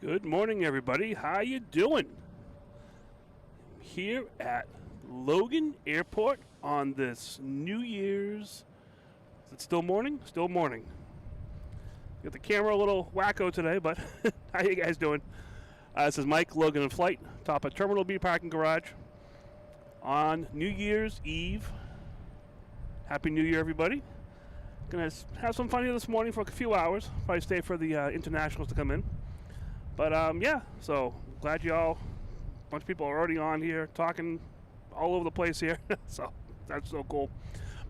Good morning, everybody. How you doing? Here at Logan Airport on this New Year's. Is it still morning? Still morning. Got the camera a little wacko today, but how you guys doing? This is Mike, loganinflight, top of Terminal B parking garage on New Year's Eve. Happy New Year, everybody. Gonna have some fun here this morning for a few hours. Probably stay for the internationals to come in. But yeah, so glad y'all, a bunch of people are already on here talking all over the place here. So that's so cool.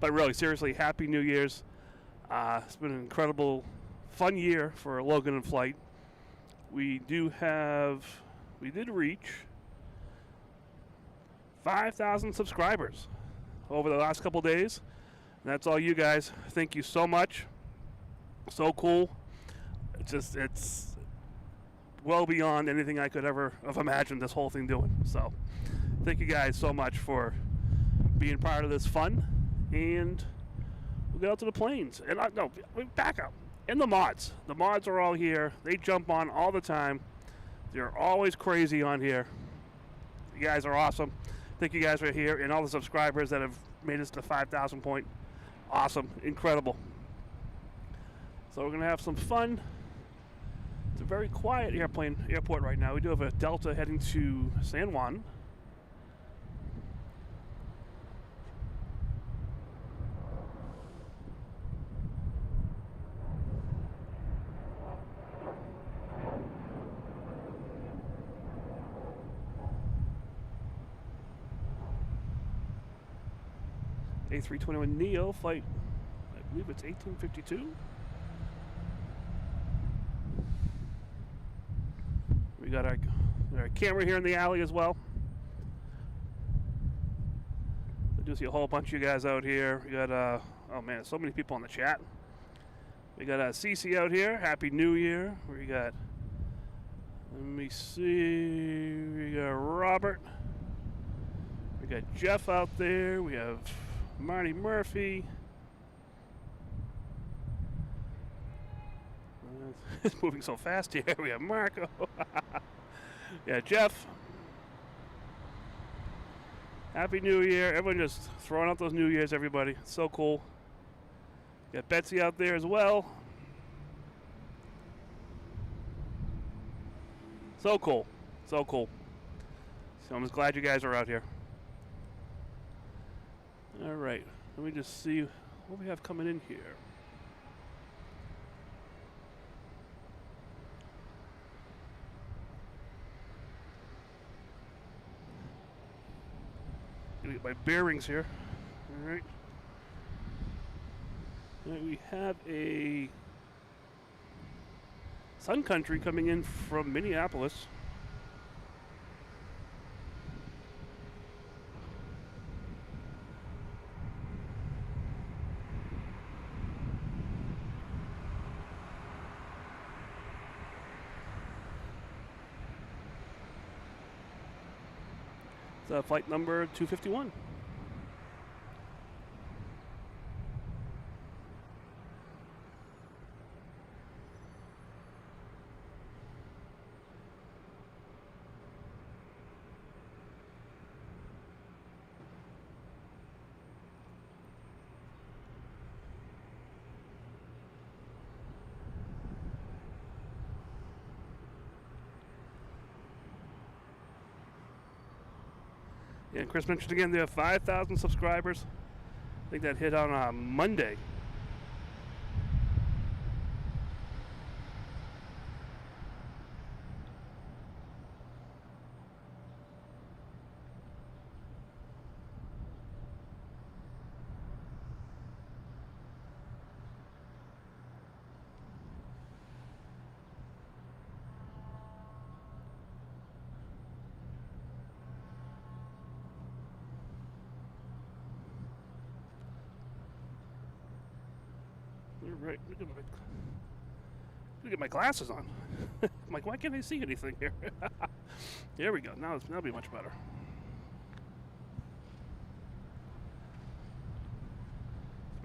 But really, seriously, Happy New Year's. It's been an incredible, fun year for loganinflight. We did reach 5,000 subscribers over the last couple days. And that's all you guys. Thank you so much. So cool. It's well beyond anything I could ever have imagined this whole thing doing. So thank you guys so much for being part of this fun. And we'll get out to the planes. And back up. And the mods. The mods are all here. They jump on all the time. They're always crazy on here. You guys are awesome. Thank you guys for here. And all the subscribers that have made us to 5,000 point. Awesome. Incredible. So we're going to have some fun. It's a very quiet airport right now. We do have a Delta heading to San Juan. A321neo flight, I believe it's 1852. We got our camera here in the alley as well. I do see a whole bunch of you guys out here. We got, oh man, so many people on the chat. We got CC out here. Happy New Year. We got, let me see, we got Robert. We got Jeff out there. We have Marty Murphy. It's moving so fast here. We have Marco. Yeah, Jeff. Happy New Year. Everyone just throwing out those New Year's, everybody. It's so cool. Got Betsy out there as well. So cool. So cool. So I'm just glad you guys are out here. All right. Let me just see what we have coming in here. Gonna get my bearings here. All right. And we have a Sun Country coming in from Minneapolis. Flight number 251. Yeah, and Chris mentioned again, they have 5,000 subscribers. I think that hit on Monday. Right, look at my glasses on. I'm like, why can't I see anything here? There we go. Now that'll be much better.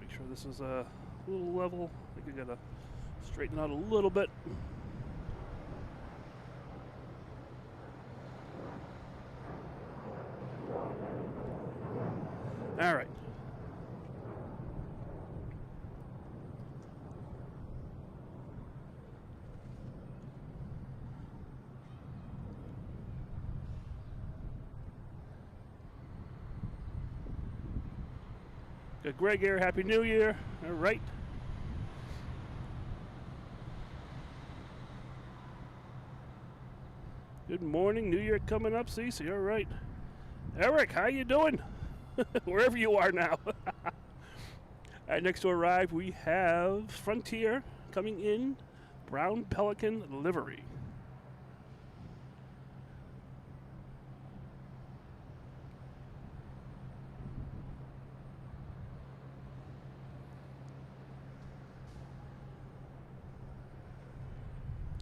Let's make sure this is a little level. I think we gotta straighten out a little bit. Got Greg here. Happy New Year. All right. Good morning. New Year coming up, Cece. All right. Eric, how you doing? Wherever you are now. All right, next to arrive, we have Frontier coming in. Brown Pelican livery.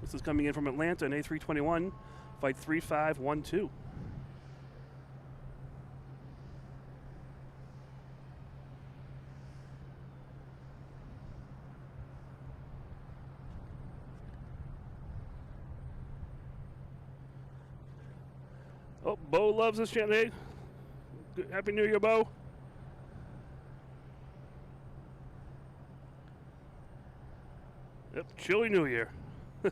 This is coming in from Atlanta, an A321, flight 3512. Oh, Bo loves this channel. Hey, Happy New Year, Bo. Yep, chilly New Year. I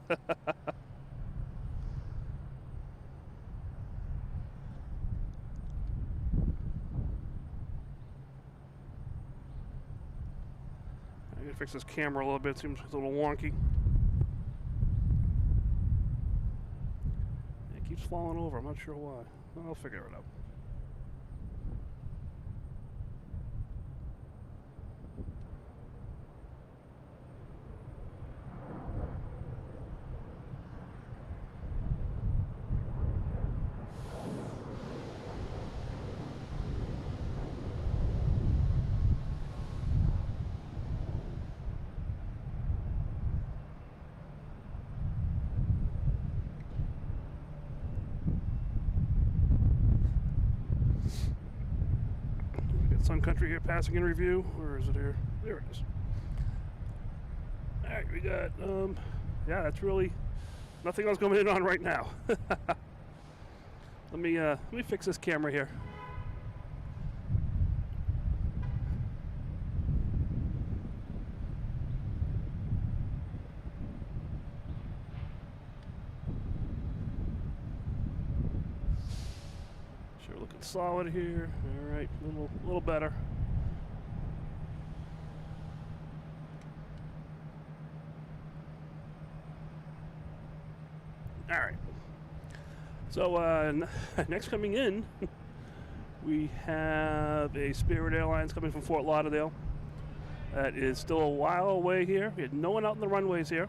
gotta fix this camera a little bit. Seems a little wonky. It keeps falling over. I'm not sure why. I'll figure it out. Sun Country here, passing in review, or is it here? There it is. All right, we got, yeah, that's really nothing else going on right now. Let me fix this camera here. Sure, looking solid here. All right, a little better. All right. So next coming in, we have a Spirit Airlines coming from Fort Lauderdale. That is still a while away here. We had no one out in the runways here.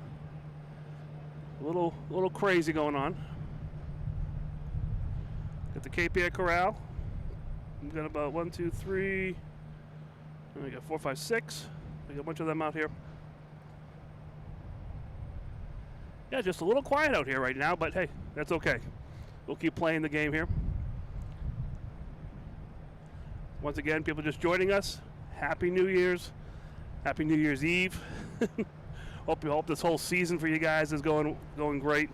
A little crazy going on. Got the Cape Air Corral. We've got about 1, 2, 3. And we got 4, 5, 6. We got a bunch of them out here. Yeah, just a little quiet out here right now, but hey, that's okay. We'll keep playing the game here. Once again, people just joining us, Happy New Year's. Happy New Year's Eve. Hope this whole season for you guys is going great.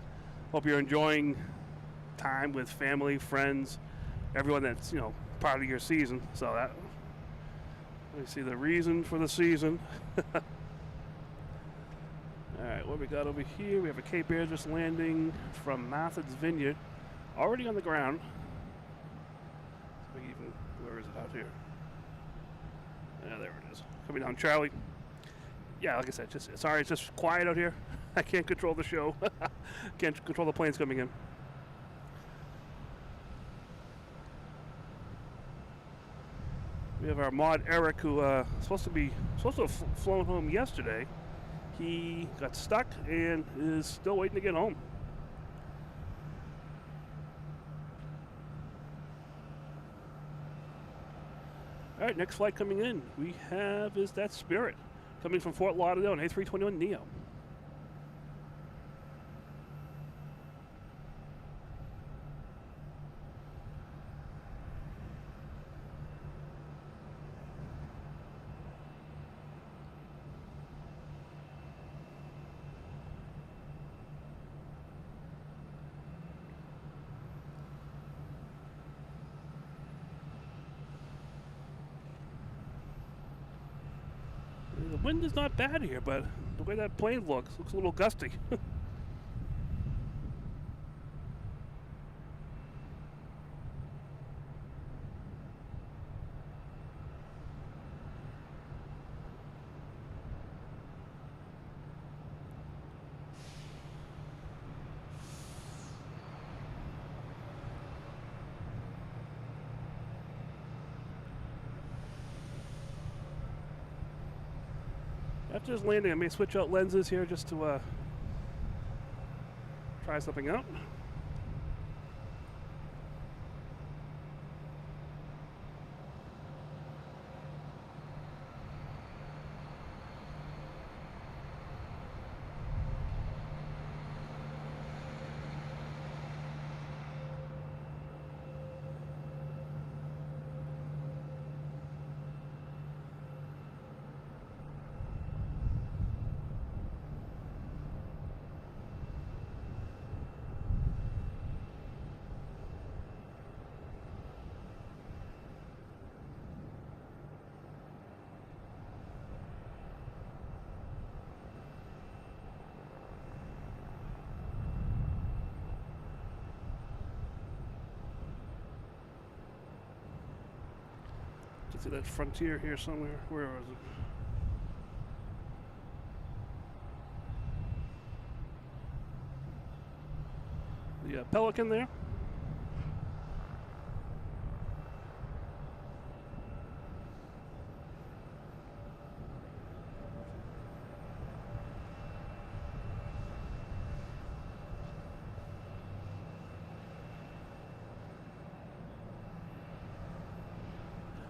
Hope you're enjoying time with family, friends, everyone that's, part of your season. So that, let me see the reason for the season. All right, what we got over here? We have a Cape Air just landing from Martha's Vineyard, already on the ground. Where is it out here? Yeah, there it is. Coming down Charlie. Yeah, like I said, sorry, it's just quiet out here. I can't control the show. Can't control the planes coming in. We have our mod Eric, who supposed to have flown home yesterday. He got stuck and is still waiting to get home. All right, next flight coming in, we have is that Spirit coming from Fort Lauderdale, an A321 Neo. The wind is not bad here, but the way that plane looks a little gusty. After this landing, I may switch out lenses here just to try something out. See that Frontier here somewhere. Where was it? The Pelican there.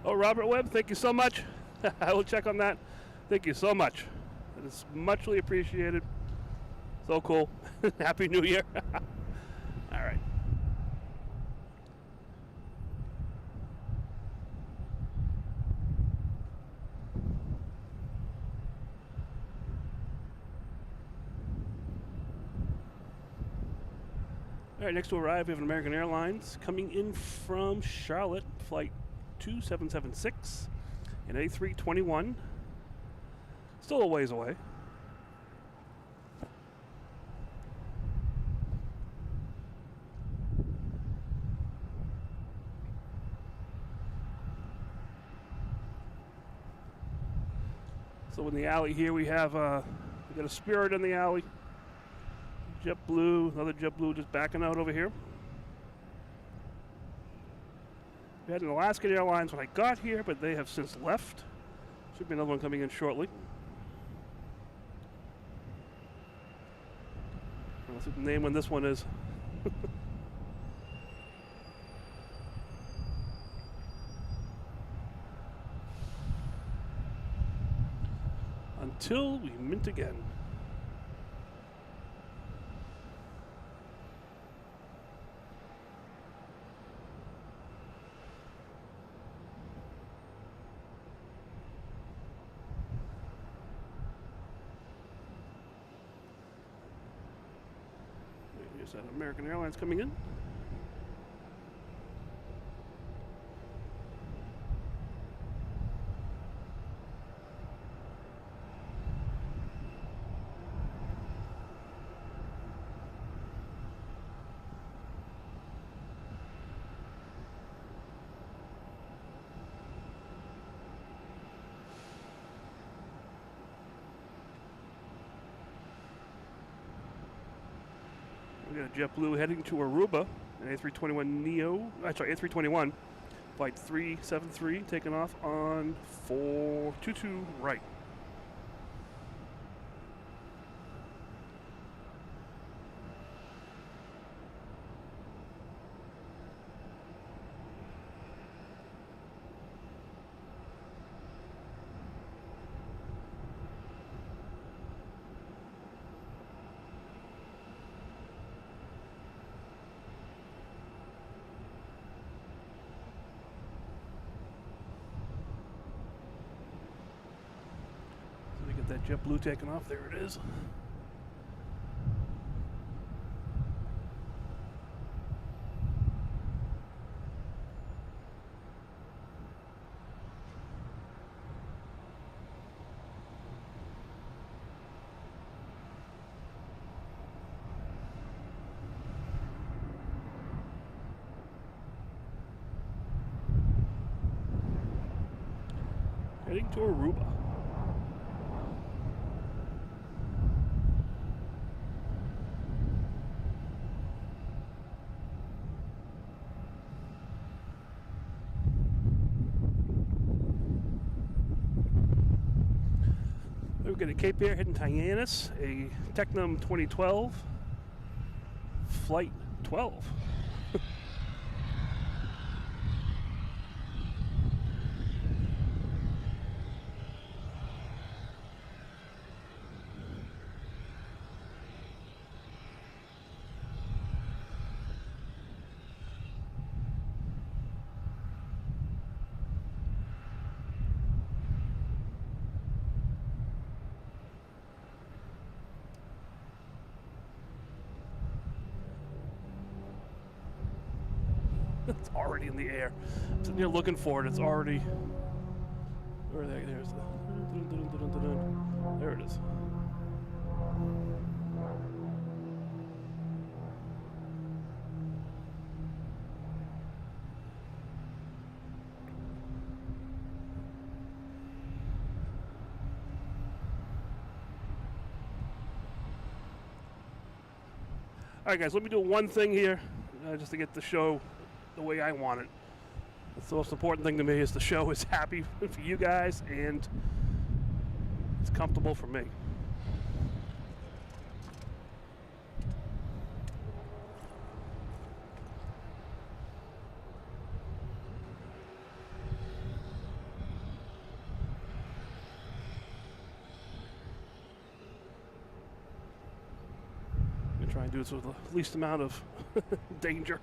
Oh, Robert Webb, thank you so much. I will check on that. Thank you so much. It is muchly appreciated. So cool. Happy New Year. All right. All right, next to arrive, we have an American Airlines coming in from Charlotte, flight 2776, an A321. Still a ways away. So in the alley here we have we got a Spirit in the alley. JetBlue, another JetBlue just backing out over here. We had an Alaskan Airlines when I got here, but they have since left. Should be another one coming in shortly. Let's see what the name on this one is. Until we mint again. Here's that American Airlines coming in. We got a JetBlue heading to Aruba, an A321 Neo, A321, flight 373, taking off on 422 right. That JetBlue taking off. There it is. Heading to Aruba. We've got a Cape Air heading Hyannis, a Tecnam 2012, flight 12. It's already in the air. I'm sitting here looking for it. It's already. Where there's the. There it is. All right, guys. Let me do one thing here, just to get the show the way I want it. That's the most important thing to me, is the show is happy for you guys and it's comfortable for me. I'm gonna try and do this with the least amount of danger.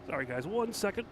Sorry, guys, 1 second.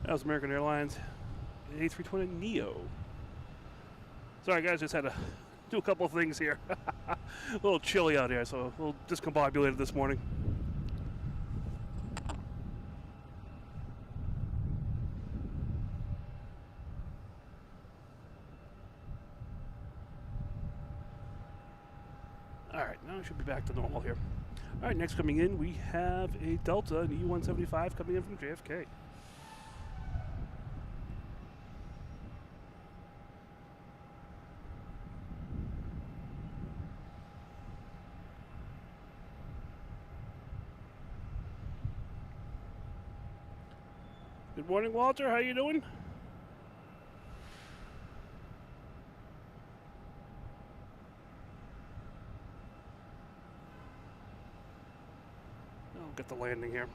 That was American Airlines A320neo. Sorry guys, just had to do a couple of things here. A little chilly out here, so a little discombobulated this morning. Alright, now we should be back to normal here. Alright, next coming in, we have a Delta, an E175 coming in from JFK. Good morning, Walter. How you doing? I'll get the landing here.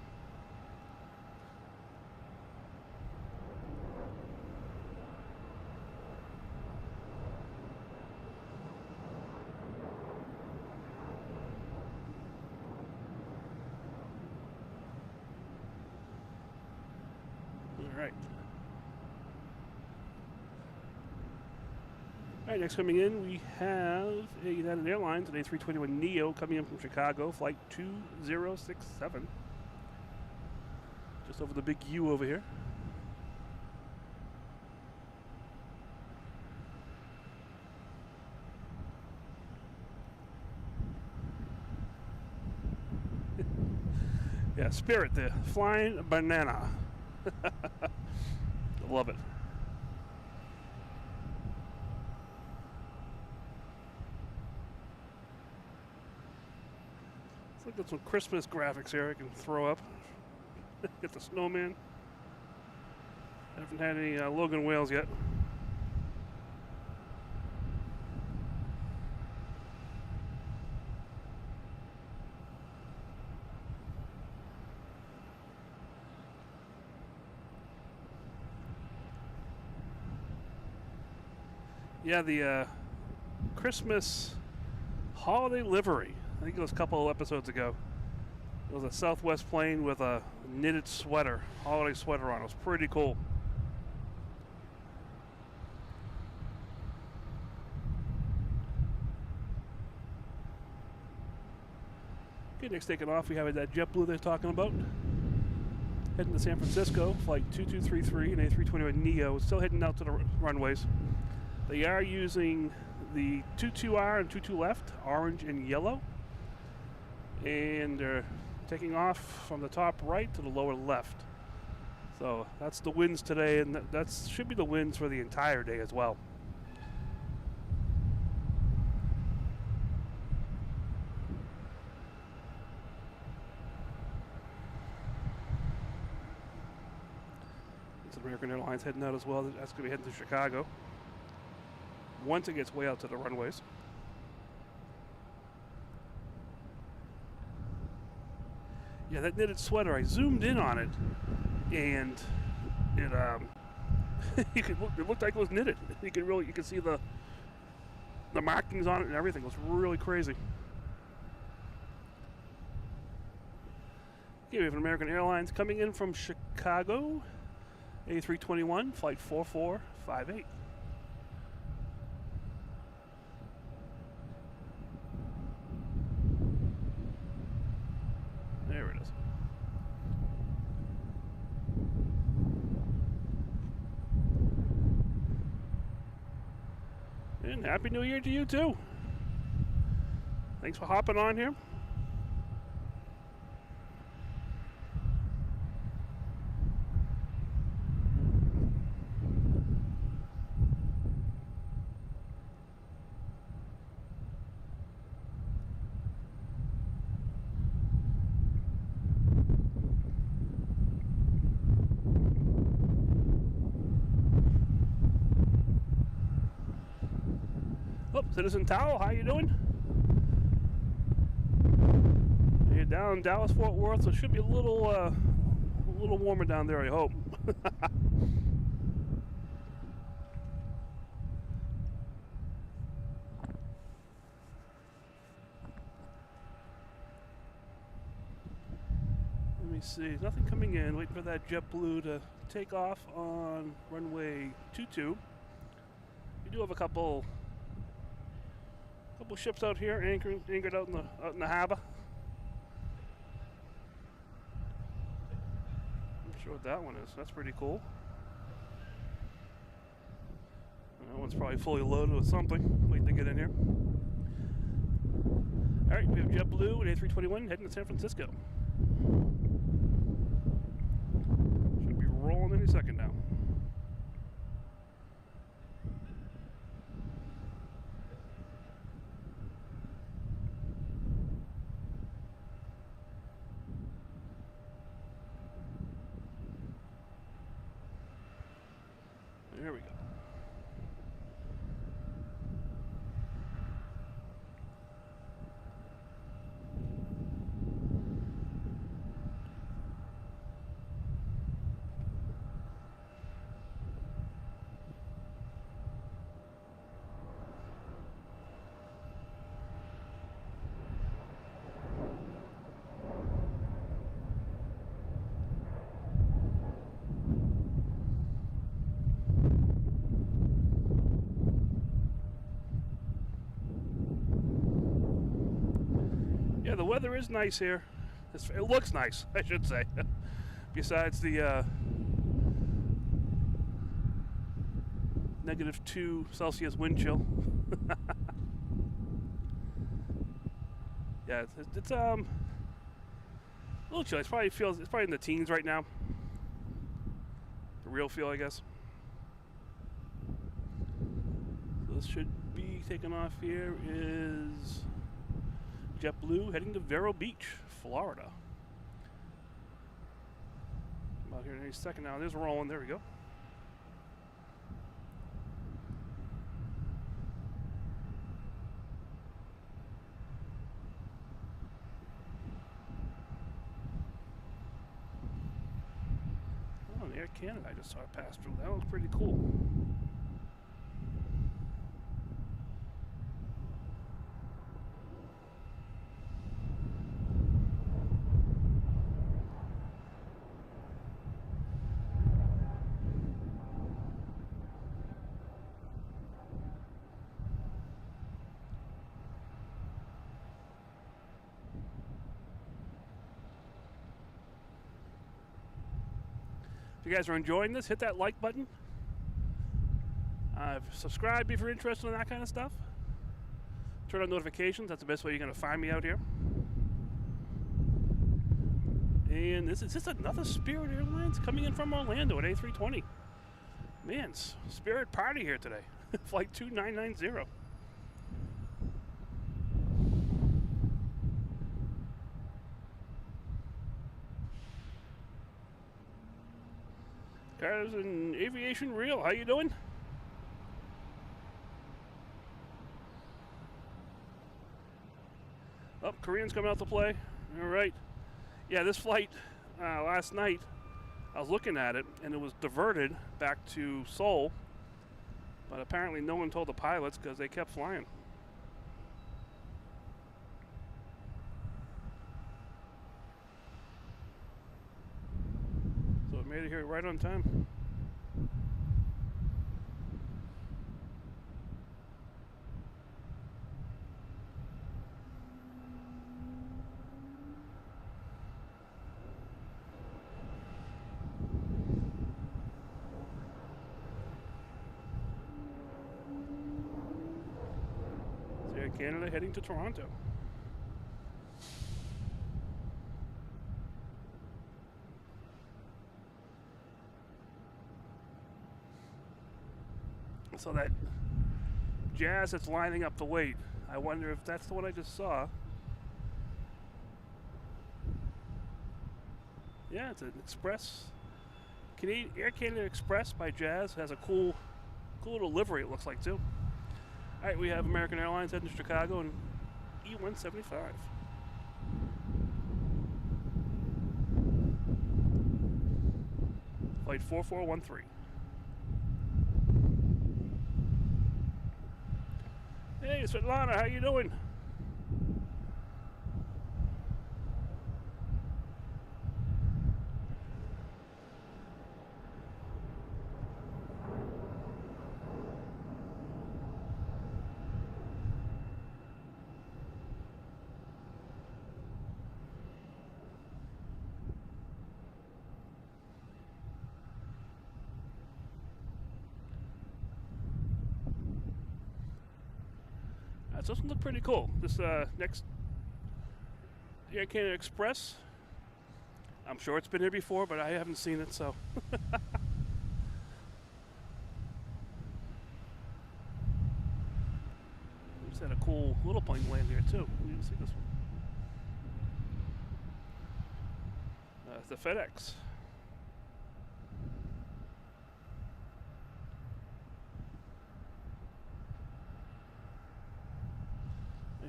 All right, next coming in, we have a United Airlines, an A321neo coming in from Chicago, flight 2067. Just over the big U over here. Yeah, Spirit, the flying banana. Love it. Let's look at some Christmas graphics here I can throw up. Get the snowman. Haven't had any Logan whales yet. Yeah, the Christmas holiday livery. I think it was a couple of episodes ago. It was a Southwest plane with a knitted sweater, holiday sweater on. It was pretty cool. Okay, next taking off, we have that JetBlue they're talking about. Heading to San Francisco, flight 2233, an A321neo. Still heading out to the runways. They are using the 22R and 22 left, orange and yellow. And they're taking off from the top right to the lower left. So that's the winds today, and that should be the winds for the entire day as well. It's American Airlines heading out as well. That's going to be heading to Chicago once it gets way out to the runways. Yeah, that knitted sweater, I zoomed in on it, and it it looked like it was knitted. You could see the markings on it and everything. It was really crazy. Okay, we have an American Airlines coming in from Chicago, A321, flight 4458. There it is. And Happy New Year to you too. Thanks for hopping on here. Oh, Citizen Towel, how you doing? You're down in Dallas, Fort Worth, so it should be a little warmer down there, I hope. Let me see, nothing coming in. Waiting for that JetBlue to take off on runway 22. We do have a couple ships out here anchored out in the harbor. I'm not sure what that one is. That's pretty cool. That one's probably fully loaded with something. Waiting to get in here. All right, we have JetBlue and A321 heading to San Francisco. Should be rolling any second now. There we go. Yeah, the weather is nice here. It looks nice, I should say. Besides the -2 Celsius wind chill. Yeah, it's a little chilly. It's probably in the teens right now. The real feel, I guess. So this should be taking off here is JetBlue heading to Vero Beach, Florida. About here in any second now. There's rolling. There we go. Oh, and Air Canada I just saw it pass through. That looks pretty cool. If you guys are enjoying this, hit that like button. Subscribe if you're interested in that kind of stuff. Turn on notifications. That's the best way you're going to find me out here. And this is another Spirit Airlines coming in from Orlando at A320. Man, Spirit party here today. Flight 2990. Cars and Aviation Real, how you doing? Oh, Koreans coming out to play. All right. Yeah, this flight last night, I was looking at it, and it was diverted back to Seoul, but apparently no one told the pilots because they kept flying. So it made it here right on time. Air Canada heading to Toronto. So that Jazz that's lining up to wait, I wonder if that's the one I just saw. Yeah, it's an Express. Air Canada Express by Jazz has a cool little livery, it looks like, too. All right, we have American Airlines heading to Chicago and E175. Flight 4413. Hey, Svetlana, how you doing? So this one looked pretty cool. This next Air Canada Express. I'm sure it's been here before, but I haven't seen it, so. We just had a cool little plane land here, too. We didn't see this one. It's the FedEx.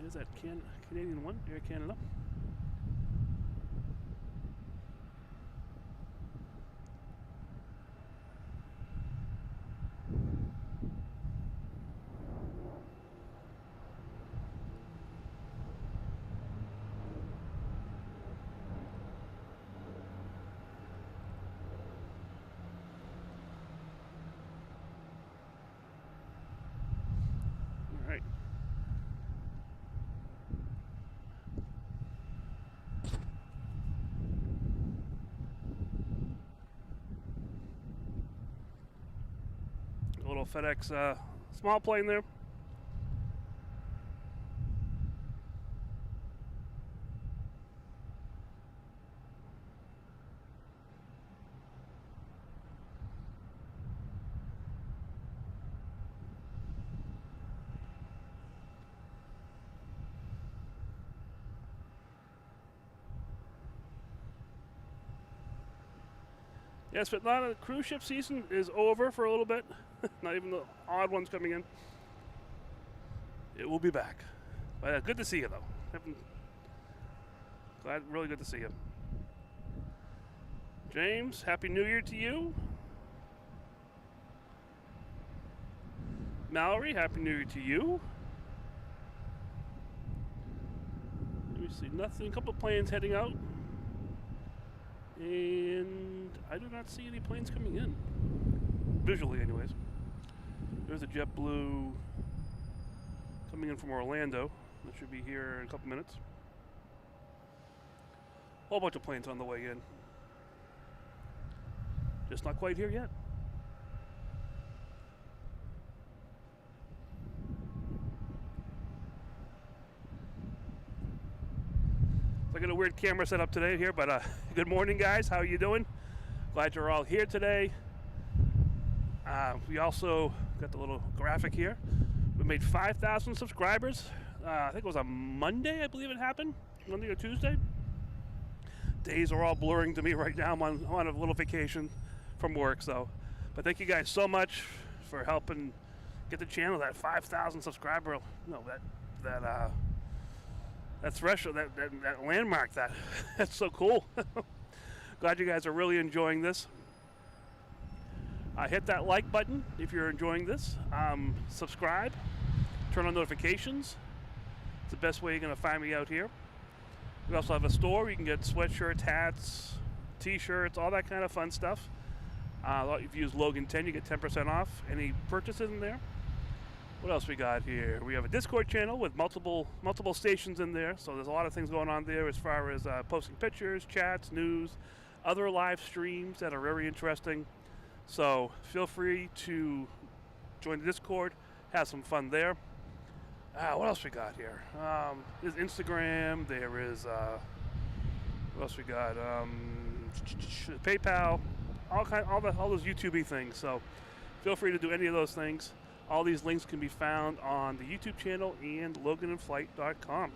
Is that Canadian one? Air Canada. All right. A little FedEx small plane there. Yes, but not a cruise ship season is over for a little bit. Not even the odd ones coming in. It will be back. But good to see you, though. Really good to see you. James, Happy New Year to you. Mallory, Happy New Year to you. Let me see, nothing. A couple of planes heading out. And I do not see any planes coming in. Visually, anyways. There's a JetBlue coming in from Orlando. That should be here in a couple minutes. Whole bunch of planes on the way in. Just not quite here yet. So I got a weird camera set up today here, but good morning, guys. How are you doing? Glad you're all here today. We also got the little graphic here. We made 5,000 subscribers. I think it was on Monday, I believe it happened. Monday or Tuesday. Days are all blurring to me right now. I'm on a little vacation from work, so. But thank you guys so much for helping get the channel that 5,000 subscriber. That threshold, that landmark. That's so cool. Glad you guys are really enjoying this. Hit that like button if you're enjoying this. Subscribe. Turn on notifications. It's the best way you're going to find me out here. We also have a store where you can get sweatshirts, hats, t-shirts, all that kind of fun stuff. If you use Logan 10, you get 10% off any purchases in there. What else we got here? We have a Discord channel with multiple stations in there. So there's a lot of things going on there as far as posting pictures, chats, news, other live streams that are very interesting. So feel free to join the Discord, have some fun there. What else we got here? There's Instagram. There is what else we got? PayPal. All those YouTube-y things. So feel free to do any of those things. All these links can be found on the YouTube channel and loganinflight.com.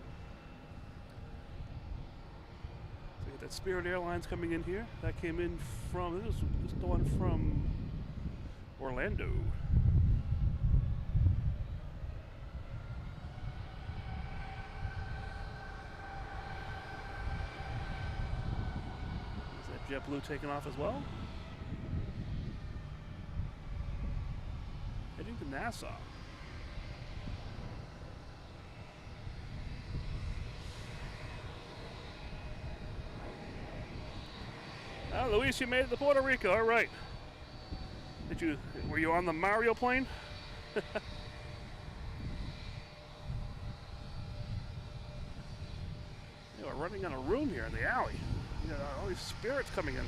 So we got that Spirit Airlines coming in here. That came in from, this is the one from Orlando. Is that JetBlue taking off as well? Heading to Nassau. Luis, you made it to Puerto Rico. All right. Were you on the Mario plane? We're running on a room here in the alley. You got all these spirits coming in.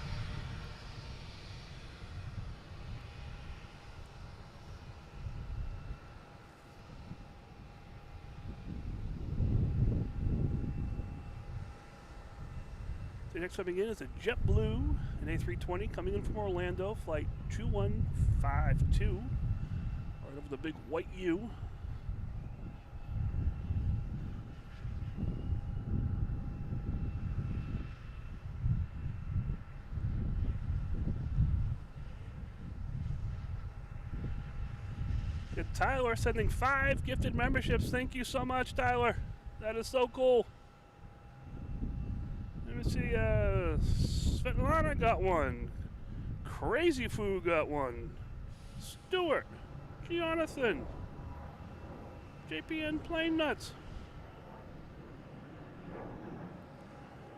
next coming in is a JetBlue, an A320 coming in from Orlando, flight 2152, right over the big white U. Get Tyler sending 5 gifted memberships. Thank you so much, Tyler. That is so cool. Let me see, Svetlana got one. Crazy Foo got one. Stuart, Jonathan, JPN Plain Nuts.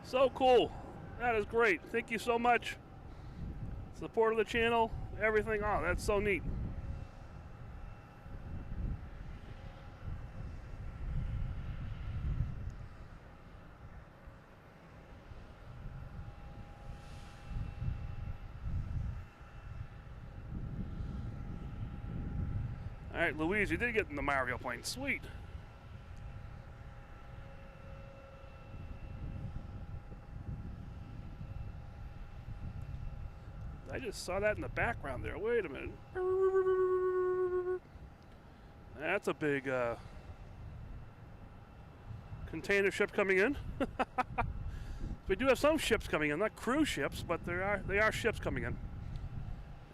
So cool. That is great. Thank you so much. Support of the channel, everything. Oh, that's so neat. All right, Louise, you did get in the Mario plane. Sweet. I just saw that in the background there. Wait a minute. That's a big container ship coming in. We do have some ships coming in, not cruise ships, but they are ships coming in.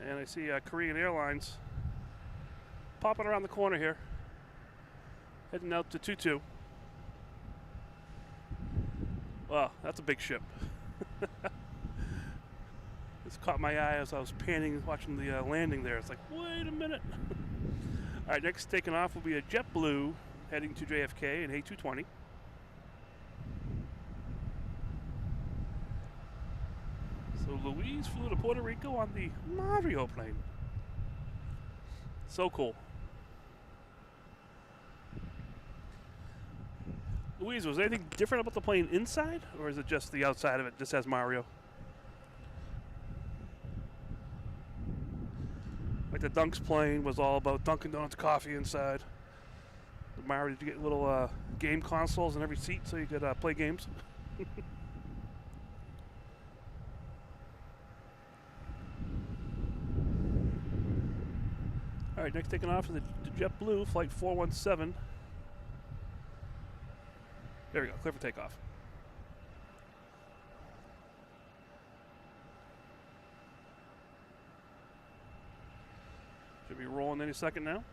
And I see Korean Airlines popping around the corner here, heading out to Tutu. Wow, that's a big ship. This caught my eye as I was panning, watching the landing there. It's like, wait a minute. All right, next taking off will be a JetBlue heading to JFK, an A220. So Louise flew to Puerto Rico on the Mario plane. So cool. Louise, was there anything different about the plane inside, or is it just the outside of it just has Mario? Like the Dunks plane was all about Dunkin' Donuts coffee inside. The Mario, did you get little game consoles in every seat so you could play games? All right, next taking off is the JetBlue flight 417. There we go, clear for takeoff. Should be rolling any second now.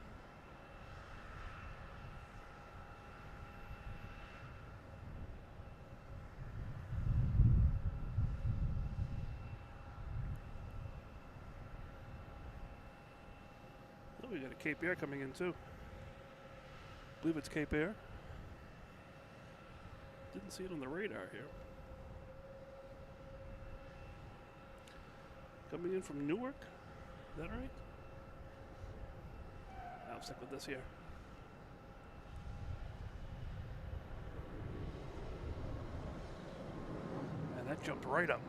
Oh, we got a Cape Air coming in too. I believe it's Cape Air. Didn't see it on the radar here. Coming in from Newark. Is that right? I'll stick with this here. And that jumped right up.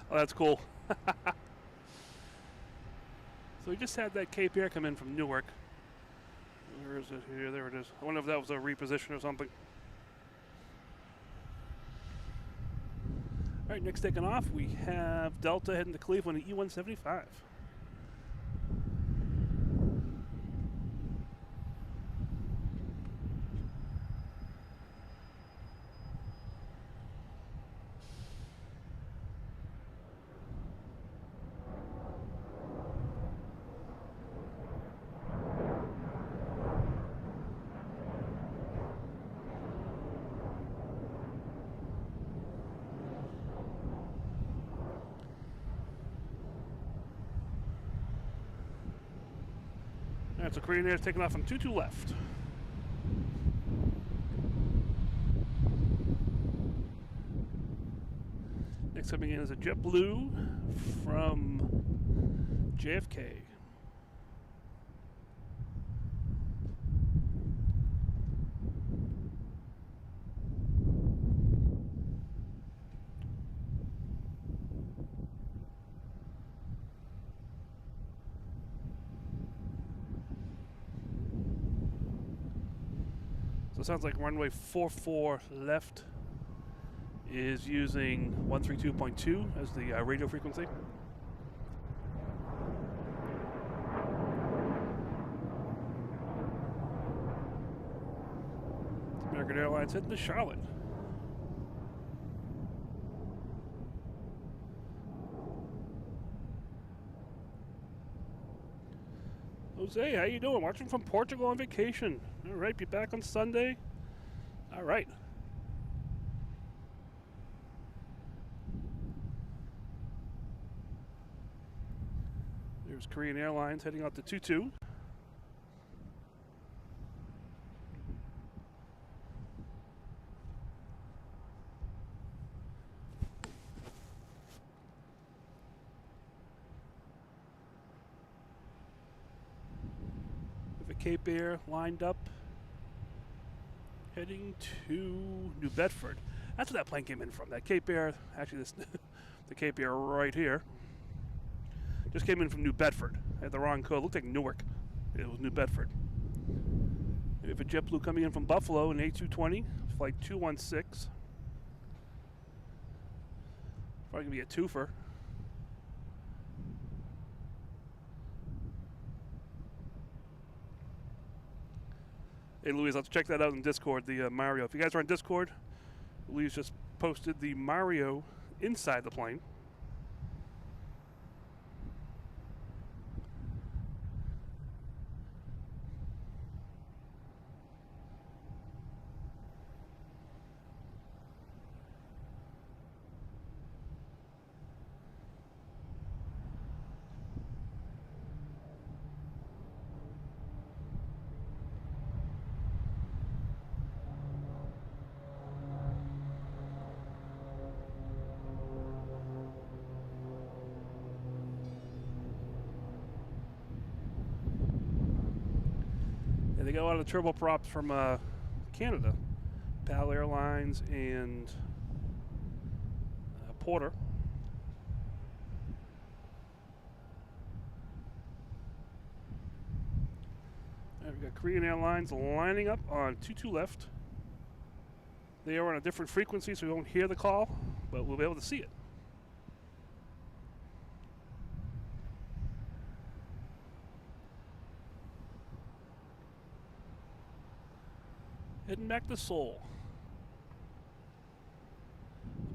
Oh, that's cool. So we just had that Cape Air come in from Newark. Where is it here? There it is. I wonder if that was a reposition or something. All right, next taking off, we have Delta heading to Cleveland at E175. Alright, so Korean Air's taking off on 22 left. Next coming in is a JetBlue from JFK. So it sounds like runway 44 left is using 132.2 as the radio frequency. American Airlines heading to Charlotte. Jose, how you doing? Watching from Portugal on vacation. All right, be back on Sunday. All right. There's Korean Airlines heading out to 22. Cape Air lined up, heading to New Bedford. That's where that plane came in from. That Cape Air, actually this, the Cape Air right here, just came in from New Bedford. I had the wrong code. It looked like Newark. It was New Bedford. We have a JetBlue coming in from Buffalo, an A220, flight 216. Probably gonna be a twofer. Hey, Louise, let's check that out in Discord, the Mario. If you guys are on Discord, Louise just posted the Mario inside the plane. They got a lot of turboprops from Canada, PAL Airlines and Porter. Right, we got Korean Airlines lining up on 22 left. They are on a different frequency, so we won't hear the call, but we'll be able to see it. Heading back to Seoul.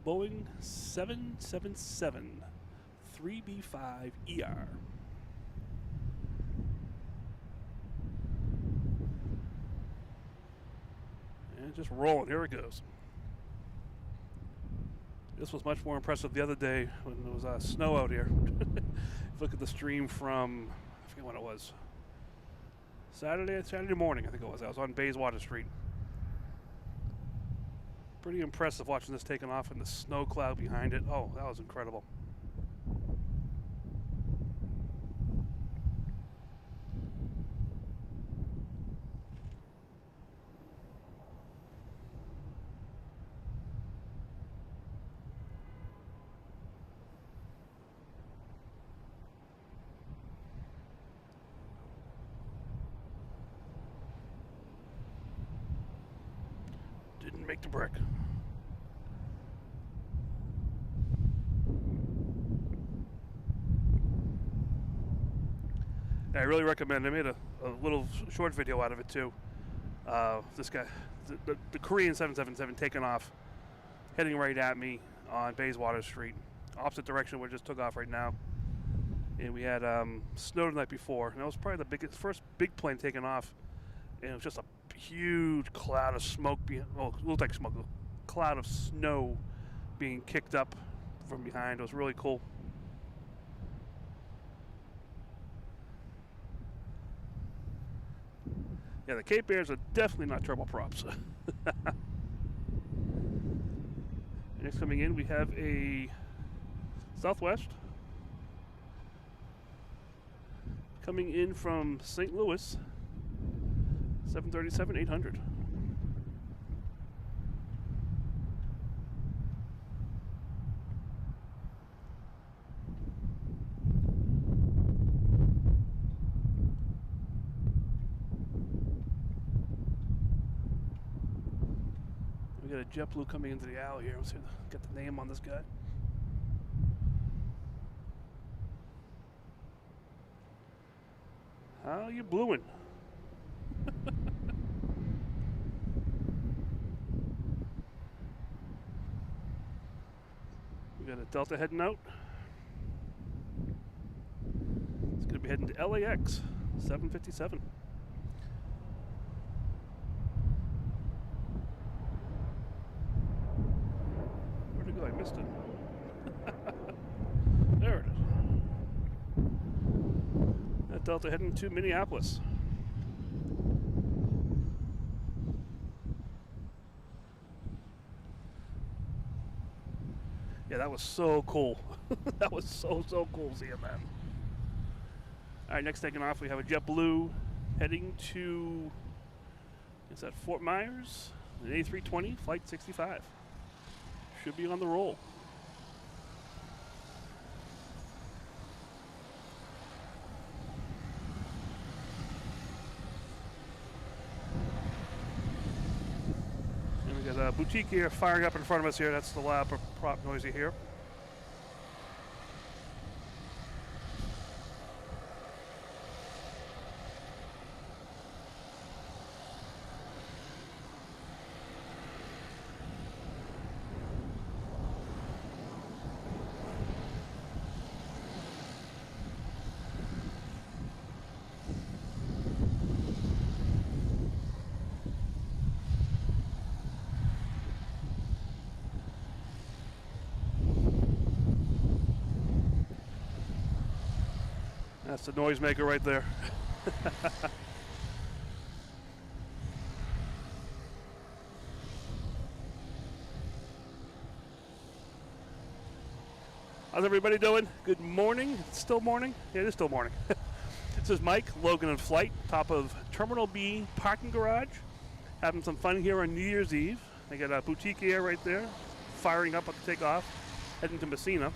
Boeing 777 3B5ER. And just rolling. Here it goes. This was much more impressive the other day when there was snow out here. Look at the stream from, I forget when it was. Saturday morning, I think it was. I was on Bayswater Street. Pretty impressive watching this taking off and the snow cloud behind it. Oh, that was incredible. Didn't make the brick. I really recommend. I made a little short video out of it too. This guy, the Korean 777 taking off, heading right at me on Bayswater Street, opposite direction where it just took off right now. And we had snow the night before, and that was probably the first big plane taking off, and it was just a huge cloud of smoke, it looked like smoke, a cloud of snow being kicked up from behind. It was really cool. Yeah, the Cape Airs are definitely not turboprops. Next coming in, we have a Southwest coming in from St. Louis, 737-800. got a JetBlue coming into the alley here. Let's see, get the name on this guy. How you blueing? We got a Delta heading out. It's going to be heading to LAX, 757. Where'd it go? I missed it. There it is. That Delta heading to Minneapolis. Yeah, that was so cool. That was so cool seeing that. All right, next taking off, we have a JetBlue heading to, is that Fort Myers? An A320, flight 65. Should be on the roll. And we got a boutique here firing up in front of us here. That's the loud prop noise you hear. That's the noisemaker right there. How's everybody doing? Good morning. It's still morning? Yeah, it is still morning. This is Mike, loganinflight, top of Terminal B parking garage. Having some fun here on New Year's Eve. I got a boutique air right there, firing up at the takeoff, heading to Messina.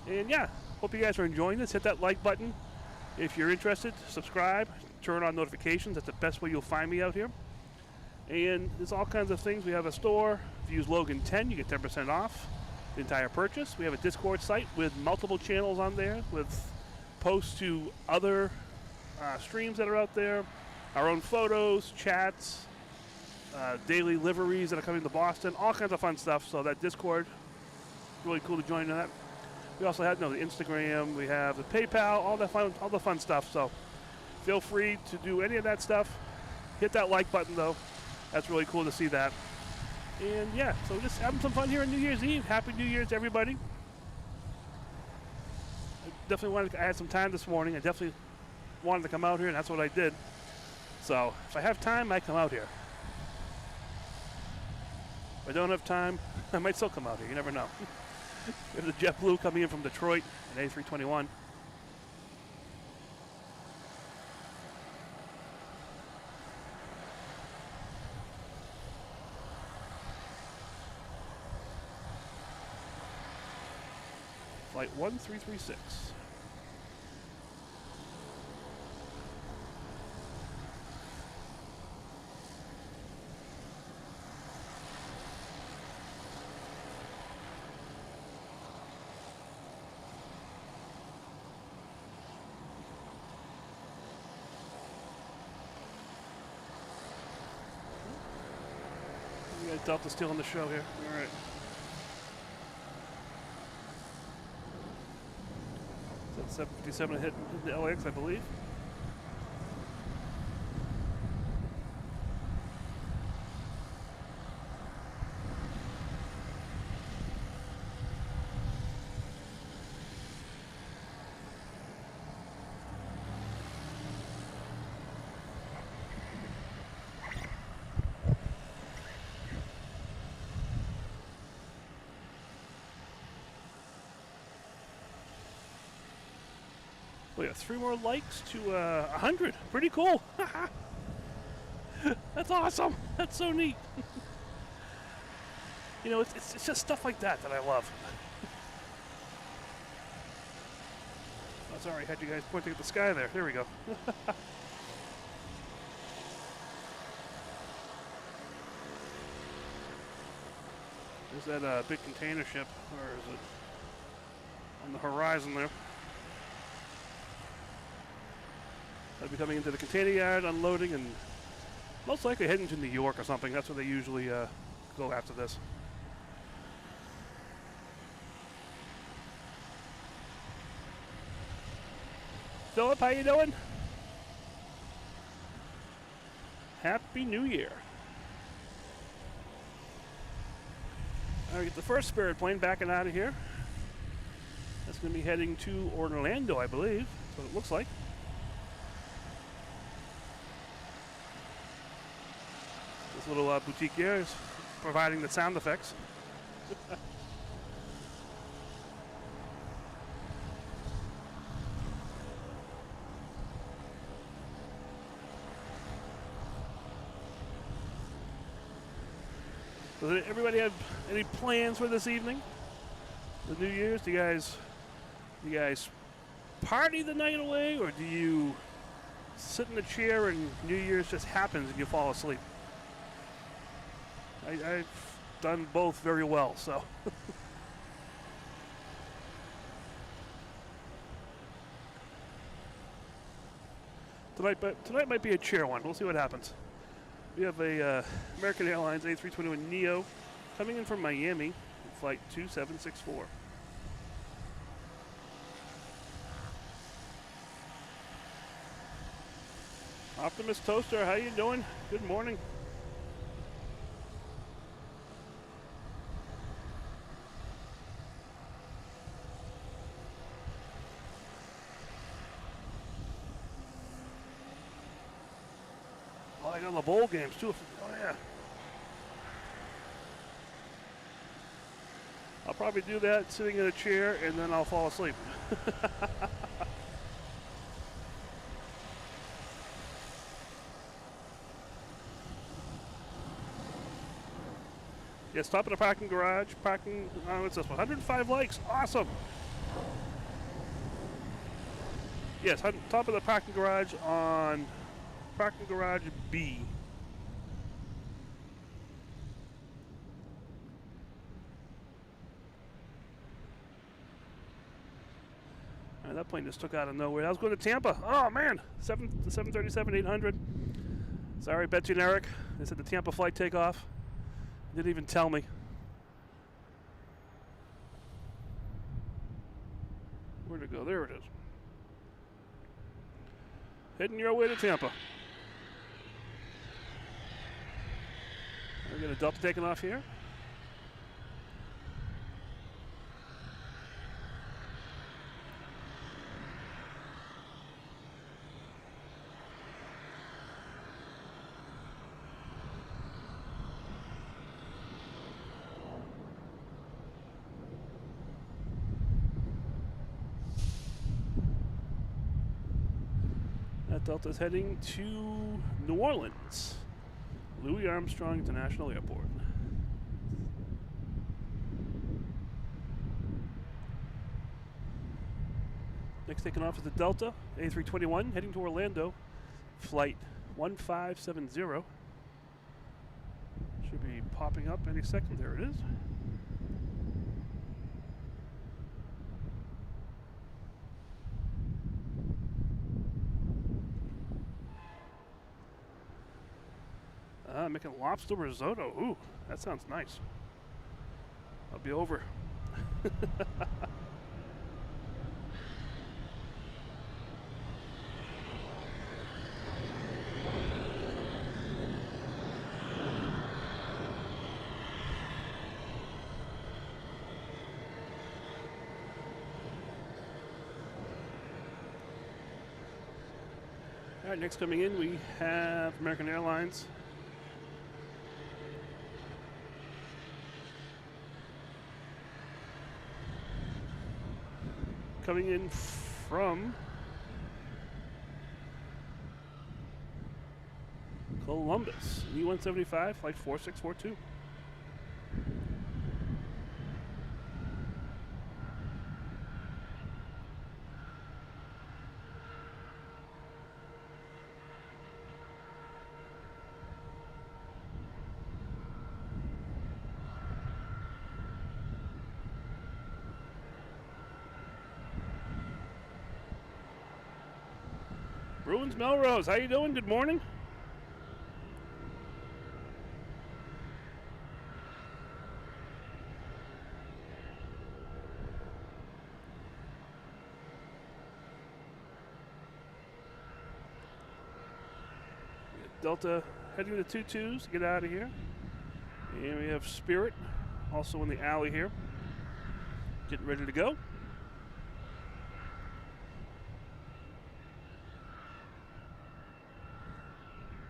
And yeah, hope you guys are enjoying this. Hit that like button if you're interested. Subscribe, turn on notifications. That's the best way you'll find me out here. And there's all kinds of things. We have a store. If you use Logan 10, you get 10% off the entire purchase. We have a Discord site with multiple channels on there with posts to other streams that are out there, our own photos, chats, daily liveries that are coming to Boston, all kinds of fun stuff. So that Discord, really cool to join in that. We also have the Instagram, we have the PayPal, all the fun stuff. So feel free to do any of that stuff. Hit that like button though. That's really cool to see that. And yeah, so just having some fun here on New Year's Eve. Happy New Year to everybody. I definitely wanted to add some time this morning. I definitely wanted to come out here, and that's what I did. So if I have time, I come out here. If I don't have time, I might still come out here. You never know. We have the JetBlue coming in from Detroit, an A321. Flight 1336. We got Delta still on the show here. All right. That's 757 hit the LAX, I believe. We got 3 more likes to 100. Pretty cool. That's awesome. That's so neat. You know, it's just stuff like that that I love. Oh, sorry, I had you guys pointing at the sky there. There we go. There's that big container ship, or is it on the horizon there? That'll be coming into the container yard, unloading, and most likely heading to New York or something. That's where they usually go after this. Philip, how you doing? Happy New Year. All right, get the first Spirit plane backing out of here. That's going to be heading to Orlando, I believe. That's what it looks like. This little boutique here is providing the sound effects. Does everybody have any plans for this evening? The New Year's? Do you guys party the night away, or do you sit in the chair and New Year's just happens and you fall asleep? I've done both very well, so. Tonight might be a chair one. We'll see what happens. We have a American Airlines A321neo coming in from Miami, flight 2764. Optimus Toaster, how you doing? Good morning. Oh, I got the bowl games too. Oh yeah. I'll probably do that sitting in a chair and then I'll fall asleep. Yes, top of the parking garage. Parking, what's this one? 105 likes. Awesome. Yes, top of the parking garage on parking garage B. And that plane just took out of nowhere. I was going to Tampa. Oh man, 737-800. Sorry, Betsy and Eric. They said the Tampa flight takeoff. Didn't even tell me. Where'd it go? There it is. Heading your way to Tampa. We got a Delta taking off here. That Delta's heading to New Orleans, Louis Armstrong International Airport. Next taking off is the Delta A321 heading to Orlando, flight 1570. Should be popping up any second. There it is. Making lobster risotto. Ooh, that sounds nice. I'll be over. All right, next coming in, we have American Airlines. Coming in from Columbus, E175, flight 4642. Jones Melrose, how you doing? Good morning. Delta heading to 22s to get out of here. And we have Spirit also in the alley here, getting ready to go.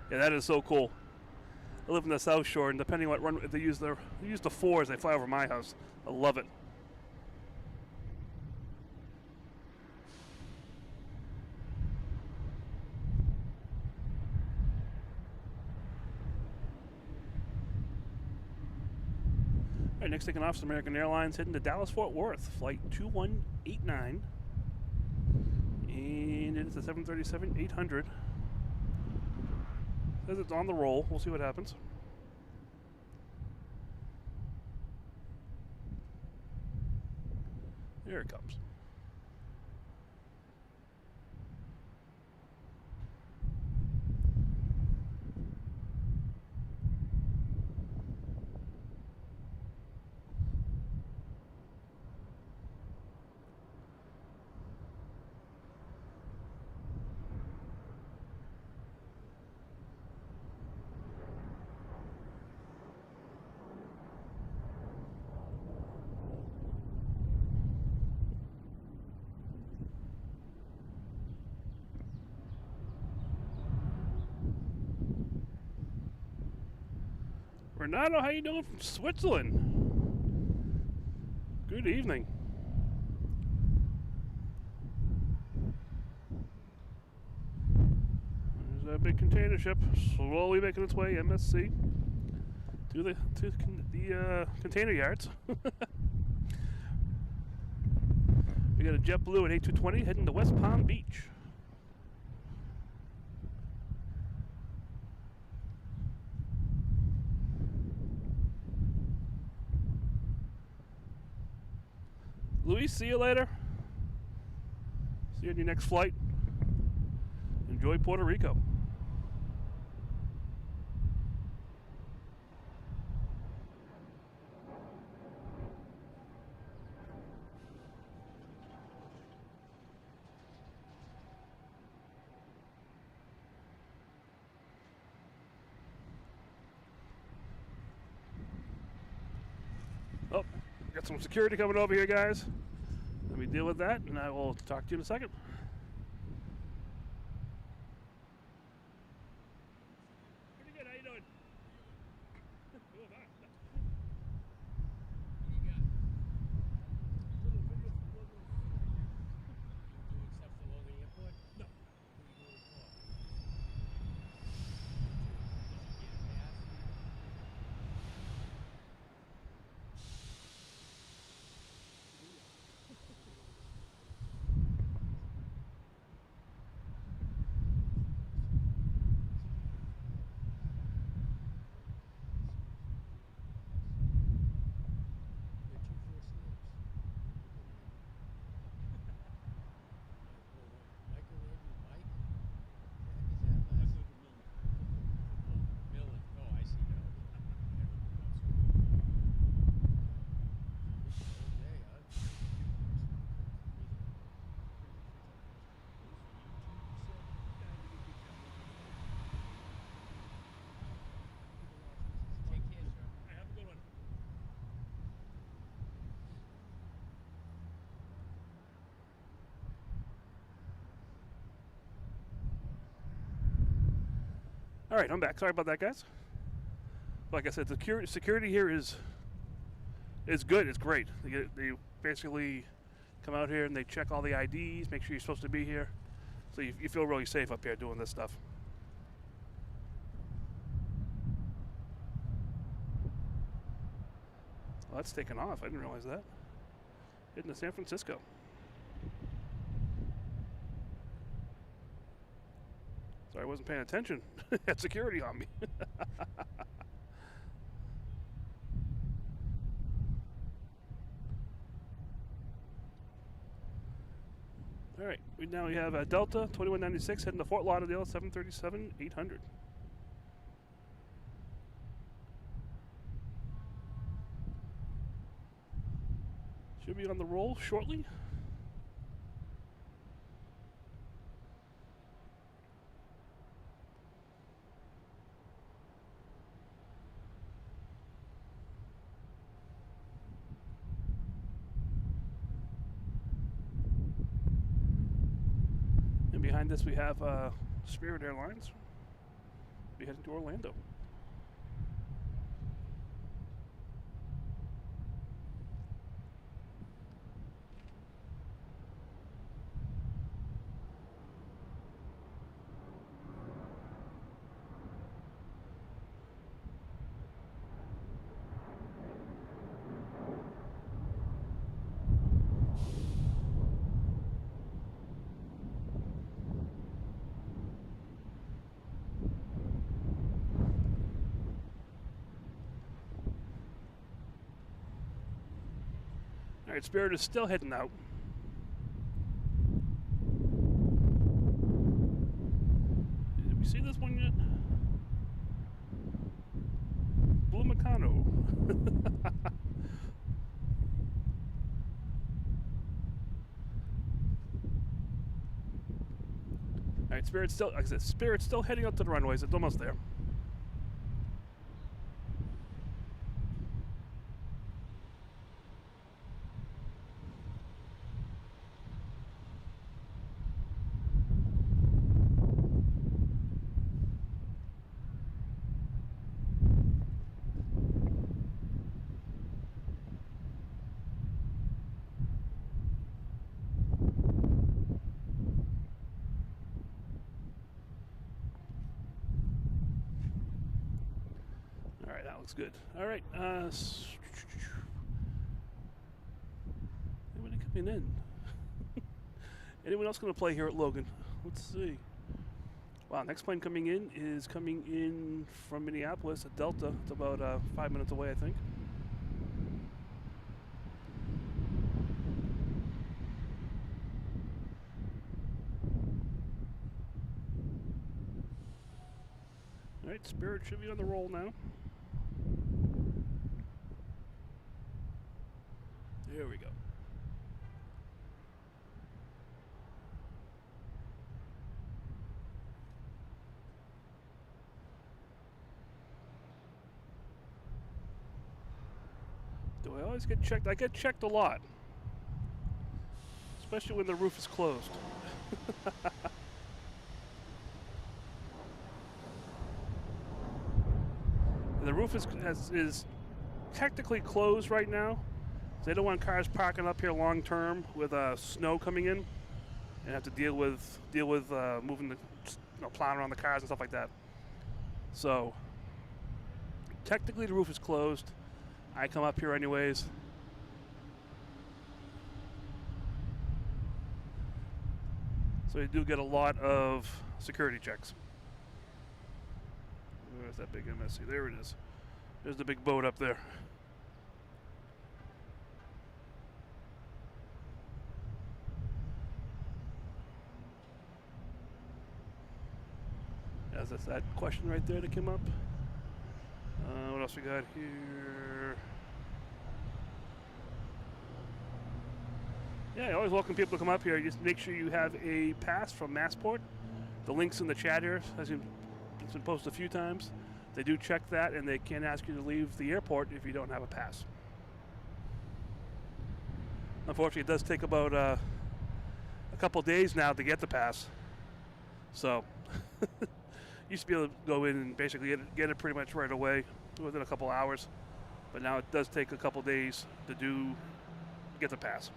Yeah, that is so cool. I live in the South Shore, and depending on what run, if they use the fours, they fly over my house. I love it. All right, next taking off is American Airlines heading to Dallas-Fort Worth, flight 2189. And it is a 737-800. Says it's on the roll. We'll see what happens. Here it comes. Renato, how you doing from Switzerland? Good evening. There's that big container ship slowly making its way, MSC, to the container yards. We got a JetBlue and A220 heading to West Palm Beach. Luis, see you later. See you on your next flight. Enjoy Puerto Rico. Oh, got some security coming over here, guys. Let me deal with that, and I will talk to you in a second. Pretty good. How you doing? Cool, bye. What do you got? Little video from Logan. Doing stuff for Logan Airport? No. What are you doing it for? Did you get a pass? All right, I'm back. Sorry about that, guys. Like I said, the security here is good. It's great. They basically come out here and they check all the IDs, make sure you're supposed to be here. So you feel really safe up here doing this stuff. Well, that's taken off. I didn't realize that. Heading to San Francisco. Sorry, I wasn't paying attention. Had security on me. All right, we Right now we have Delta 2196 heading to Fort Lauderdale 737-800. Should be on the roll shortly. And behind this we have Spirit Airlines. Be heading to Orlando. All right, Spirit is still heading out. Did we see this one yet? Blue Meccano. All right, Spirit's still, like I said, Spirit's still heading up to the runways. It's almost there. All right, that looks good. All right, anybody coming in? Anyone else going to play here at Logan? Let's see. Wow, next plane coming in is coming in from Minneapolis at Delta. It's about 5 minutes away, I think. All right, Spirit should be on the roll now. There we go. Do I always get checked? I get checked a lot. Especially when the roof is closed. The roof is technically closed right now. They don't want cars parking up here long term with snow coming in, and have to deal with moving the plowing around the cars and stuff like that. So technically the roof is closed. I come up here anyways. So you do get a lot of security checks. Where's that big MSC? There it is. There's the big boat up there. Yes, that's that question right there that came up. What else we got here? Yeah, I always welcome people to come up here. Just make sure you have a pass from Massport. The link's in the chat here. It's been posted a few times. They do check that, and they can't ask you to leave the airport if you don't have a pass. Unfortunately, it does take about a couple days now to get the pass. So, used to be able to go in and basically get it pretty much right away within a couple hours. But now it does take a couple days to get the pass.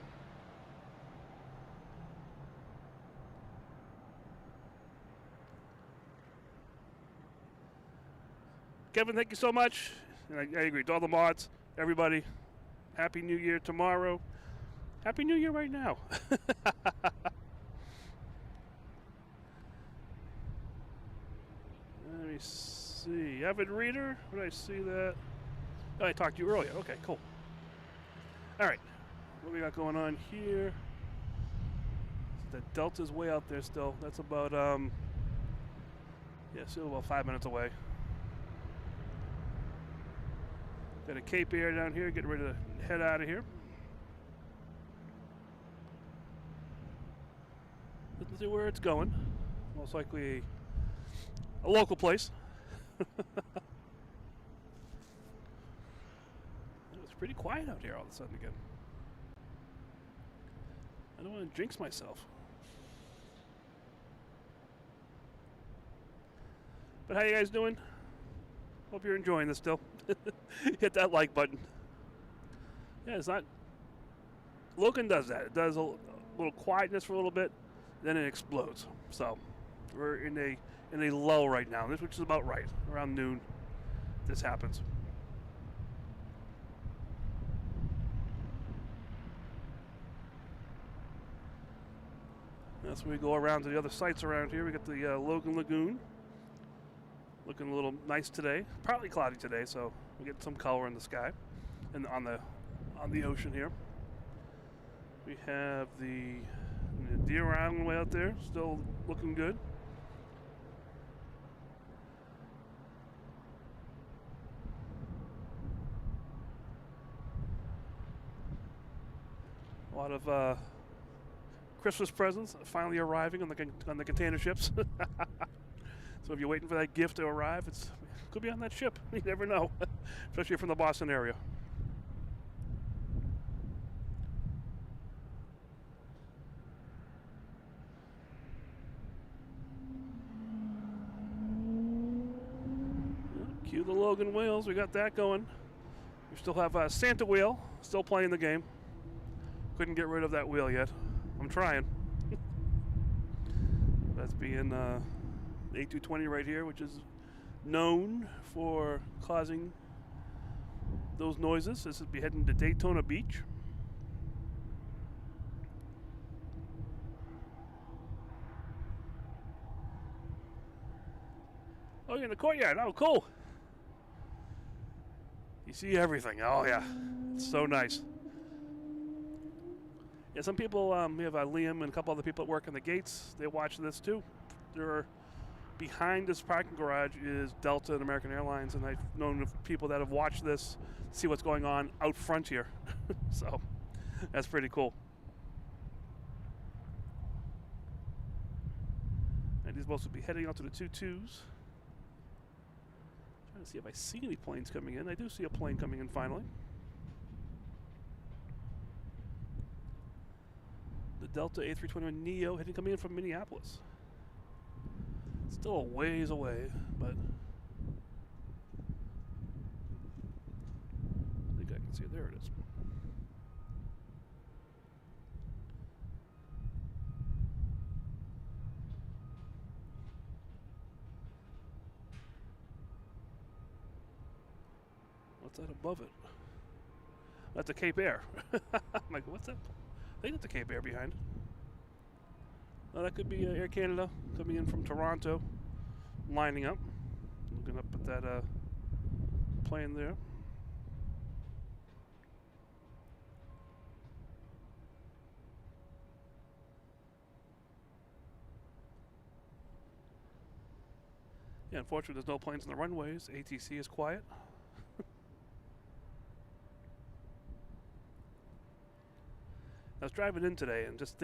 Kevin, thank you so much. And I agree. To all the mods, everybody, Happy New Year tomorrow. Happy New Year right now. Let me see. Avid reader. What did I see that? Oh, I talked to you earlier. Okay, cool. All right. What we got going on here? The Delta's way out there still. That's about yeah, still about 5 minutes away. Got a Cape Air down here, getting ready to head out of here. Let's see where it's going. Most likely a local place. It was pretty quiet out here all of a sudden again. I don't want to jinx myself. But how you guys doing? Hope you're enjoying this still. Hit that like button. Yeah, it's not... Logan does that. It does a little quietness for a little bit, then it explodes. So, we're in a lull right now, which is about right. Around noon, this happens. As we go around to the other sites around here, we got the Logan Lagoon. Looking a little nice today. Partly cloudy today, so we get some color in the sky and on the ocean here. We have the Deer Island way out there, still looking good. A lot of Christmas presents finally arriving on the container ships. So if you're waiting for that gift to arrive, it could be on that ship. You never know, especially from the Boston area. Cue the Logan whales. We got that going. We still have Santa wheel still playing the game. Couldn't get rid of that wheel yet. I'm trying. That's being A220 right here, which is known for causing those noises. This would be heading to Daytona Beach. Oh, you're in the courtyard. Oh, cool. You see everything. Oh, yeah. It's so nice. Yeah, some people, we have Liam and a couple other people that work in the gates. They watch this too. They're behind this parking garage is Delta and American Airlines, and I've known of people that have watched this, see what's going on out front here. So that's pretty cool. And he's supposed to be heading out to the 2-2s. Trying to see if I see any planes coming in. I do see a plane coming in finally. The Delta A321neo coming in from Minneapolis. Still a ways away, but I think I can see it. There it is. What's that above it? That's a Cape Air. I'm like, what's that? I think that's a Cape Air behind. Oh, that could be Air Canada coming in from Toronto, lining up. Looking up at that plane there. Yeah, unfortunately, there's no planes on the runways. ATC is quiet. I was driving in today and just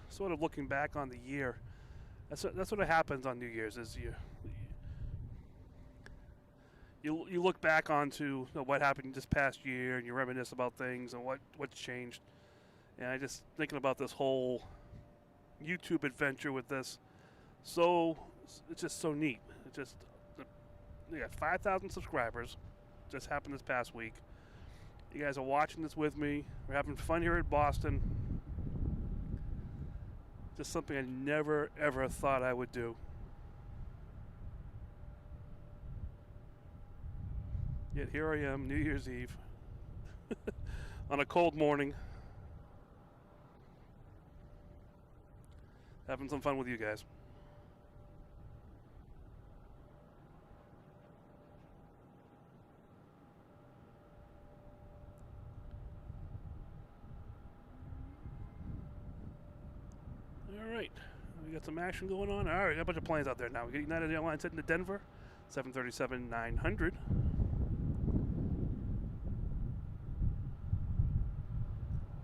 sort of looking back on the year. That's what happens on New Year's is you look back onto what happened this past year and you reminisce about things and what's changed. And I just thinking about this whole YouTube adventure with this. So it's just so neat. It just we got 5,000 subscribers. Just happened this past week. You guys are watching this with me. We're having fun here at Boston. Just something I never, ever thought I would do. Yet here I am, New Year's Eve, on a cold morning, having some fun with you guys. All right, we got some action going on. All right, we got a bunch of planes out there now. We got United Airlines heading to Denver, 737-900.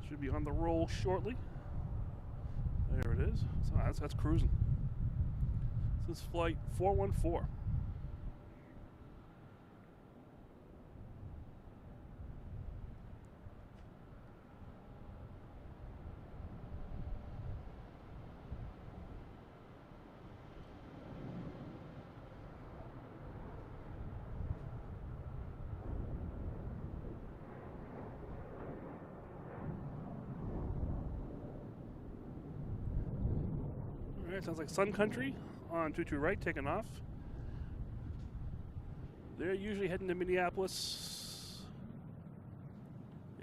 Should be on the roll shortly. There it is. So that's cruising. This is flight 414. Alright, sounds like Sun Country on 22 right, taking off. They're usually heading to Minneapolis.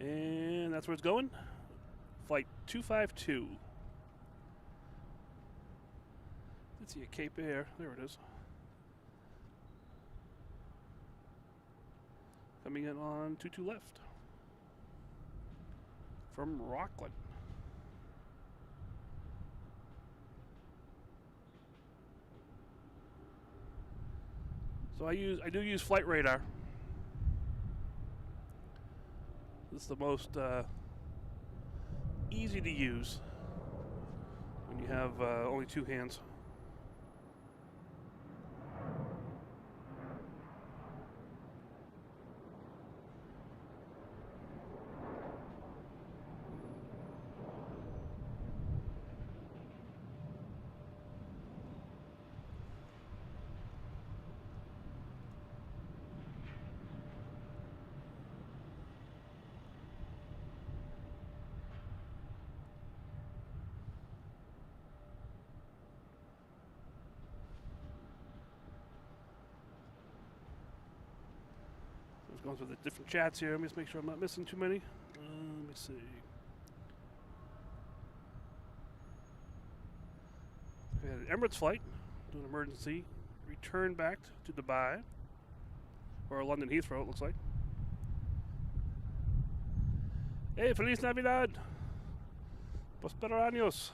And that's where it's going. Flight 252. Let's see a Cape Air. There it is. Coming in on 22 left. From Rockland. So I do use flight radar. This is the most easy to use when you have only two hands. Going through the different chats here. Let me just make sure I'm not missing too many. Let me see. We had an Emirates flight, doing emergency. Return back to Dubai. Or London Heathrow, it looks like. Hey, Feliz Navidad! Prospero años!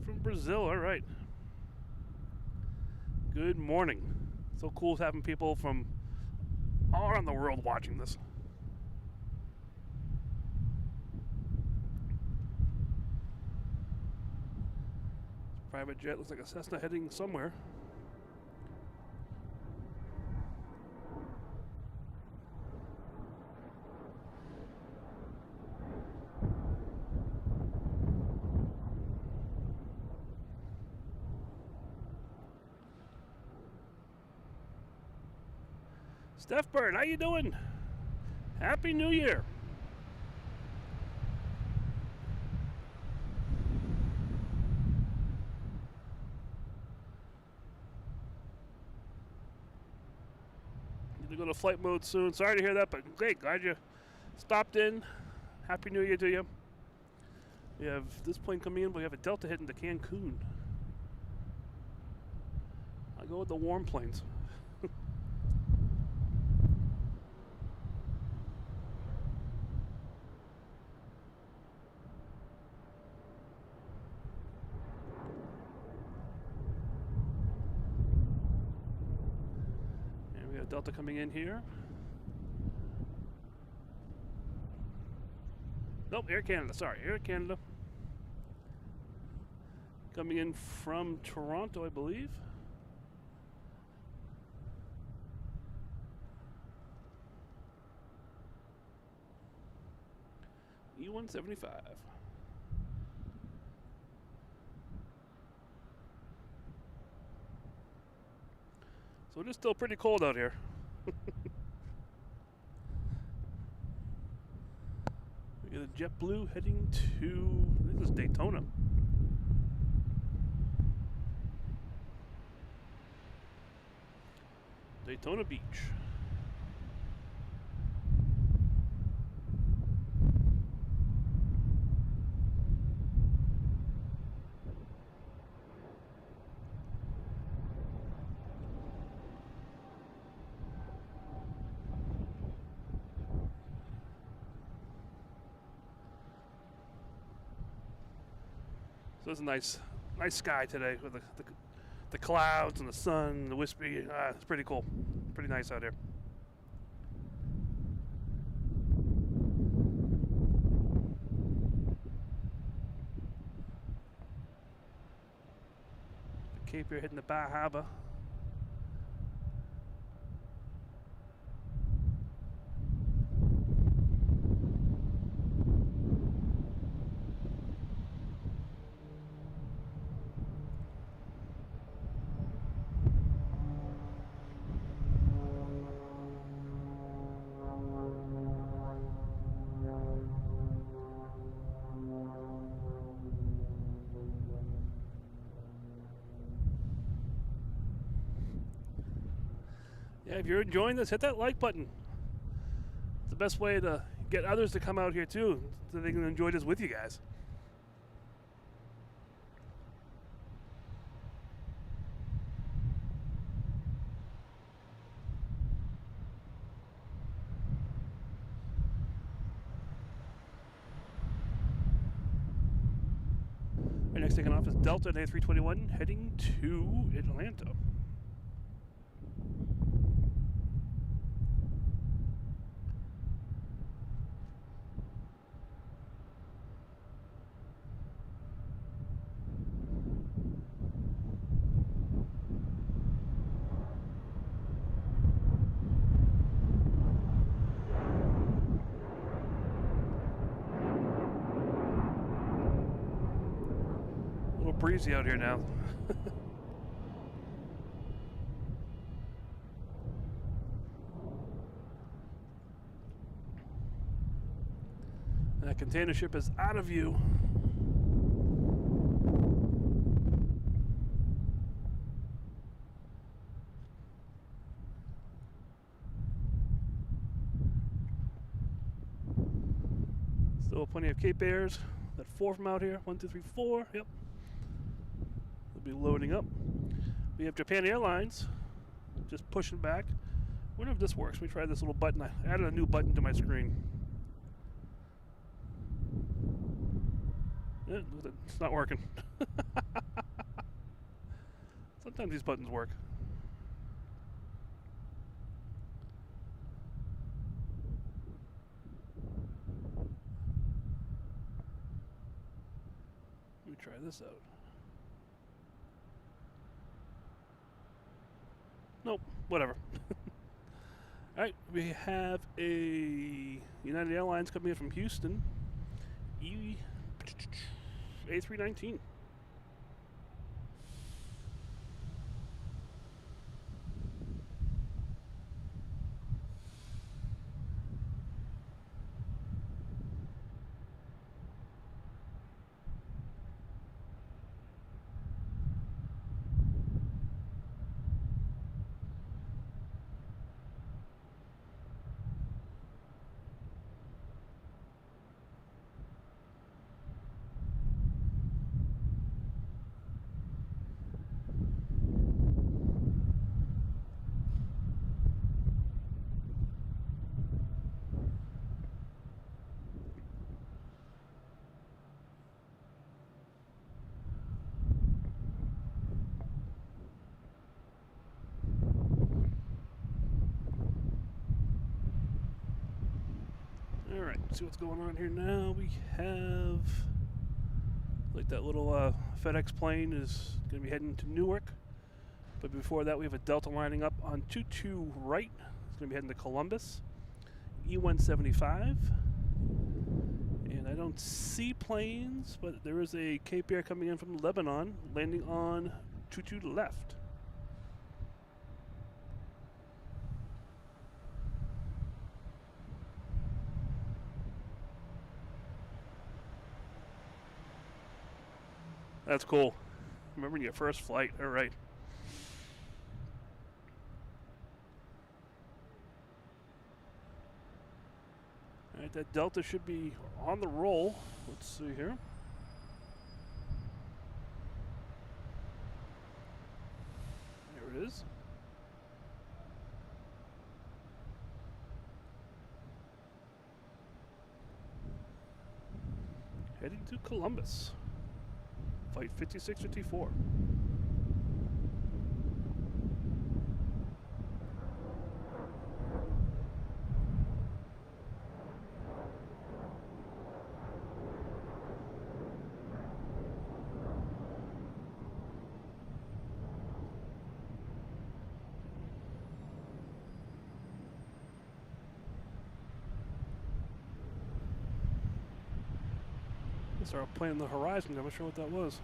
From Brazil, all right. Good morning. So cool having people from all around the world watching this. Private jet looks like a Cessna heading somewhere. Steph Bird, how you doing? Happy New Year. Need to go to flight mode soon. Sorry to hear that, but great. Glad you stopped in. Happy New Year to you. We have this plane coming in, but we have a Delta heading to Cancun. I'll go with the warm planes. Delta coming in here. Nope, Air Canada, sorry, Air Canada. Coming in from Toronto, I believe. E175. So it is still pretty cold out here. We got a JetBlue heading to, this is Daytona. Daytona Beach. So it's a nice sky today with the clouds and the sun, the wispy. It's pretty cool. Pretty nice out here. The Cape here hitting the Bar Harbor. Yeah, if you're enjoying this, hit that like button. It's the best way to get others to come out here too, so they can enjoy this with you guys. Our next taking off is Delta at A321 heading to Atlanta. A little breezy out here now. That container ship is out of view. Still plenty of Cape Airs. That 4 from out here. 1, 2, 3, 4. Yep. They'll be loading up. We have Japan Airlines just pushing back. I wonder if this works. Let me try this little button. I added a new button to my screen. Yeah, it's not working. Sometimes these buttons work. Let me try this out. Nope, whatever. Alright, we have a United Airlines coming in from Houston. A319. Alright, see what's going on here now. We have, like, that little FedEx plane is going to be heading to Newark. But before that, we have a Delta lining up on 22 right. It's going to be heading to Columbus. E175. And I don't see planes, but there is a Cape Air coming in from Lebanon, landing on 22 left. That's cool. Remembering your first flight. All right. All right, that Delta should be on the roll. Let's see here. There it is. Heading to Columbus. Flight 5654. Started playing on the horizon. I'm not sure what that was.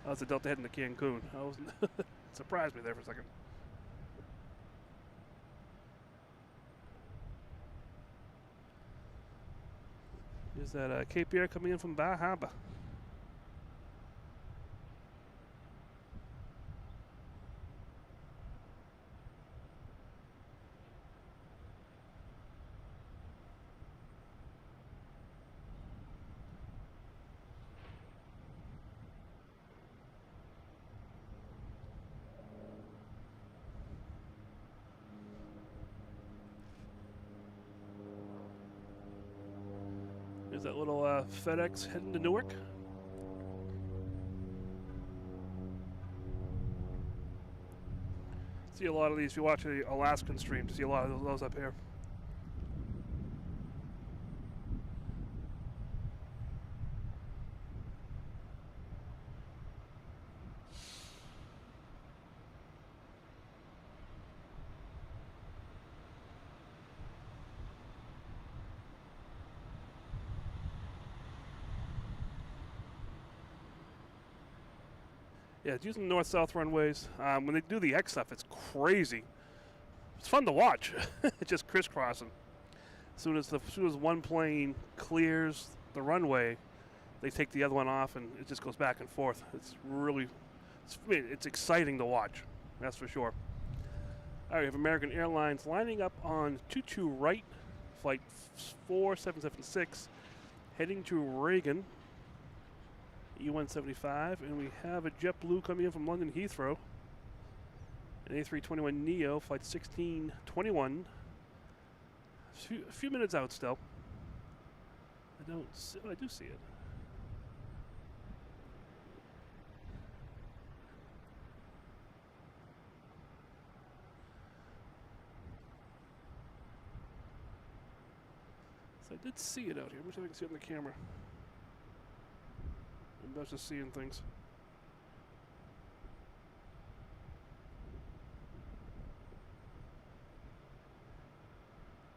Oh, it's a Delta heading to Cancun. I was surprised me there for a second. Is that Cape Air coming in from Bahama? There's that little FedEx heading to Newark. See a lot of these. If you watch the Alaskan stream, to see a lot of those up here. Yeah, it's using north-south runways. When they do the X stuff, it's crazy. It's fun to watch. It's just crisscrossing. As soon as one plane clears the runway, they take the other one off, and it just goes back and forth. It's really, it's exciting to watch. That's for sure. All right, we have American Airlines lining up on 22 right, flight 4776, heading to Reagan. E175, and we have a JetBlue coming in from London Heathrow. An A321neo, flight 1621. A few minutes out still. I do see it. So I did see it out here. I wish I could see it on the camera. I was just seeing things.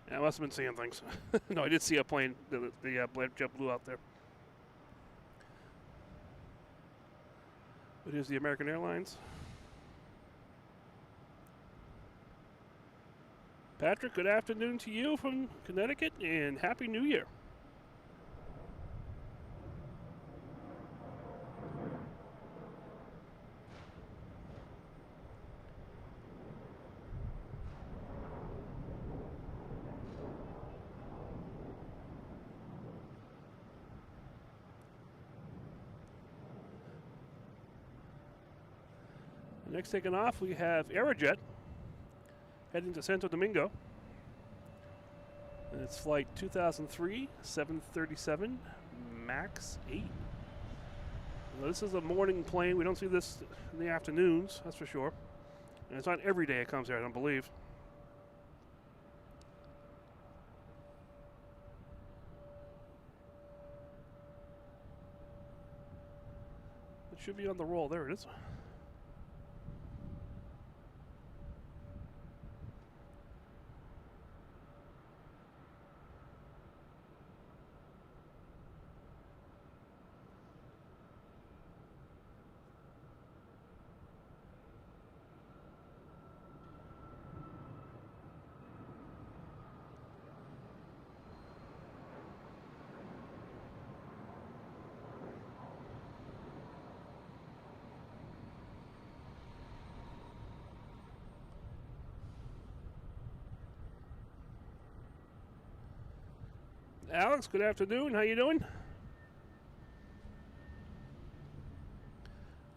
Yeah, I must have been seeing things. No, I did see a plane, the JetBlue out there. But here's the American Airlines. Patrick, good afternoon to you from Connecticut, and Happy New Year. Next taking off, we have Aerojet heading to Santo Domingo. And it's flight 2003, 737, MAX 8. Now, this is a morning plane. We don't see this in the afternoons, that's for sure. And it's not every day it comes here, I don't believe. It should be on the roll. There it is. Alex, good afternoon. How you doing?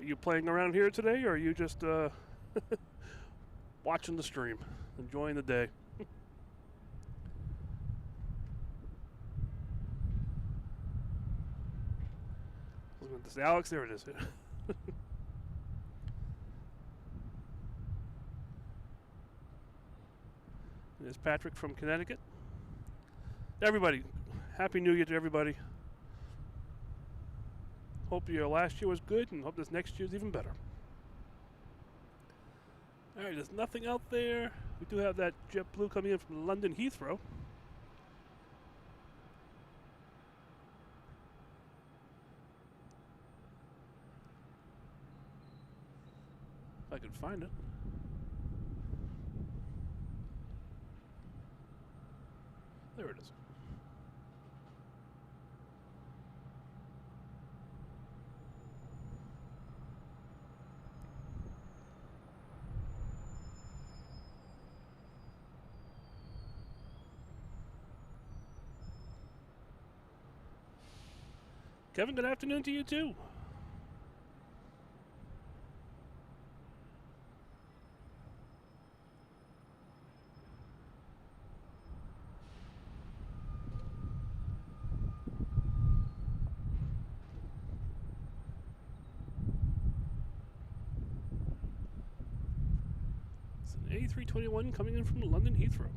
Are you playing around here today, or are you just watching the stream, enjoying the day? This Alex, there it is. There's Patrick from Connecticut. Everybody, Happy New Year to everybody. Hope your last year was good and hope this next year's even better. Alright, there's nothing out there. We do have that JetBlue coming in from London Heathrow. If I could find it. There it is. Kevin, good afternoon to you too. It's an A321 coming in from London Heathrow.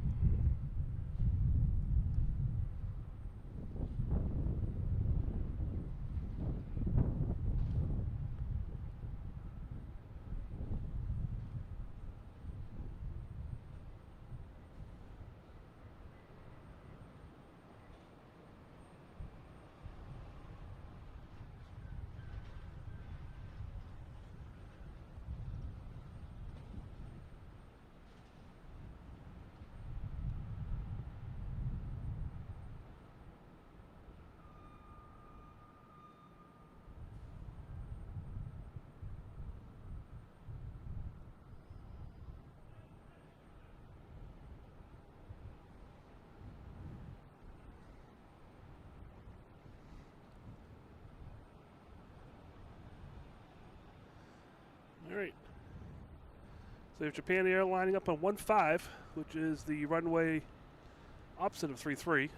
All right. So we have Japan Air lining up on 15, which is the runway opposite of 33.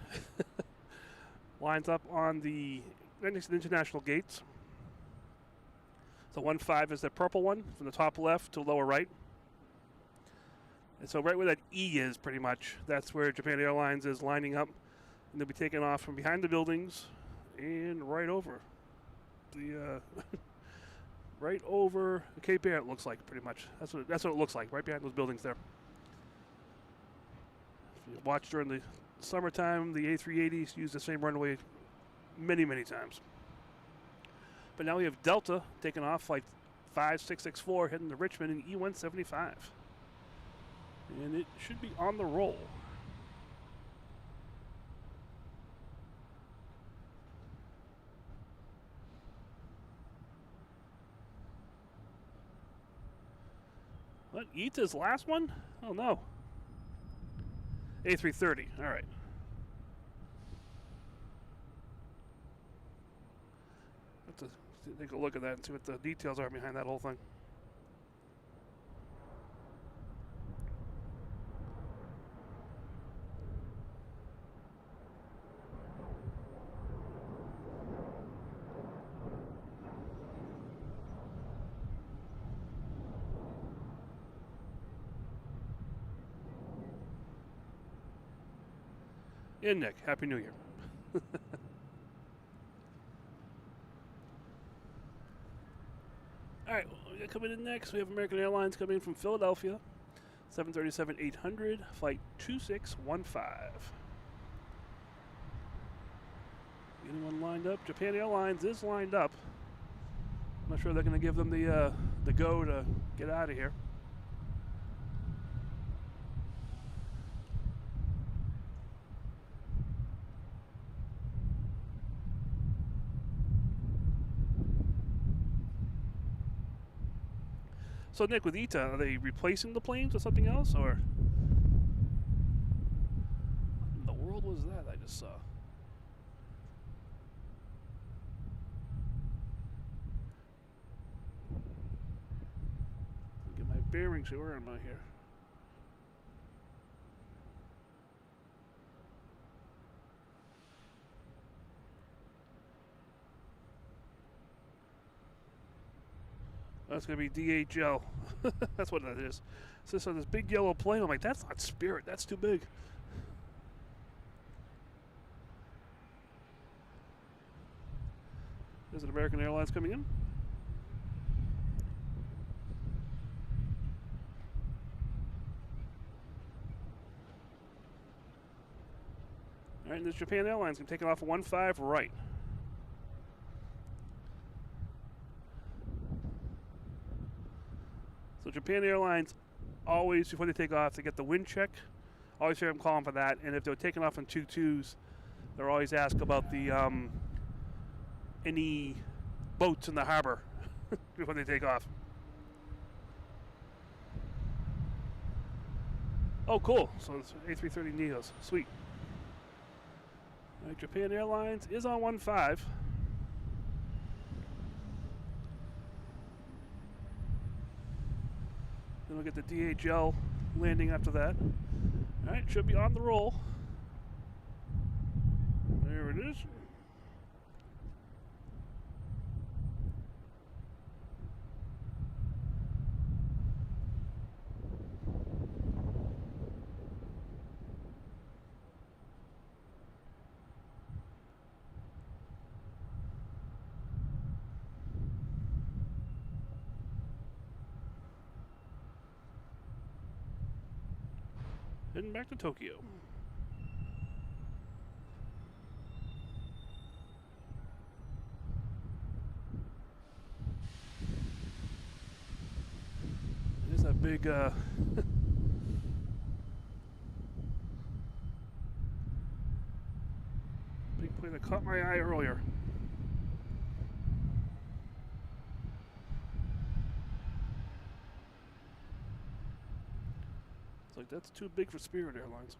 Lines up on the next to the international gates. So 15 is the purple one from the top left to lower right. And so right where that E is, pretty much, that's where Japan Airlines is lining up. And they'll be taking off from behind the buildings and right over the right over Cape Air. It looks like, pretty much. That's what it looks like, right behind those buildings there. If you watch during the summertime, the A380s use the same runway many, many times. But now we have Delta taking off flight 5664 heading to Richmond in E175. And it should be on the roll. What? ETA's last one? Oh no. A330. All right. Have to take a look at that and see what the details are behind that whole thing. And Nick, Happy New Year. All right, coming in next, we have American Airlines coming in from Philadelphia, 737-800, flight 2615. Anyone lined up? Japan Airlines is lined up. I'm not sure they're going to give them the go to get out of here. So Nick, with ETA, are they replacing the planes with something else, or? What in the world was that I just saw? Get my bearings here. Where am I here? That's going to be DHL. That's what that is. So this big yellow plane. I'm like, that's not Spirit. That's too big. There's an American Airlines coming in. All right, and this Japan Airlines taking off 15 right. So Japan Airlines, always before they take off, they get the wind check. Always hear them calling for that. And if they're taking off on 22s, they're always asked about the any boats in the harbor before they take off. Oh, cool. So it's A330 Neos. Sweet. All right, Japan Airlines is on 15. Then we'll get the DHL landing after that. All right, should be on the roll. There it is. Heading back to Tokyo. There's that big big plane that caught my eye earlier. Like, that's too big for Spirit Airlines.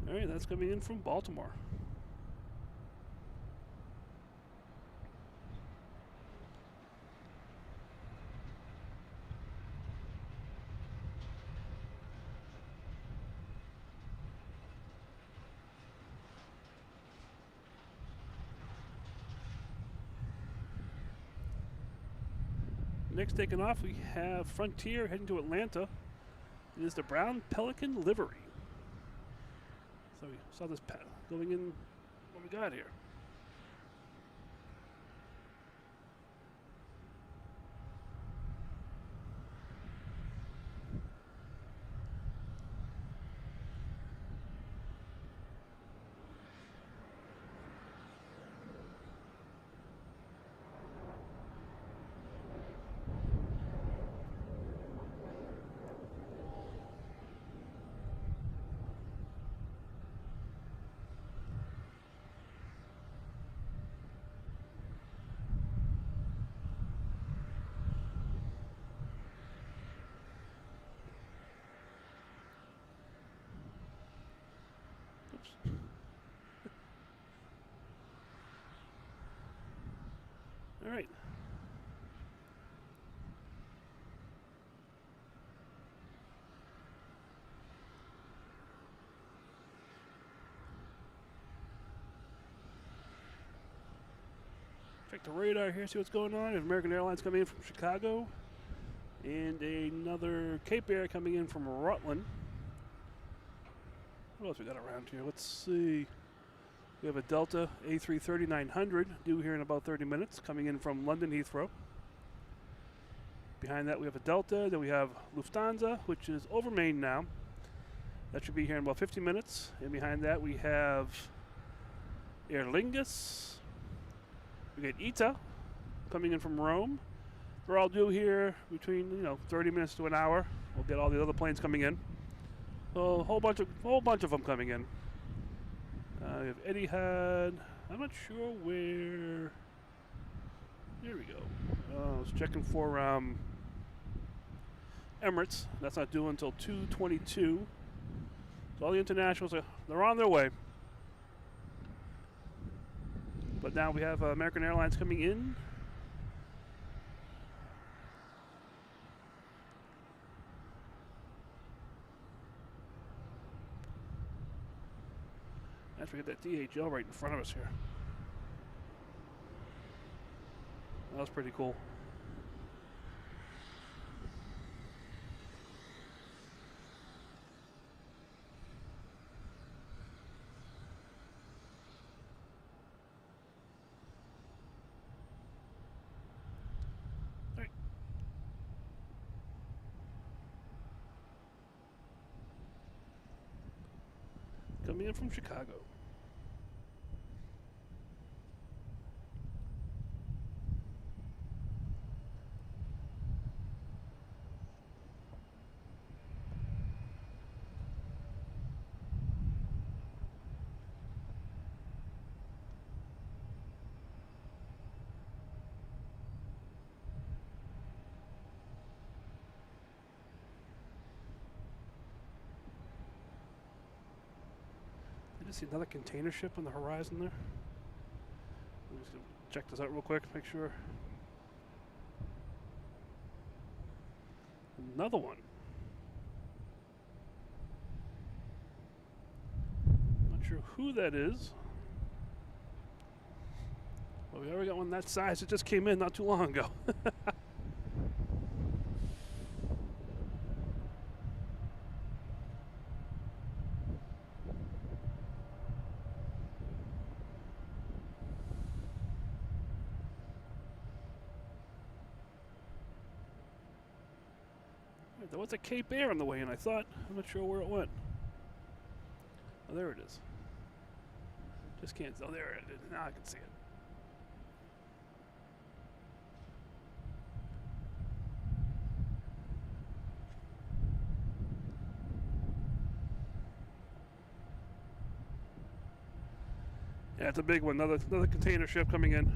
All right, that's coming in from Baltimore. Next taking off, we have Frontier heading to Atlanta. It is the Brown Pelican livery. So we saw this going in what we got here. All right. Check the radar here, see what's going on. American Airlines coming in from Chicago. And another Cape Air coming in from Rutland. What else we got around here? Let's see. We have a Delta A330-900 due here in about 30 minutes, coming in from London Heathrow. Behind that we have a Delta. Then we have Lufthansa, which is over Maine now. That should be here in about 50 minutes. And behind that we have Aer Lingus. We get ITA coming in from Rome. They're all due here between 30 minutes to an hour. We'll get all the other planes coming in. So a whole bunch of them coming in. We have Etihad, I'm not sure where. Here we go. I was checking for Emirates. That's not due until 2/22. So all the internationals they're on their way. But now we have American Airlines coming in. Let's get that DHL right in front of us here. That was pretty cool. All right. Coming in from Chicago. I see another container ship on the horizon there. I'm just gonna check this out real quick, make sure. Another one. Not sure who that is. But we already got one that size. It just came in not too long ago. There was a Cape Air on the way in, I thought. I'm not sure where it went. Oh, there it is. Just can't. Oh, there it is. Now I can see it. Yeah, it's a big one. Another container ship coming in.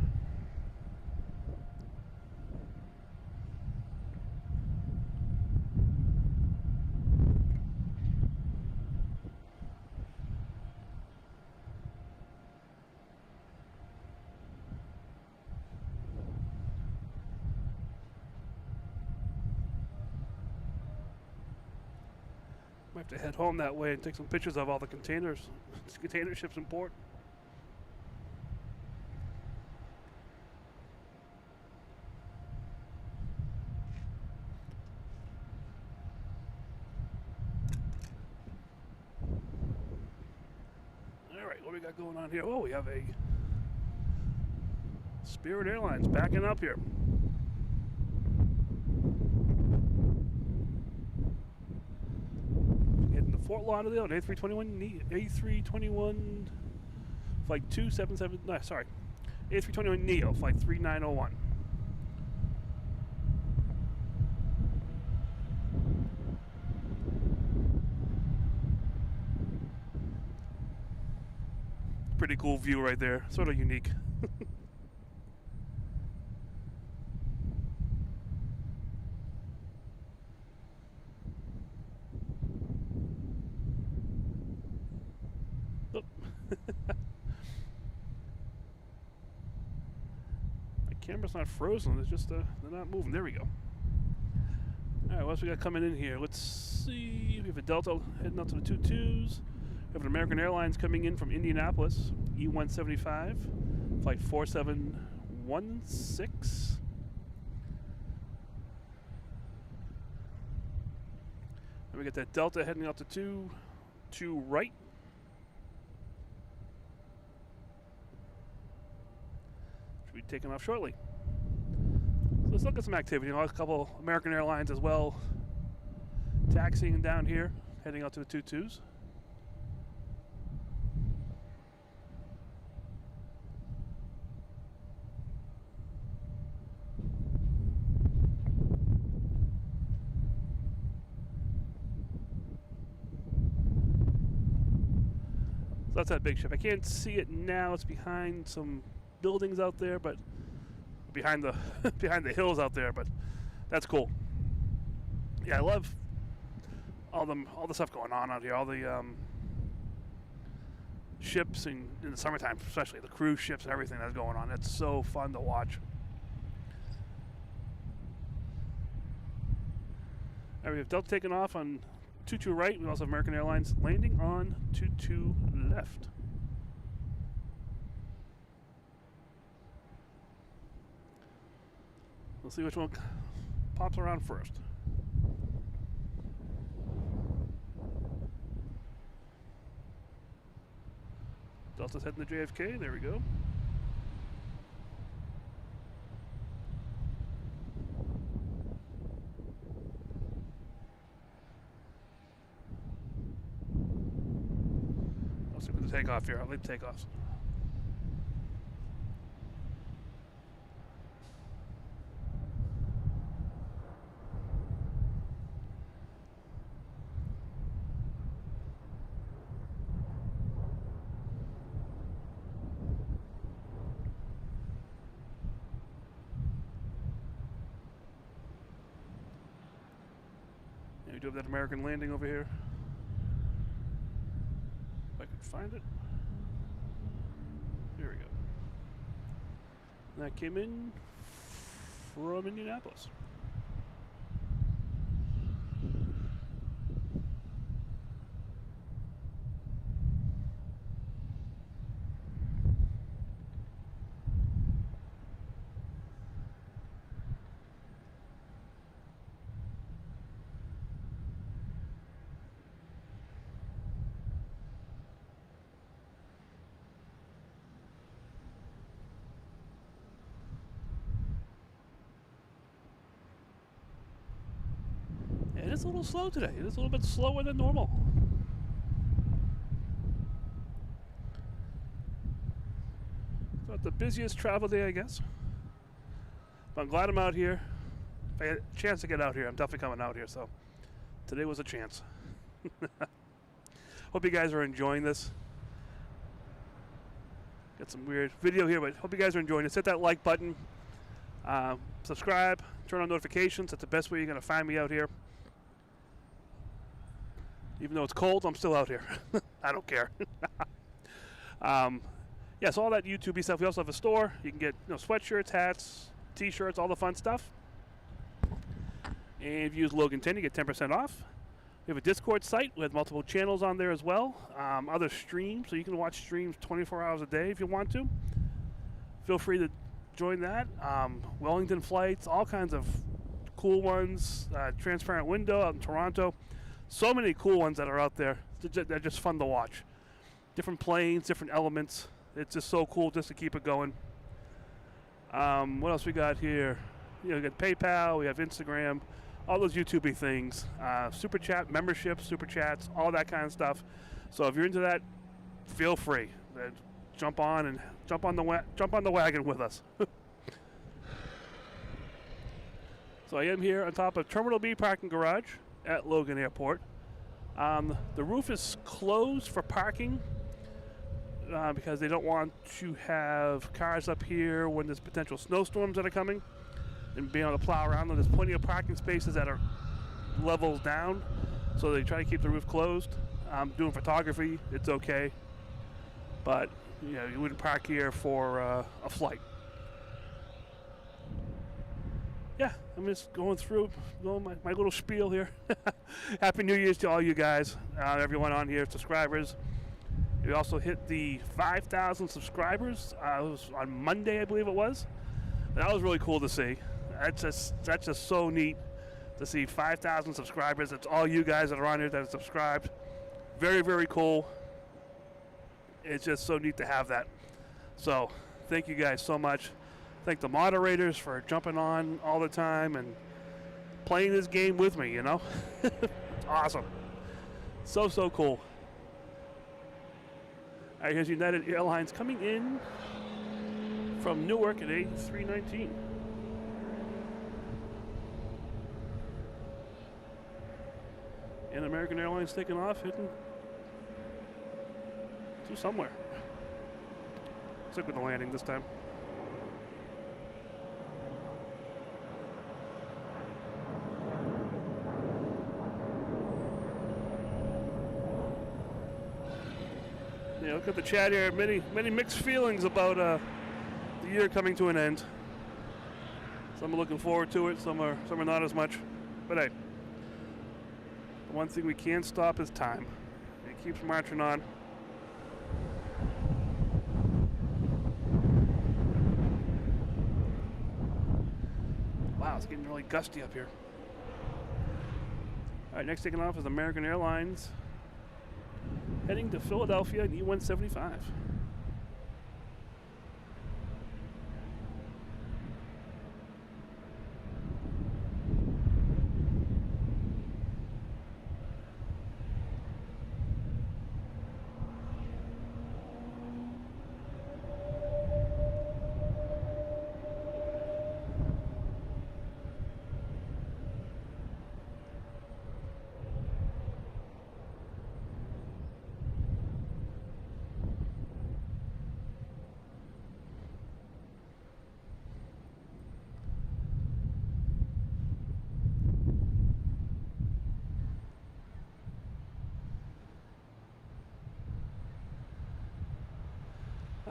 Might have to head home that way and take some pictures of all the container ships in port. All right, what do we got going on here? Oh, we have a Spirit Airlines backing up here. Fort Lauderdale, A321 flight 277. No, sorry, A321 Neo flight 3901. Pretty cool view right there. Sort of unique. Camera's not frozen, it's just they're not moving. There we go. Alright, what else we got coming in here? Let's see. We have a Delta heading out to the 22s. We have an American Airlines coming in from Indianapolis, E175, flight 4716. And we got that Delta heading out to 2 right. Should be taking off shortly. So let's look at some activity. A couple American Airlines as well taxiing down here, heading out to the 22s. So that's that big ship. I can't see it now. It's behind some buildings out there, but behind the behind the hills out there. But that's cool. Yeah, I love all the stuff going on out here. All the ships in the summertime, especially the cruise ships and everything that's going on. It's so fun to watch. All right, we have Delta taking off on 22 right. We also have American Airlines landing on 22 left. We'll see which one pops around first. Delta's heading to JFK. There we go. I'll stick with the takeoff here. I'll leave takeoffs. We do have that American landing over here. If I could find it. Here we go. That came in from Indianapolis. It is a little slow today. It is a little bit slower than normal. It's not the busiest travel day, I guess. But I'm glad I'm out here. If I had a chance to get out here, I'm definitely coming out here. So today was a chance. Hope you guys are enjoying this. Got some weird video here, but hope you guys are enjoying this. Hit that like button. Subscribe. Turn on notifications. That's the best way you're going to find me out here. Even though it's cold, I'm still out here. I don't care. Yeah, so all that YouTube-y stuff. We also have a store. You can get sweatshirts, hats, T-shirts, all the fun stuff. And if you use Logan 10, you get 10% off. We have a Discord site with multiple channels on there as well. Other streams, so you can watch streams 24 hours a day if you want to. Feel free to join that. Wellington flights, all kinds of cool ones. Transparent window out in Toronto. So many cool ones that are out there. They're just fun to watch. Different planes, different elements. It's just so cool just to keep it going. What else we got here? We got PayPal, we have Instagram, all those YouTube-y things. Super chat, memberships, super chats, all that kind of stuff. So if you're into that, feel free. Jump on the wagon with us. So I am here on top of Terminal B parking garage at Logan Airport. The roof is closed for parking because they don't want to have cars up here when there's potential snowstorms that are coming and being able to plow around them. There's plenty of parking spaces that are levels down, so they try to keep the roof closed. Doing photography, it's okay, but you wouldn't park here for a flight. Yeah, I'm just going through my little spiel here. Happy New Year's to all you guys, everyone on here, subscribers. We also hit the 5,000 subscribers. It was on Monday, I believe it was. That was really cool to see. That's just so neat to see 5,000 subscribers. It's all you guys that are on here that have subscribed. Very, very cool. It's just so neat to have that. So thank you guys so much. Thank the moderators for jumping on all the time and playing this game with me, It's awesome. So cool. All right, here's United Airlines coming in from Newark at A319. And American Airlines taking off, heading to somewhere. Stick with the landing this time. Yeah, look at the chat here. Many mixed feelings about the year coming to an end. Some are looking forward to it. Some are not as much. But hey, the one thing we can't stop is time. It keeps marching on. Wow, it's getting really gusty up here. All right, next taking off is American Airlines, heading to Philadelphia in E175.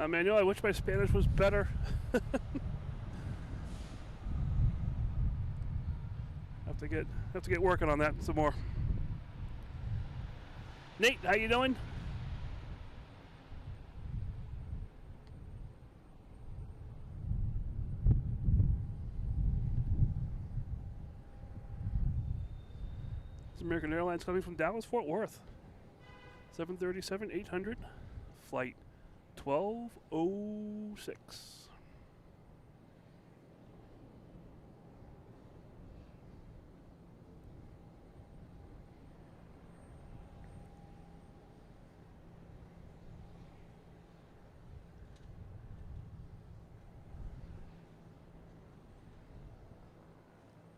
Manuel, I wish my Spanish was better. have to get working on that some more. Nate, how you doing? It's American Airlines coming from Dallas Fort Worth. 737-800, flight 1206.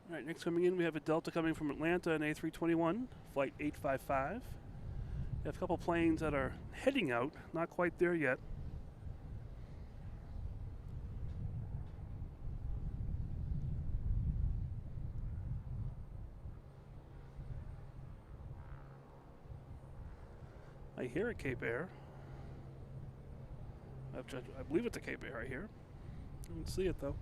All right, next coming in, we have a Delta coming from Atlanta, an A321, flight 855. We have a couple planes that are heading out, not quite there yet. I hear a Cape Air. I believe it's a Cape Air right here. I don't see it though.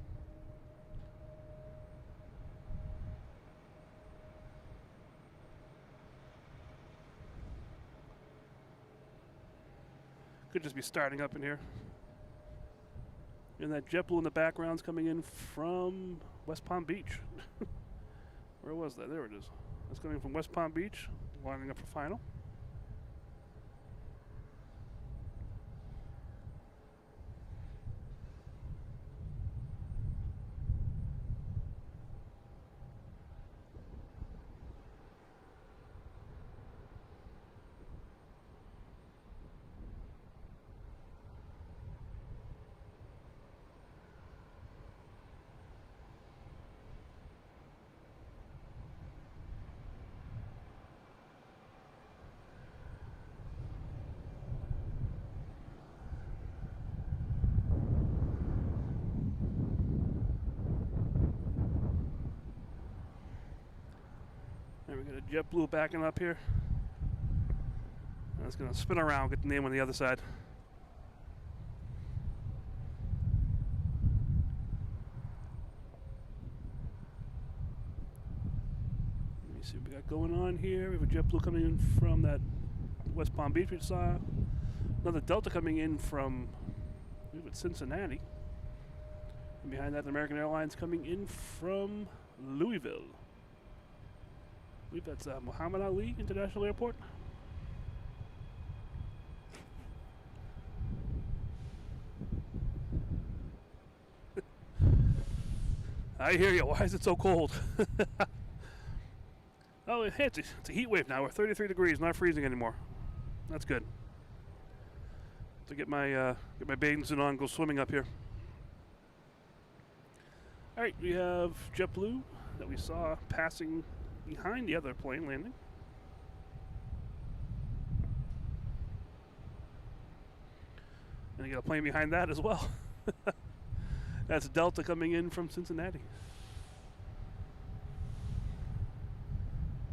Could just be starting up in here. And that JetBlue in the background's coming in from West Palm Beach. Where was that? There it is. That's coming from West Palm Beach, lining up for final. We got a JetBlue backing up here. And it's going to spin around, get the name on the other side. Let me see what we got going on here. We have a JetBlue coming in from that West Palm Beach we saw. Another Delta coming in from, I believe it's Cincinnati. And behind that, the American Airlines coming in from Louisville. I believe that's Muhammad Ali International Airport. I hear you. Why is it so cold? Oh, hey, it's a heat wave now. We're 33 degrees, not freezing anymore. That's good. To get my bathing suit on, go swimming up here. All right, we have JetBlue that we saw passing behind the other plane landing. And you got a plane behind that as well. That's Delta coming in from Cincinnati.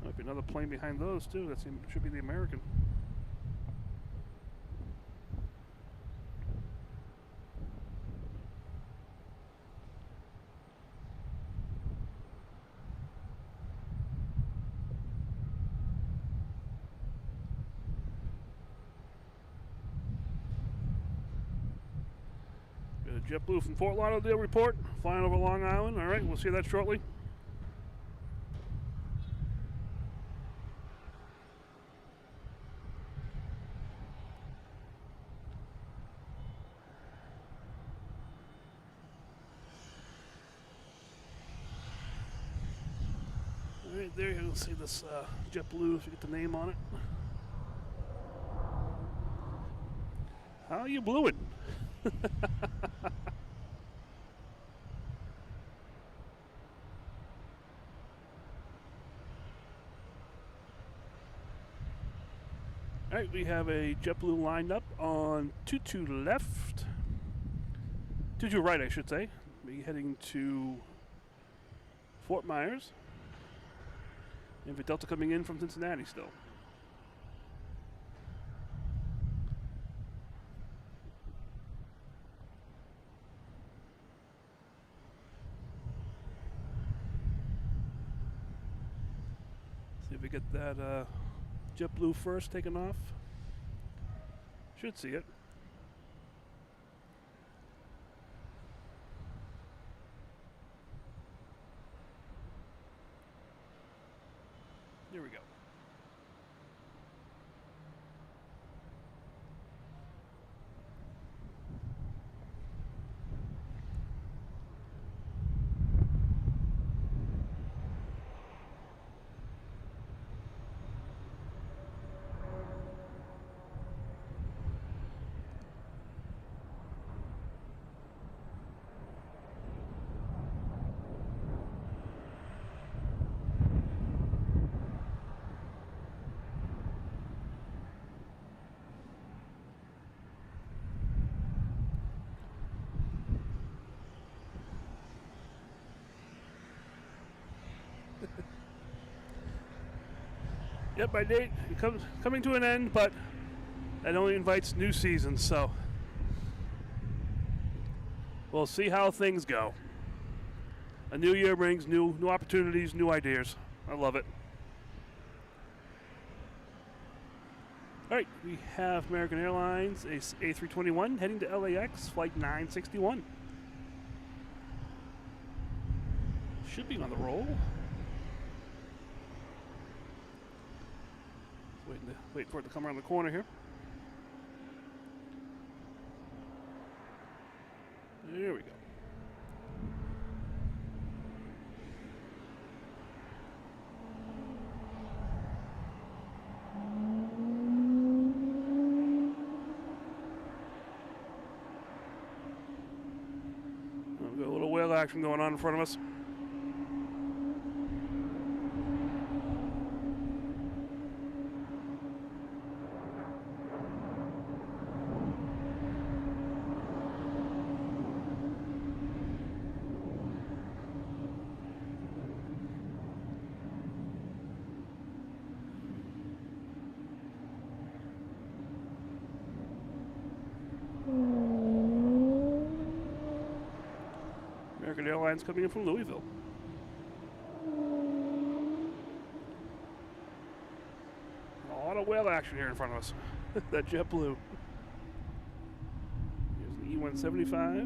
Might be another plane behind those too. That should be the American. JetBlue from Fort Lauderdale report, flying over Long Island. All right, we'll see that shortly. All right, there you'll see this JetBlue if you get the name on it. How you blew it? All right, we have a JetBlue lined up on 22 left. 22 right, I should say. Be heading to Fort Myers. And for Delta coming in from Cincinnati still. See if we get that JetBlue first taken off. Should see it. Here we go. Yep, my date coming to an end, but that only invites new seasons, so we'll see how things go. A new year brings new opportunities, new ideas. I love it. All right, we have American Airlines, a A321 heading to LAX, flight 961. Should be on the roll. Wait for it to come around the corner here. There we go. We've got a little whale action going on in front of us. American Airlines coming in from Louisville. A lot of whale action here in front of us. That JetBlue. Here's the E-175.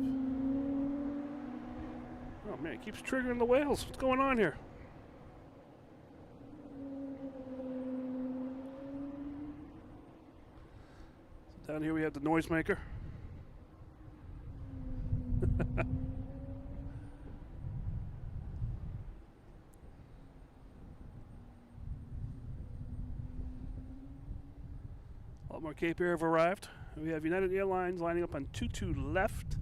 Oh man, it keeps triggering the whales. What's going on here? So down here we have the noisemaker. A lot more Cape Air have arrived. We have United Airlines lining up on 22 left,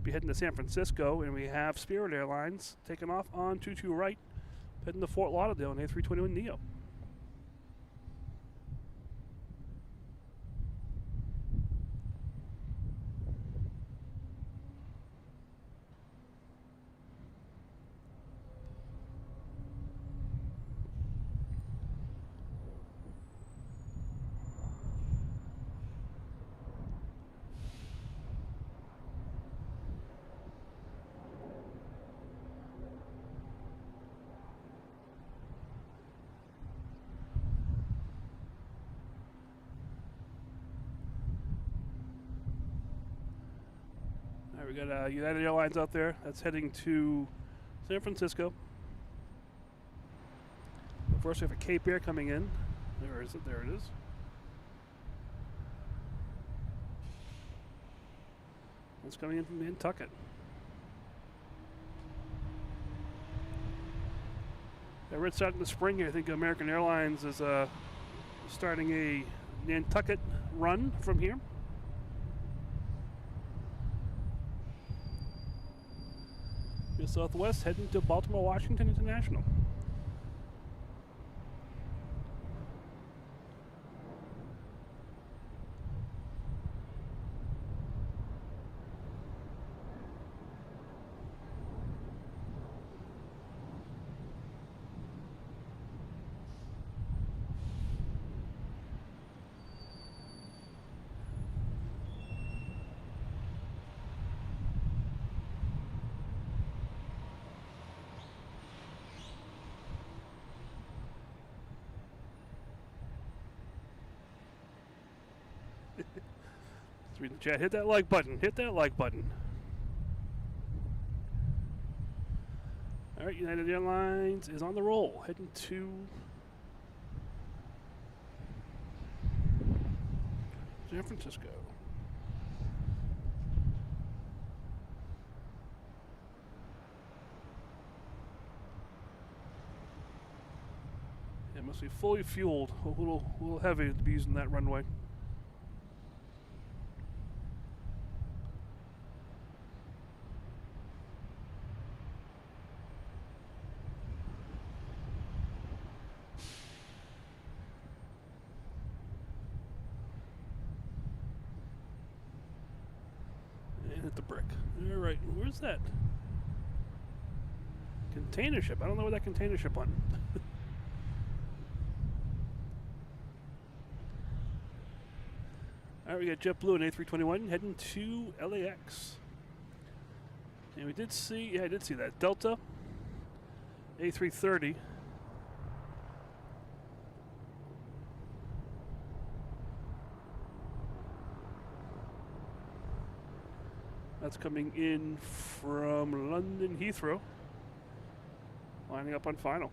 be heading to San Francisco, and we have Spirit Airlines taking off on 22 right, heading to Fort Lauderdale in A321 Neo. We got United Airlines out there. That's heading to San Francisco. But first, we have a Cape Air coming in. Where is it? There it is. It's coming in from Nantucket. Emirates starting the spring here. I think American Airlines is starting a Nantucket run from here. US Southwest heading to Baltimore, Washington International. Let's read the chat. Hit that like button. Hit that like button. All right, United Airlines is on the roll, heading to San Francisco. It must be fully fueled. A little heavy to be using that runway. Hit the brick. All right, where's that container ship? I don't know where that container ship went. All right, we got JetBlue and A321 heading to LAX. And we did see, yeah, I did see that. Delta, A330. That's coming in from London Heathrow, lining up on final.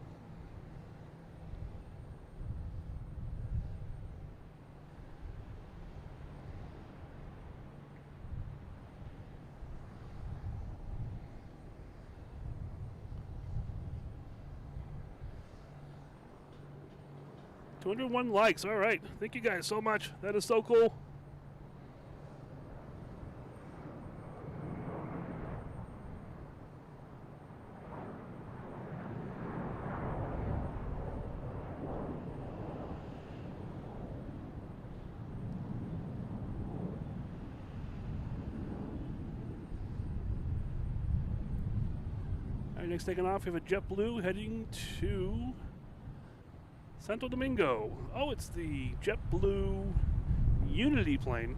$201 likes. All right. Thank you guys so much. That is so cool. Next taking off, we have a JetBlue heading to Santo Domingo. Oh, it's the JetBlue Unity plane.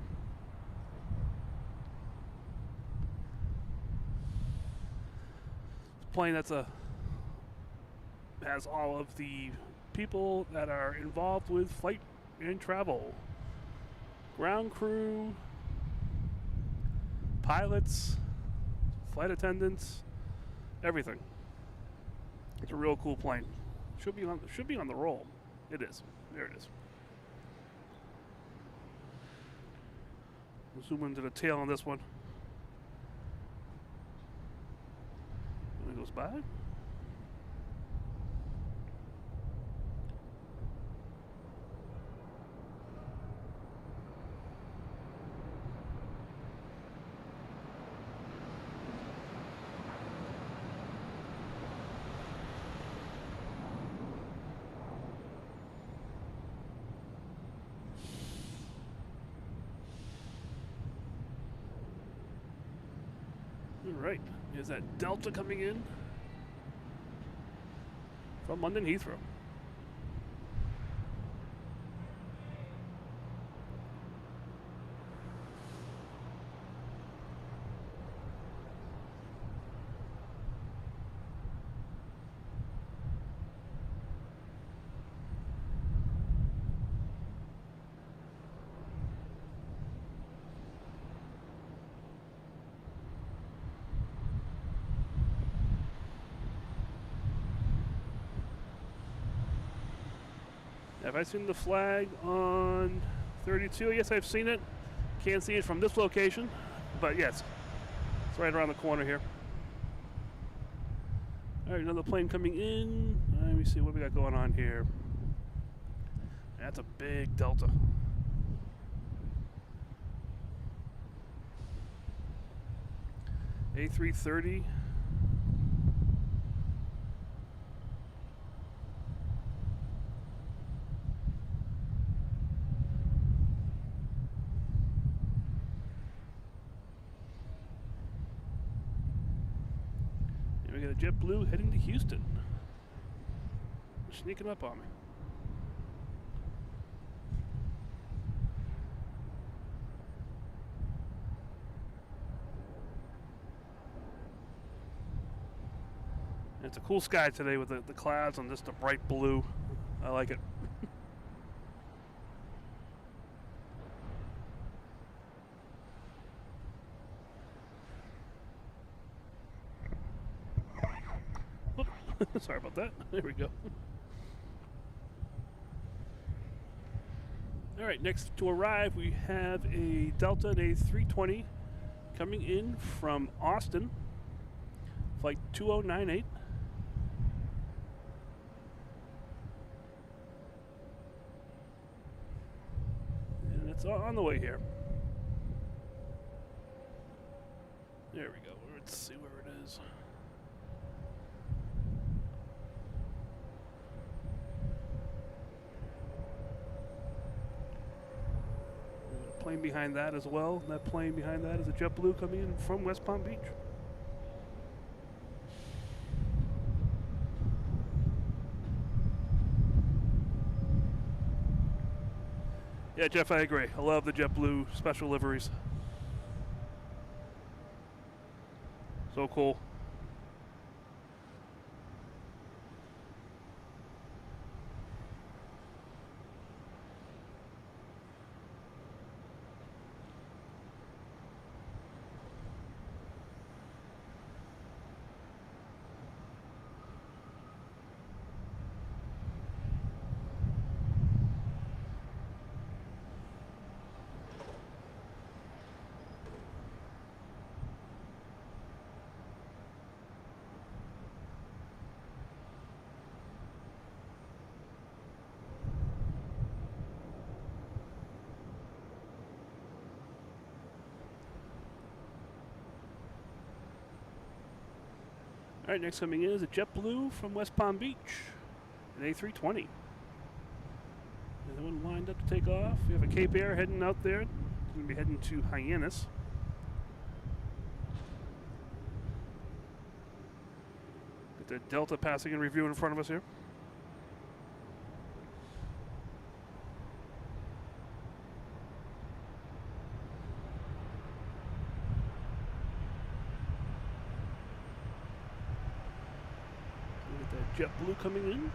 It's a plane that's has all of the people that are involved with flight and travel. Ground crew, pilots, flight attendants, everything. It's a real cool plane. Should be on the roll. It is. There it is. We'll zoom into the tail on this one. And it goes by. Right, here's that Delta coming in from London Heathrow. Have I seen the flag on 32? Yes, I've seen it. Can't see it from this location, but yes, it's right around the corner here. All right, another plane coming in. Let me see what we got going on here. That's a big Delta. A330. And we got a JetBlue heading to Houston. They're sneaking up on me. It's a cool sky today with the clouds and just the bright blue. I like it. Sorry about that. There we go. All right, next to arrive, we have a Delta and A320 coming in from Austin, flight 2098. And it's on the way here. There we go. Let's see where it is. Plane behind that as well. That plane behind that is a JetBlue coming in from West Palm Beach. Yeah, Jeff, I agree. I love the JetBlue special liveries. So cool. All right, next coming in is a JetBlue from West Palm Beach, an A320. Another one lined up to take off. We have a Cape Air heading out there. It's going to be heading to Hyannis. Got the Delta passing in review in front of us here. JetBlue coming in.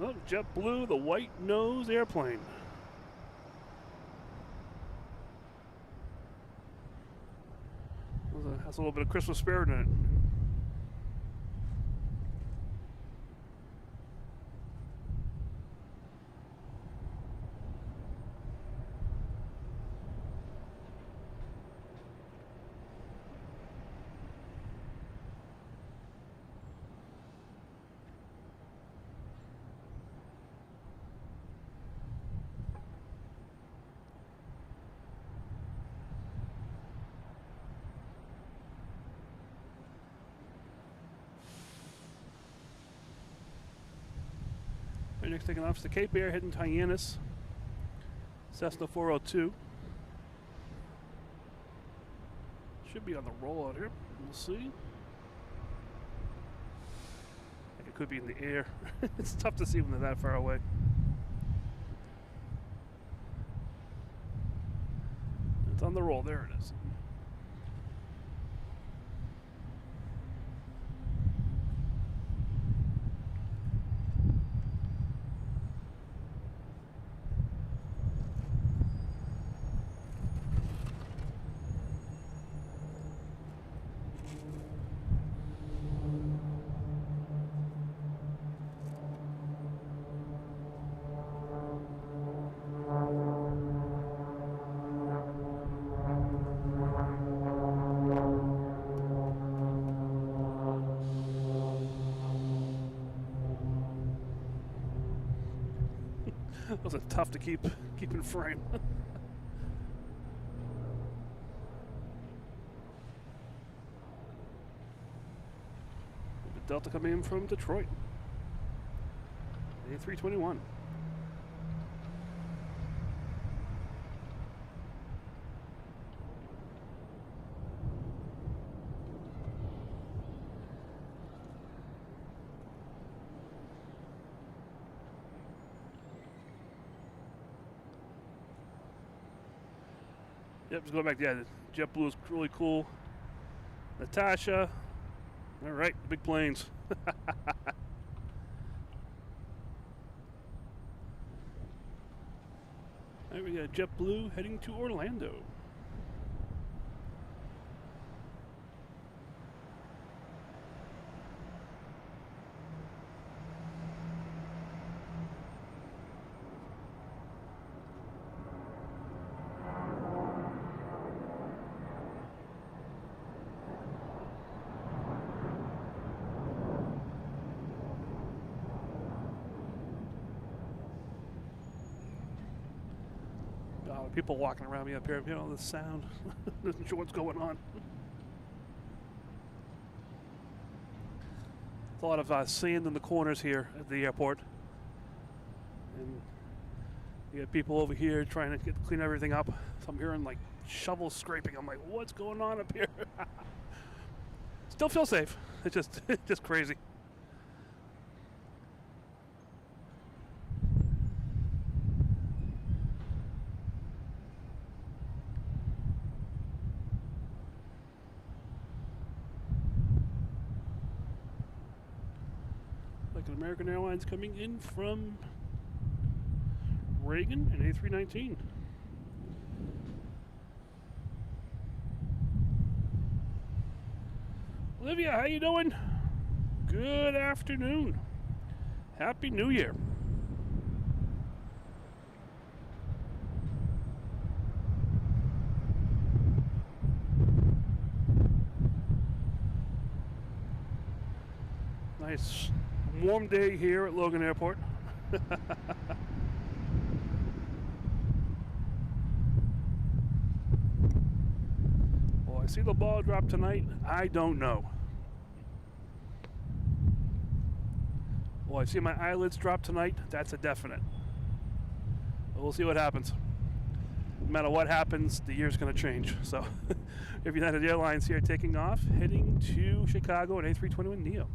Well, JetBlue, the white nose airplane. Has a little bit of Christmas spirit in it. Right, next taking off is the Cape Air heading to Hyannis. Cessna 402. Should be on the rollout here. We'll see. I think it could be in the air. It's tough to see when they're that far away. It's on the roll. There it is. Those are tough to keep in frame. Delta coming in from Detroit. A321. Yep, just going back. Yeah, JetBlue is really cool. Natasha. All right, big planes. All right, we got JetBlue heading to Orlando. People walking around me up here, you know, the sound. Not sure what's going on. A lot of sand in the corners here at the airport. And you got people over here trying to clean everything up. So I'm hearing like shovels scraping. I'm like, what's going on up here? Still feel safe. It's just crazy. American Airlines coming in from Reagan and A319. Olivia, how you doing? Good afternoon. Happy New Year. Nice warm day here at Logan Airport. Well, I see the ball drop tonight. I don't know. Well, I see my eyelids drop tonight. That's a definite. But we'll see what happens. No matter what happens, the year's going to change. So, if United Airlines here taking off, heading to Chicago and A321neo.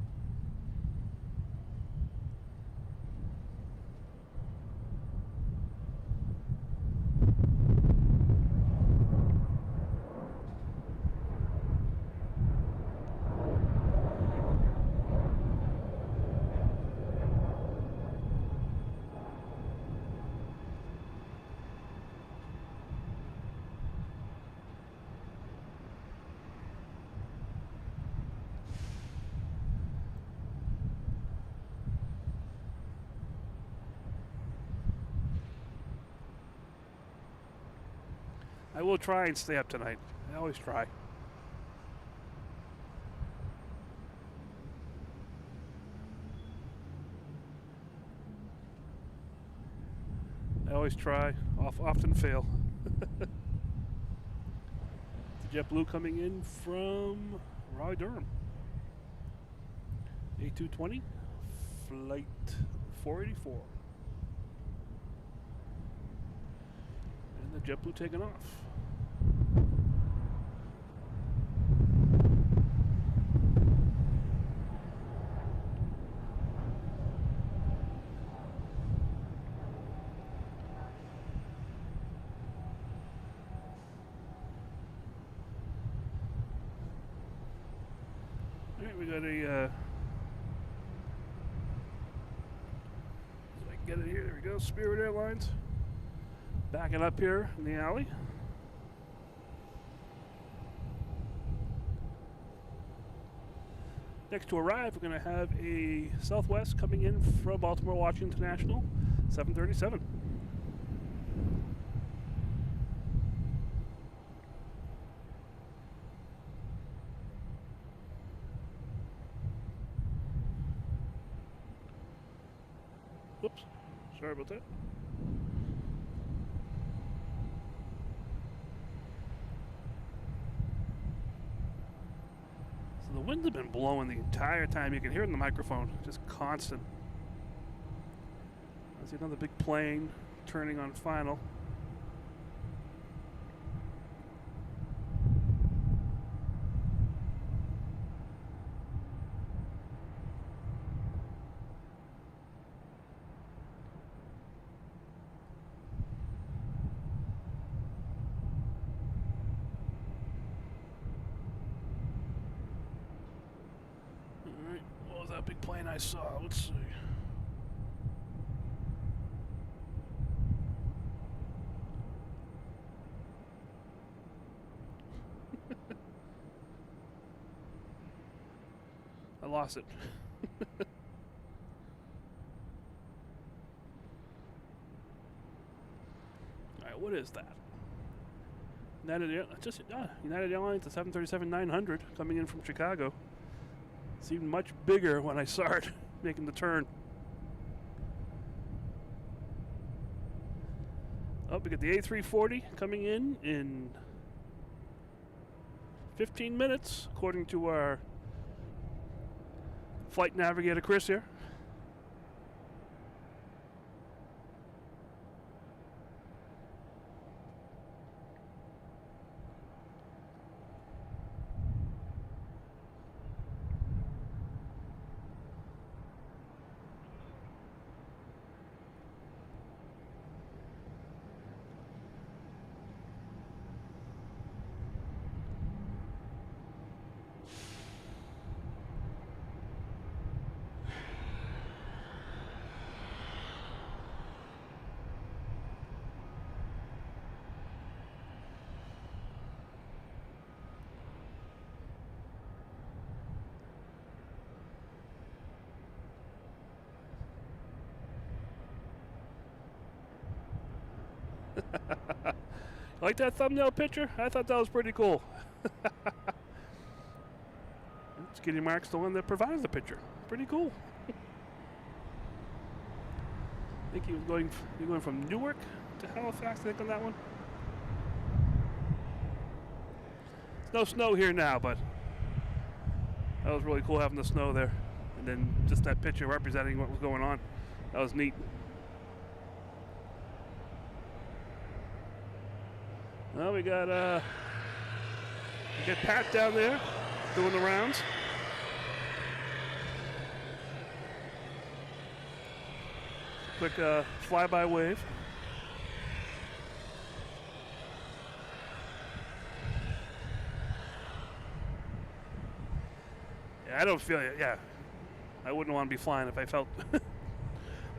I will try and stay up tonight. I always try. I always try, often fail. JetBlue coming in from Raleigh-Durham. A220, flight 484. And the JetBlue taking off. We got a, so I can get it here, there we go, Spirit Airlines. Backing up here in the alley. Next to arrive, we're going to have a Southwest coming in from Baltimore Washington International, 737. Whoops, sorry about that. winds have been blowing the entire time. You can hear it in the microphone, just constant. I see another big plane turning on final. Alright, what was that big plane I saw? Let's see. I lost it. Alright, what is that? United Airlines, the 737-900 coming in from Chicago. Seemed much bigger when I saw it making the turn. Oh, we got the A340 coming in 15 minutes, according to our flight navigator Chris here. Like that thumbnail picture? I thought that was pretty cool. Skinny Mark's the one that provided the picture. Pretty cool. I think he was going from Newark to Halifax, I think, on that one. There's no snow here now, but that was really cool having the snow there. And then just that picture representing what was going on. That was neat. Well, we got Pat down there doing the rounds. Quick flyby wave. Yeah, I don't feel it. Yeah, I wouldn't want to be flying if I felt.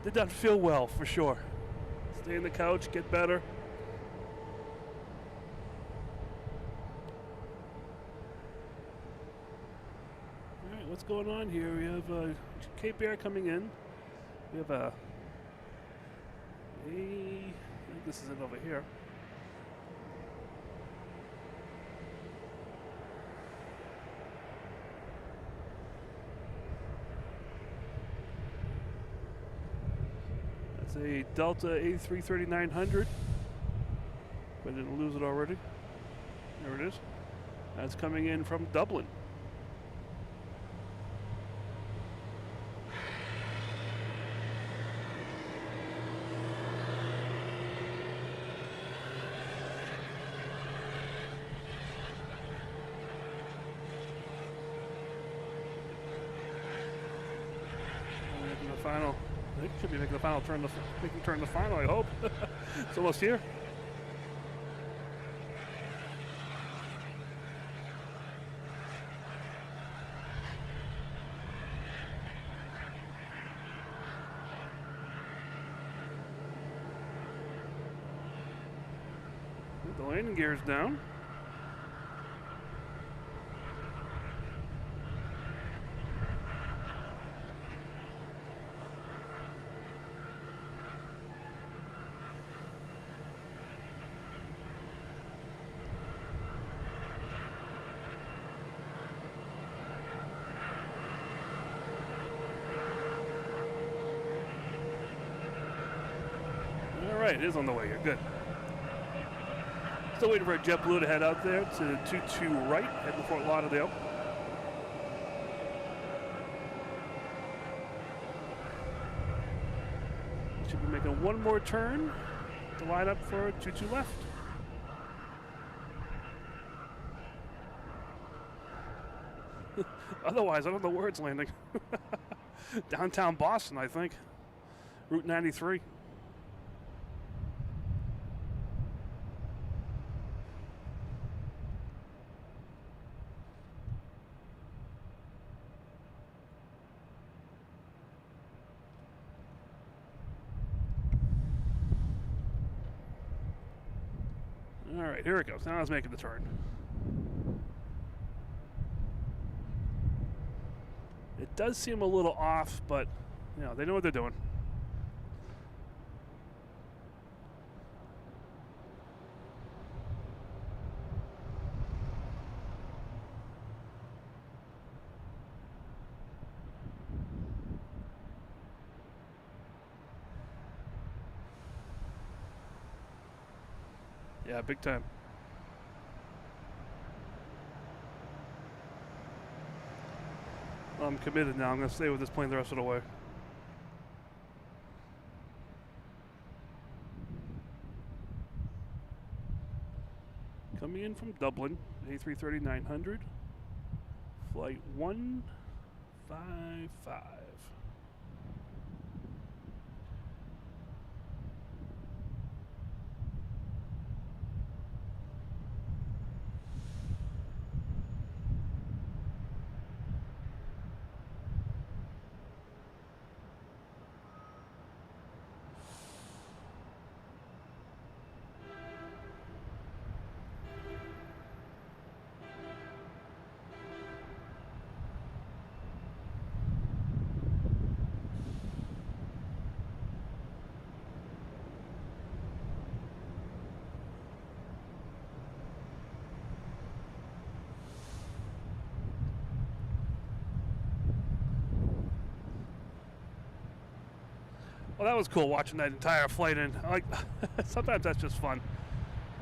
Did not feel well for sure. Stay on the couch, get better. What's going on here? We have Cape Air coming in. We have I think this is it over here. That's a Delta A330-900. I didn't lose it already. There it is. That's coming in from Dublin. Final. I think it should be making the final turn. Making turn the final. I hope. It's almost here. The landing gear is down. It is on the way here. Good. Still waiting for a JetBlue to head out there to 22 right, heading to Fort Lauderdale. Should be making one more turn to line up for 22 left. Otherwise, I don't know where it's landing. Downtown Boston, I think. Route 93. All right, here it goes. Now it's making the turn. It does seem a little off, but you know, they know what they're doing. Yeah, big time. I'm committed now. I'm going to stay with this plane the rest of the way. Coming in from Dublin, A330-900, flight 155. Well, that was cool watching that entire flight, and like sometimes that's just fun.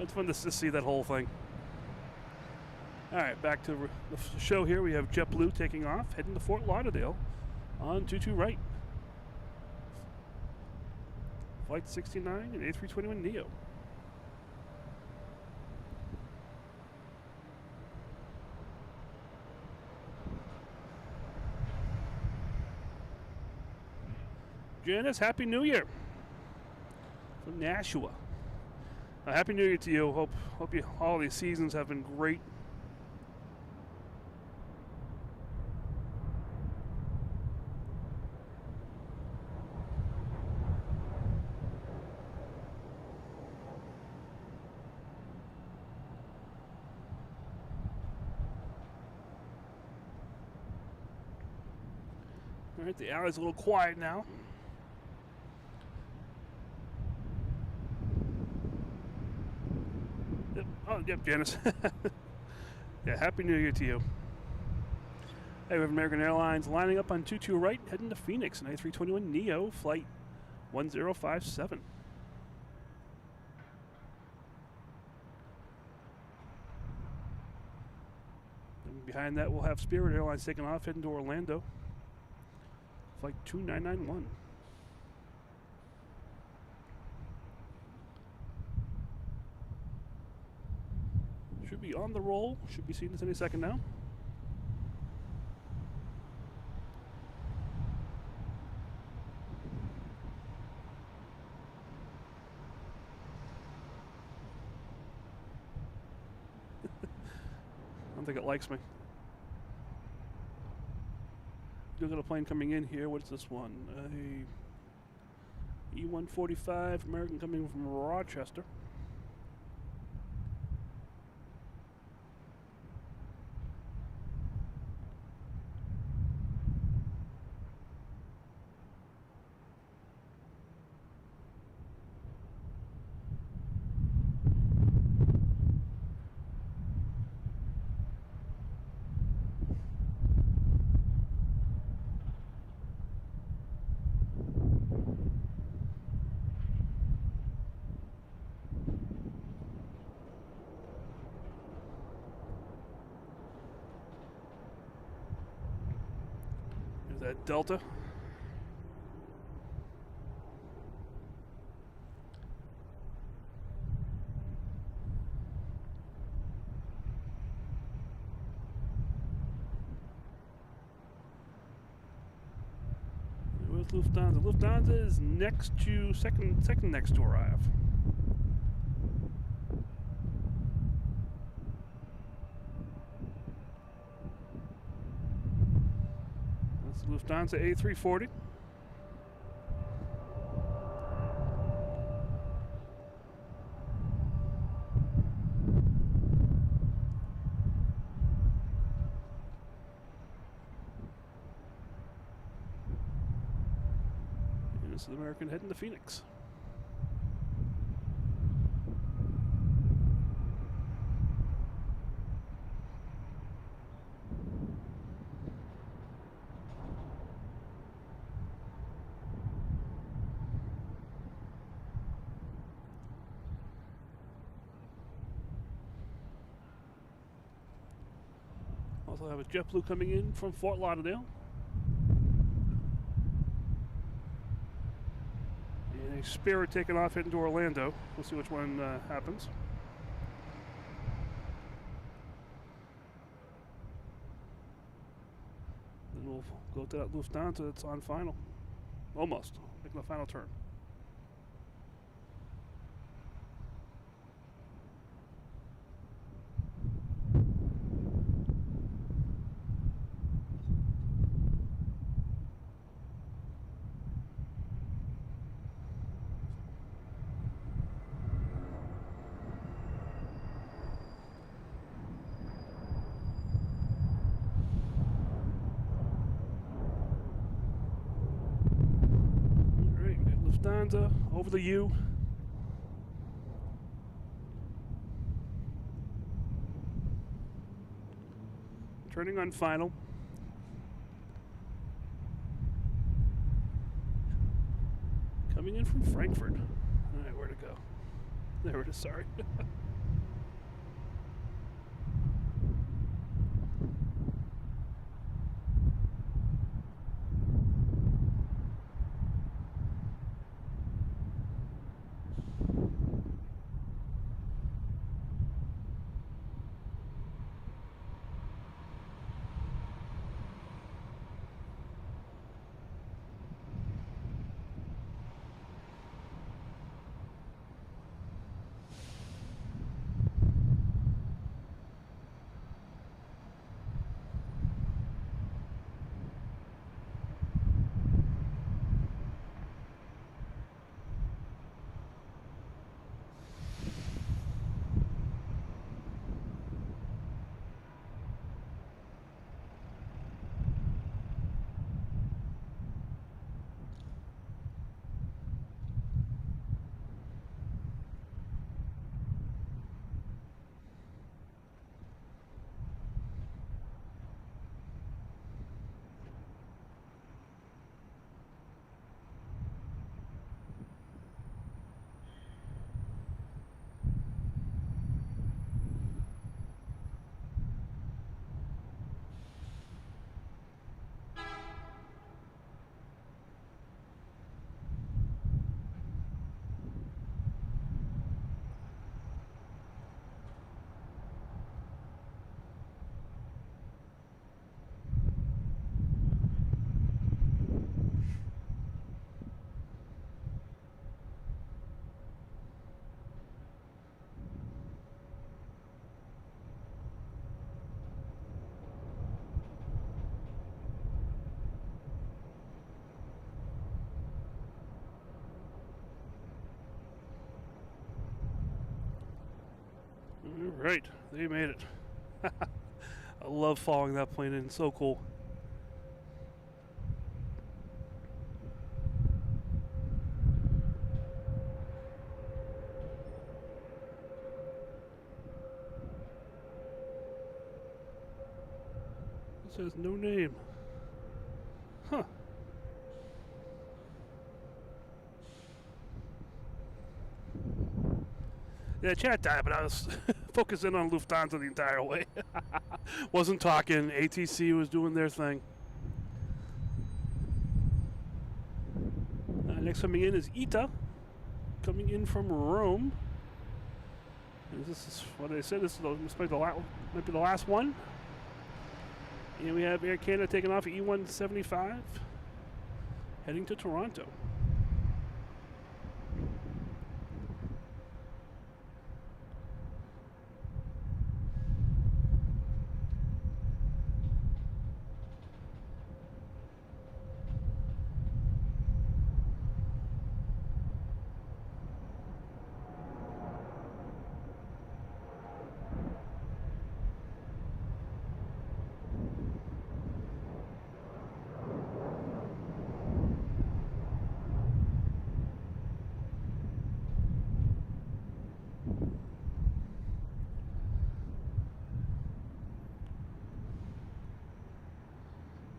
It's fun to see that whole thing. All right, back to the show here. We have JetBlue taking off, heading to Fort Lauderdale on 22 right. Flight 69 and A321neo. Janice, Happy New Year from Nashua. Happy New Year to you. Hope you all these seasons have been great. All right, the alley's a little quiet now. Oh, yep, Janice. Yeah, Happy New Year to you. Hey, we have American Airlines lining up on 22 right, heading to Phoenix, an A321neo, flight 1057. And behind that, we'll have Spirit Airlines taking off, heading to Orlando, flight 2991. Should be on the roll. Should be seeing this any second now. I don't think it likes me. Still got a plane coming in here. What's this one? A E-145 American coming from Rochester. That Delta. Where's Lufthansa? Lufthansa is next to second next to arrive. That's Lufthansa A340. This is American heading to Phoenix. Also have a JetBlue coming in from Fort Lauderdale. Spirit taking off heading to Orlando. We'll see which one happens. Then we'll go to that Lufthansa that's on final. Almost. Making the final turn. Lufthansa over the U. Turning on final. Coming in from Frankfurt. All right, where to go? There it is, sorry. All right, they made it. I love following that plane in, so cool. It says no name. Huh. Yeah, chat died, but I was focusing on Lufthansa the entire way. Wasn't talking. ATC was doing their thing. Next coming in is ITA, coming in from Rome. And this is what I said. This might be the last one. And we have Air Canada taking off at E175. heading to Toronto.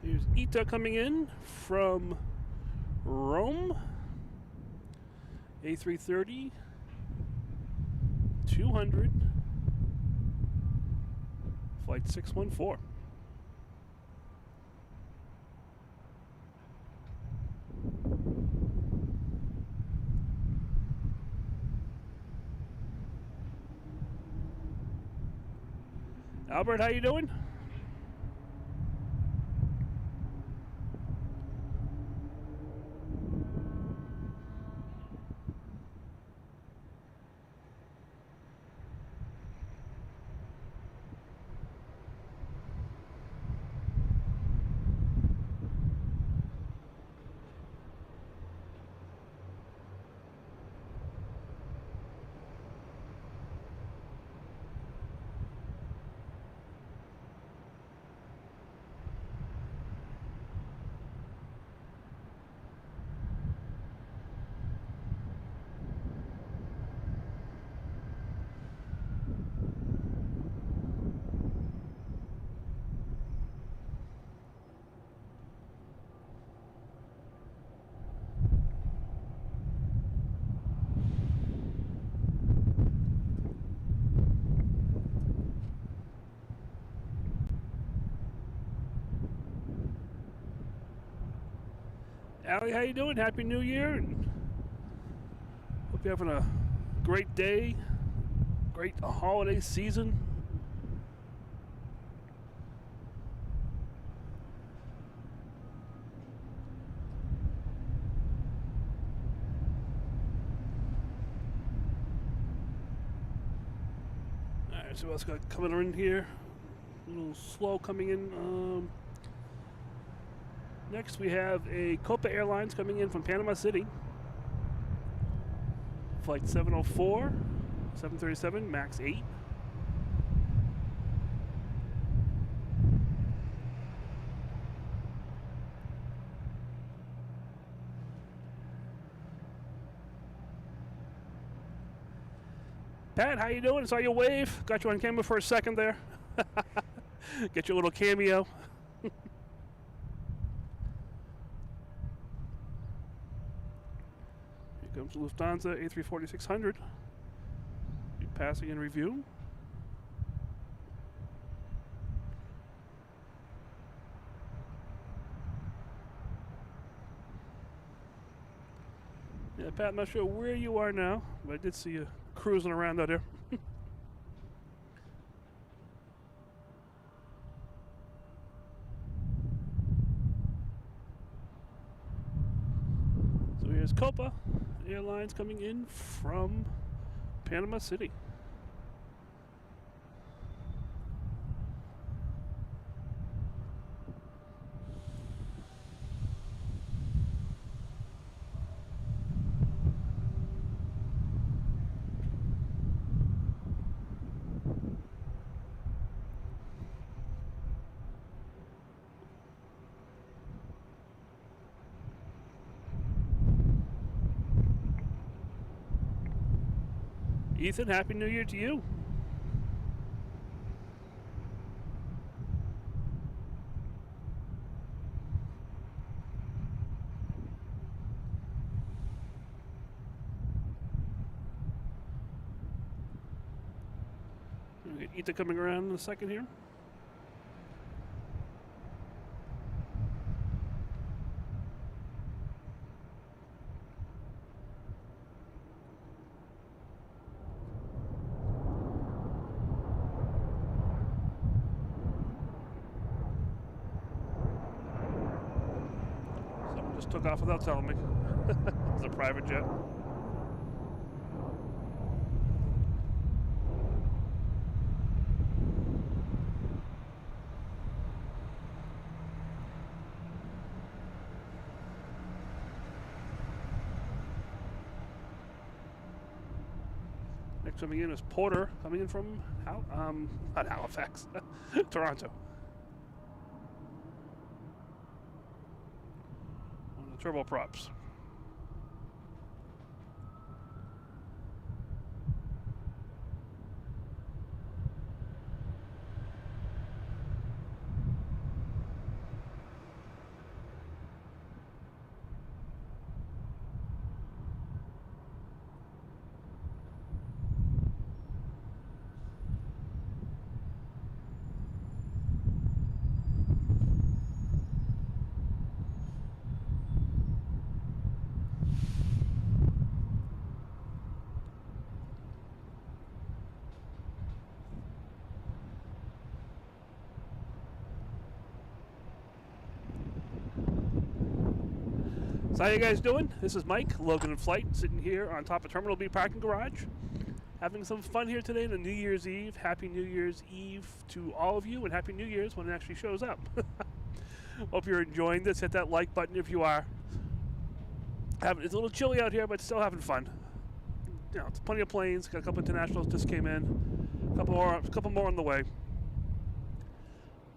Here's Ita coming in from Rome. A330 200 flight 614. Albert, how you doing? Allie, how you doing? Happy New Year, and hope you're having a great day, great holiday season. All right, so what else got coming in here? A little slow coming in. Next, we have a Copa Airlines coming in from Panama City. Flight 704, 737, MAX 8. Pat, how you doing? Saw you wave. Got you on camera for a second there. Get your little cameo. Comes Lufthansa A340-600. Passing in review. Yeah, Pat, I'm not sure where you are now, but I did see you cruising around out there. So here's Copa Airlines coming in from Panama City. Ethan, Happy New Year to you. We'll get Ita coming around in a second here. took off without telling me. It's a private jet. Next coming in is Porter, coming in from not Halifax, Toronto. On the turboprops. So how you guys doing? This is Mike, Logan Flight, sitting here on top of Terminal B parking garage. Having some fun here today on New Year's Eve. Happy New Year's Eve to all of you, and Happy New Year's when it actually shows up. Hope you're enjoying this. Hit that like button if you are. It's a little chilly out here, but still having fun. You know, it's plenty of planes. Got a couple internationals just came in. A couple more on the way.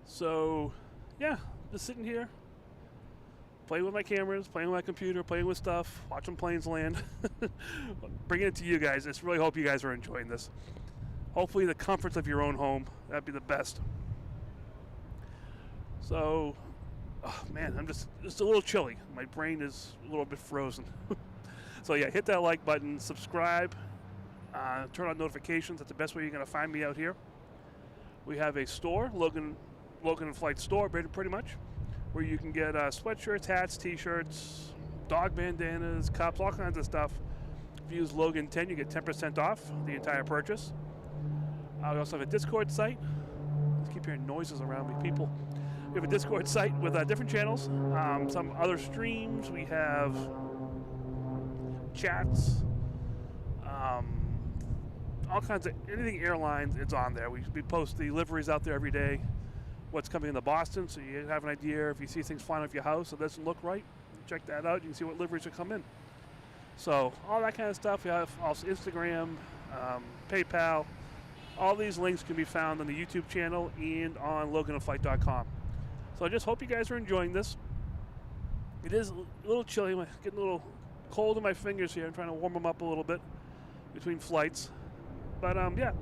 So, yeah, just sitting here. Playing with my cameras, playing with my computer, playing with stuff, watching planes land, bringing it to you guys. I just really hope you guys are enjoying this. Hopefully the comforts of your own home, that'd be the best. So, oh man, I'm just a little chilly. My brain is a little bit frozen. So yeah, hit that like button, subscribe, turn on notifications. That's the best way you're gonna find me out here. We have a store, Logan Flight store, pretty much, where you can get sweatshirts, hats, t-shirts, dog bandanas, cups, all kinds of stuff. If you use Logan 10, you get 10% off the entire purchase. We also have a Discord site. Let's keep hearing noises around me, people. We have a Discord site with different channels, some other streams. We have chats, all kinds of anything airlines. It's on there. We post the liveries out there every day. What's coming into Boston, so you have an idea. If you see things flying off your house that doesn't look right, check that out. You can see what liveries are coming in. So all that kind of stuff. We have also Instagram, PayPal. All these links can be found on the YouTube channel and on loganinflight.com. So I just hope you guys are enjoying this. It is a little chilly. I'm getting a little cold in my fingers here. I'm trying to warm them up a little bit between flights. But yeah,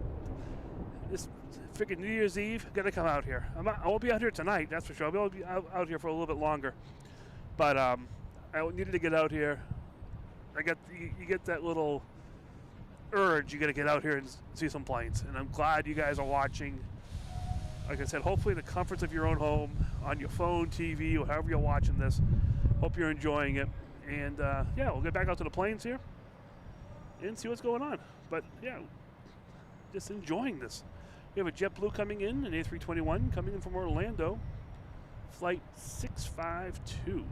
just figured New Year's Eve, gotta come out here. I won't be out here tonight, that's for sure. I'll be out here for a little bit longer. But I needed to get out here. You get that little urge, you gotta get out here and see some planes. And I'm glad you guys are watching. Like I said, hopefully the comforts of your own home, on your phone, TV, or however you're watching this. Hope you're enjoying it. And yeah, we'll get back out to the planes here and see what's going on. But yeah, just enjoying this. We have a JetBlue coming in, an A321 coming in from Orlando, flight 652.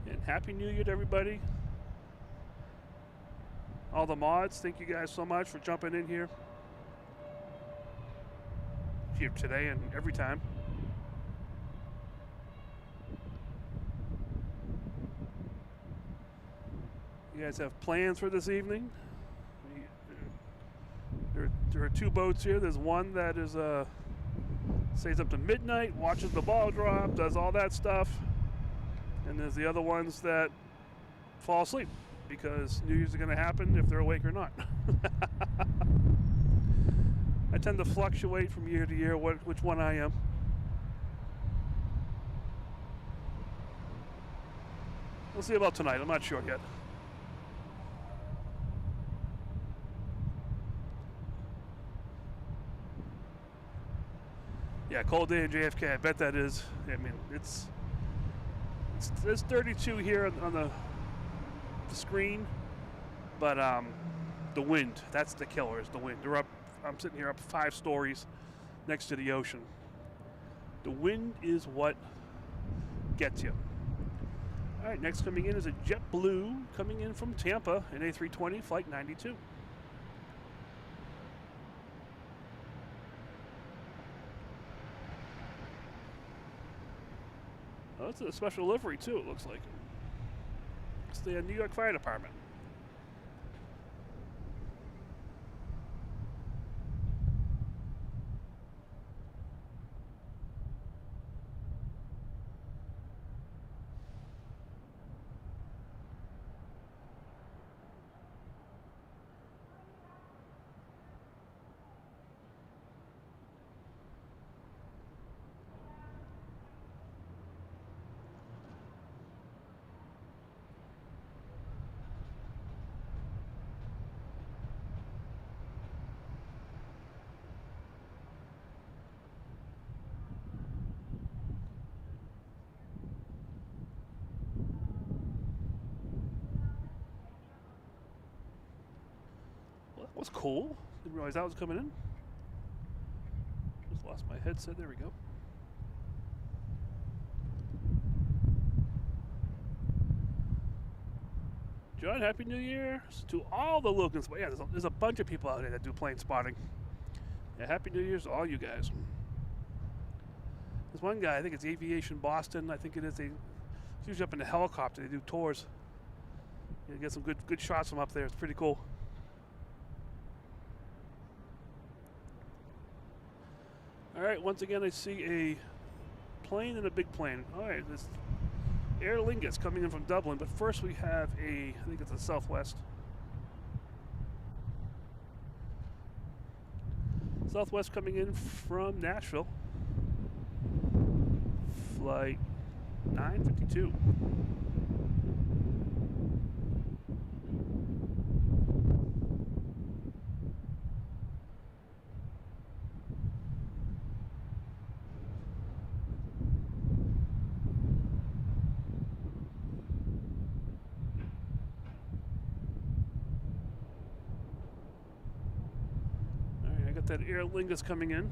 And Happy New Year to everybody. All the mods, thank you guys so much for jumping in here today and every time. You guys have plans for this evening? There are two boats here. There's one that is stays up to midnight, watches the ball drop, does all that stuff. And there's the other ones that fall asleep because New Year's is going to happen if they're awake or not. I tend to fluctuate from year to year which one I am. We'll see about tonight. I'm not sure yet. Yeah, cold day in JFK. I bet that is. I mean, it's 32 here on the screen, but the wind. That's the killer, is the wind. I'm sitting here up 5 stories next to the ocean. The wind is what gets you. All right, next coming in is a JetBlue coming in from Tampa, an A320, flight 92. Oh, it's a special livery too, it looks like. It's the New York Fire Department. Well, that was cool. Didn't realize that was coming in. Just lost my headset. There we go. John, Happy New Year to all the Logans. Yeah, there's a bunch of people out there that do plane spotting. Yeah, Happy New Year's to all you guys. There's one guy, I think it's Aviation Boston. I think it is. He's usually up in the helicopter. They do tours. You get some good shots from up there. It's pretty cool. All right, once again, I see a plane and a big plane. All right, this Aer Lingus coming in from Dublin, but first we have I think it's a Southwest. Southwest coming in from Nashville. Flight 952. That Aer Lingus coming in.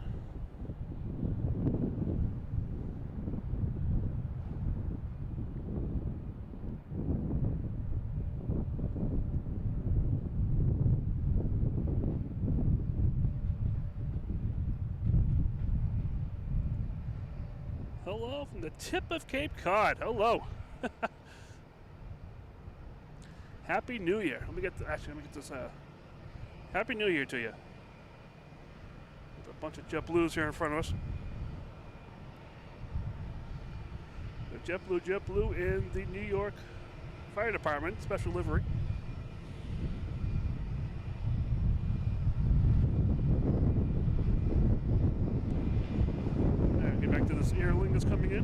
Hello from the tip of Cape Cod. Hello. Happy New Year. Let me get this. Happy New Year to you. A bunch of JetBlues here in front of us. The JetBlue in the New York Fire Department, special livery. All right, get back to this Aer Lingus coming in.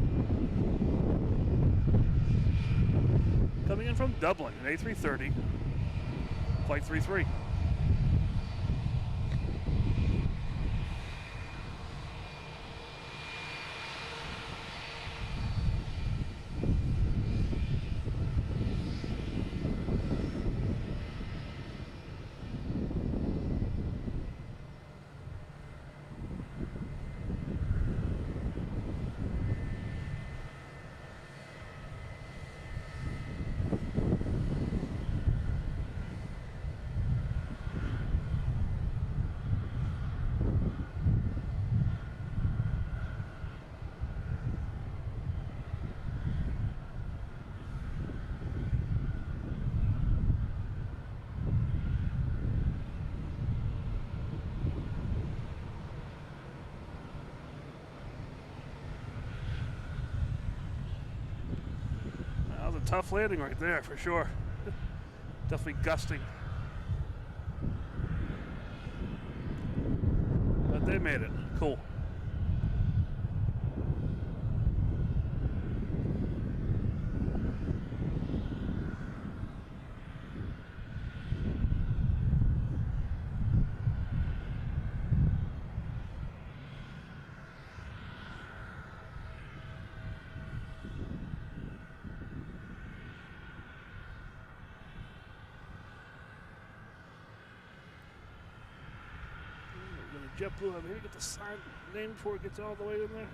Coming in from Dublin, an A330, flight 33. Tough landing right there, for sure. Definitely gusting. But they made it. Cool. JetBlue. I'm going to get the sign name before it gets all the way in there.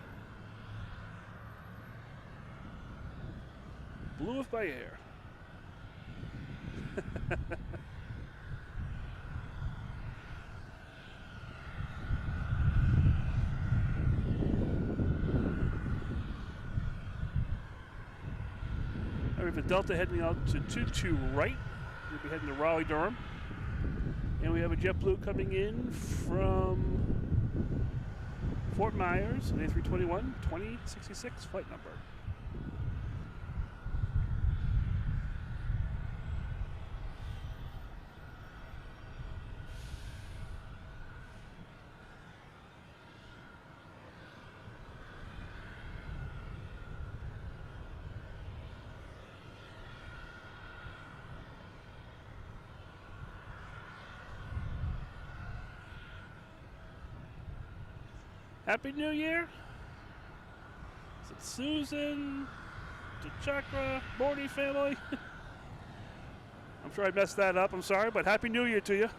Blue if by air. We have a Delta heading out to 22 right. We'll be heading to Raleigh-Durham. And we have a JetBlue coming in from Fort Myers, an A321, 2066 flight number. Happy New Year. Is it Susan, Chakra, Morty family? I'm sure I messed that up. I'm sorry, but Happy New Year to you.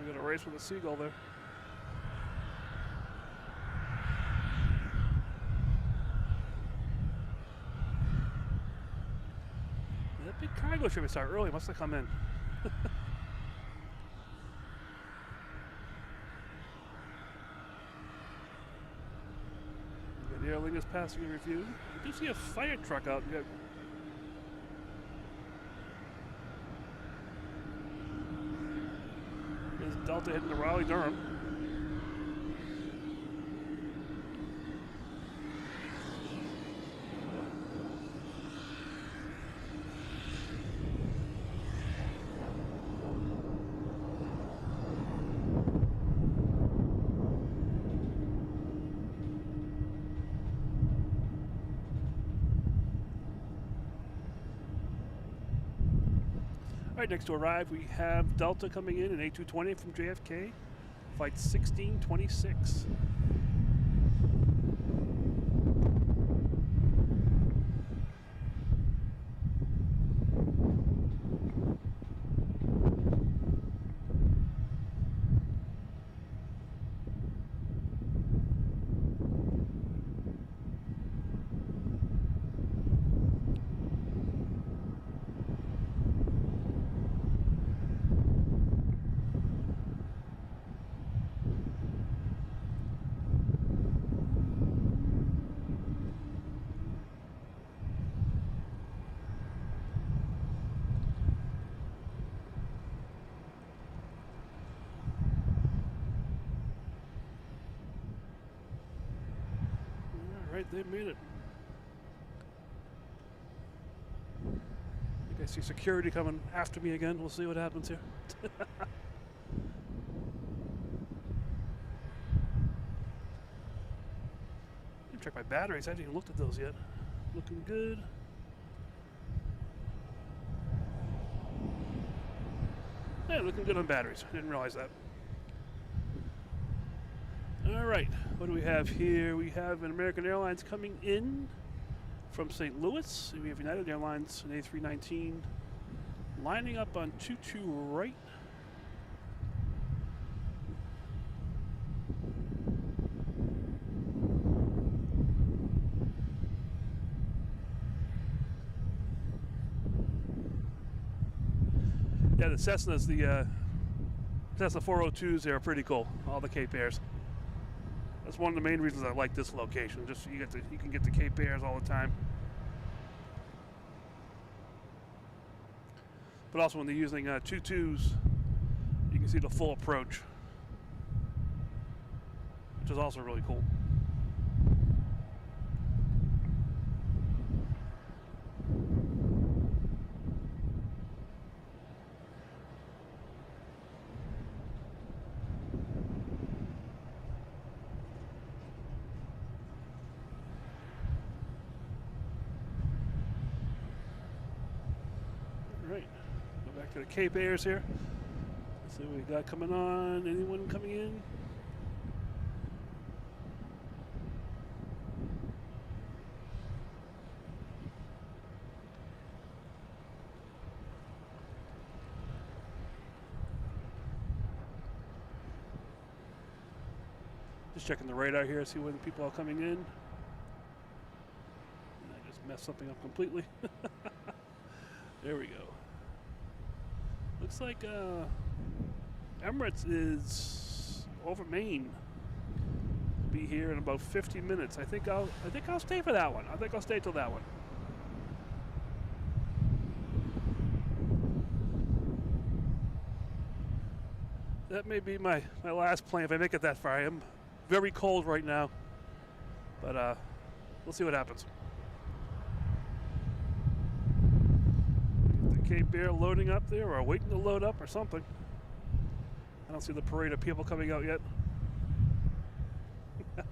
We got a race with a seagull there. That big cargo ship started early. Must have come in. We got the Aer Lingus passing in review. I do see a fire truck out. We got Delta heading to Raleigh-Durham. Right next to arrive, we have Delta coming in an A220 from JFK, flight 1626. Right, they made it. I think I see security coming after me again. We'll see what happens here. Check my batteries. I haven't even looked at those yet. Looking good. Yeah, looking good on batteries. Didn't realize that. All right, what do we have here? We have an American Airlines coming in from St. Louis. We have United Airlines, an A319, lining up on 22 right. Yeah, the Cessnas, the Cessna 402s, they're pretty cool. All the Cape Airs. That's one of the main reasons I like this location. Just you can get the Cape Airs all the time. But also when they're using 2.2s, you can see the full approach, which is also really cool. Right, go back to the Cape Airs here. Let's see what we got coming on. Anyone coming in? Just checking the radar here, see when people are coming in. I just messed something up completely. There we go. Looks like Emirates is over Maine. Be here in about 50 minutes. I think I'll stay for that one. I think I'll stay till that one. That may be my last plane if I make it that far. I am very cold right now, but we'll see what happens. The Cape Air loading up there, or waiting to load up, or something. I don't see the parade of people coming out yet. All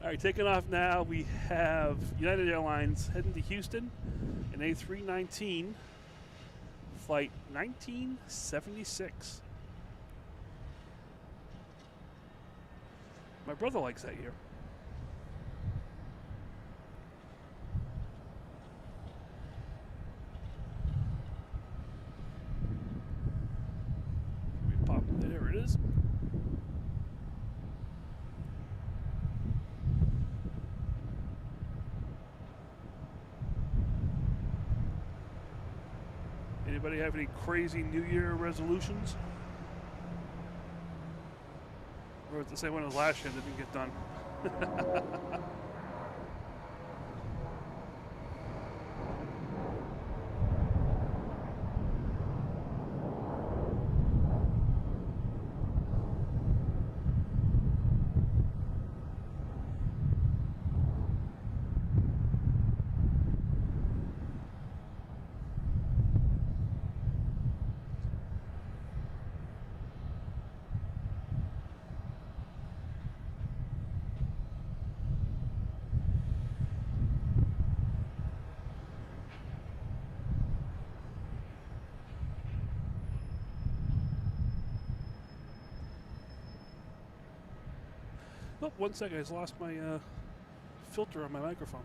right, taking off now. We have United Airlines heading to Houston in A319, flight 1976. My brother likes that year. We pop, there it is. Anybody have any crazy New Year resolutions? Or it's the same one as last year that didn't get done. Oh, 1 second, I just lost my filter on my microphone.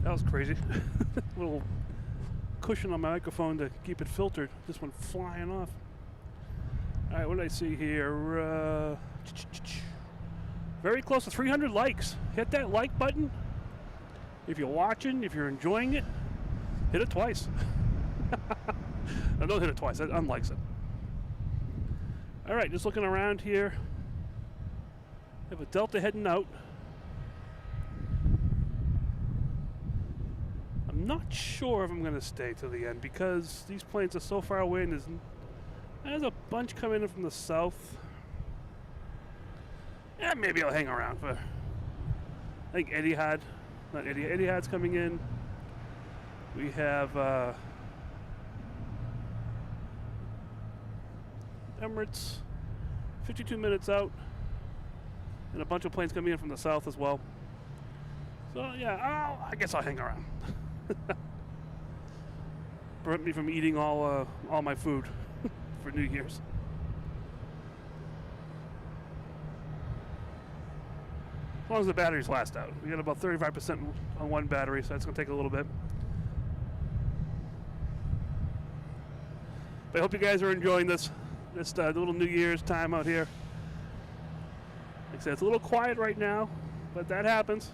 That was crazy. Little cushion on my microphone to keep it filtered. Just went flying off. All right, what did I see here? Very close to 300 likes. Hit that like button. If you're watching, if you're enjoying it, hit it twice. No, don't hit it twice. That unlikes it. All right, just looking around here. We have a Delta heading out. I'm not sure if I'm going to stay till the end because these planes are so far away and there's a bunch coming in from the south. Yeah, maybe I'll hang around for, I think Etihad's coming in. We have Emirates, 52 minutes out, and a bunch of planes coming in from the south as well. So yeah, I guess I'll hang around. Prevent me from eating all my food for New Year's. As long as the batteries last out. We got about 35% on one battery, so that's going to take a little bit. But I hope you guys are enjoying this little New Year's time out here. Like I said, it's a little quiet right now, but that happens.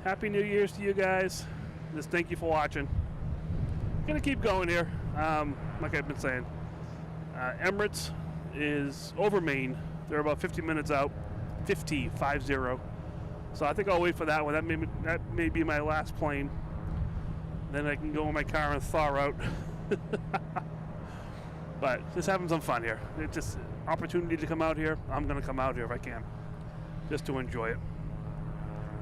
Happy New Year's to you guys. Just thank you for watching. Gonna keep going here. Like I've been saying, Emirates is over Maine. They're about 50 minutes out. 50. So I think I'll wait for that one. That may be my last plane. Then I can go in my car and thaw out. But just having some fun here. It's just opportunity to come out here. I'm gonna come out here if I can, just to enjoy it.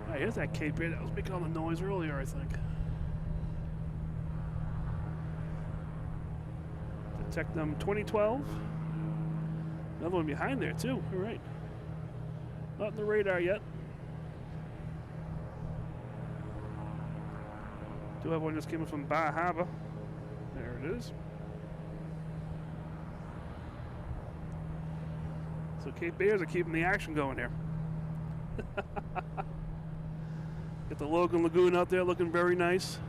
All right, here's that Cape Air that was making all the noise earlier, I think. The Tecnam 2012. Another one behind there too. All right. Not on the radar yet. Do have one just came in from Bar Harbor. There it is. So Cape Airs are keeping the action going here. Get the Logan Lagoon out there looking very nice.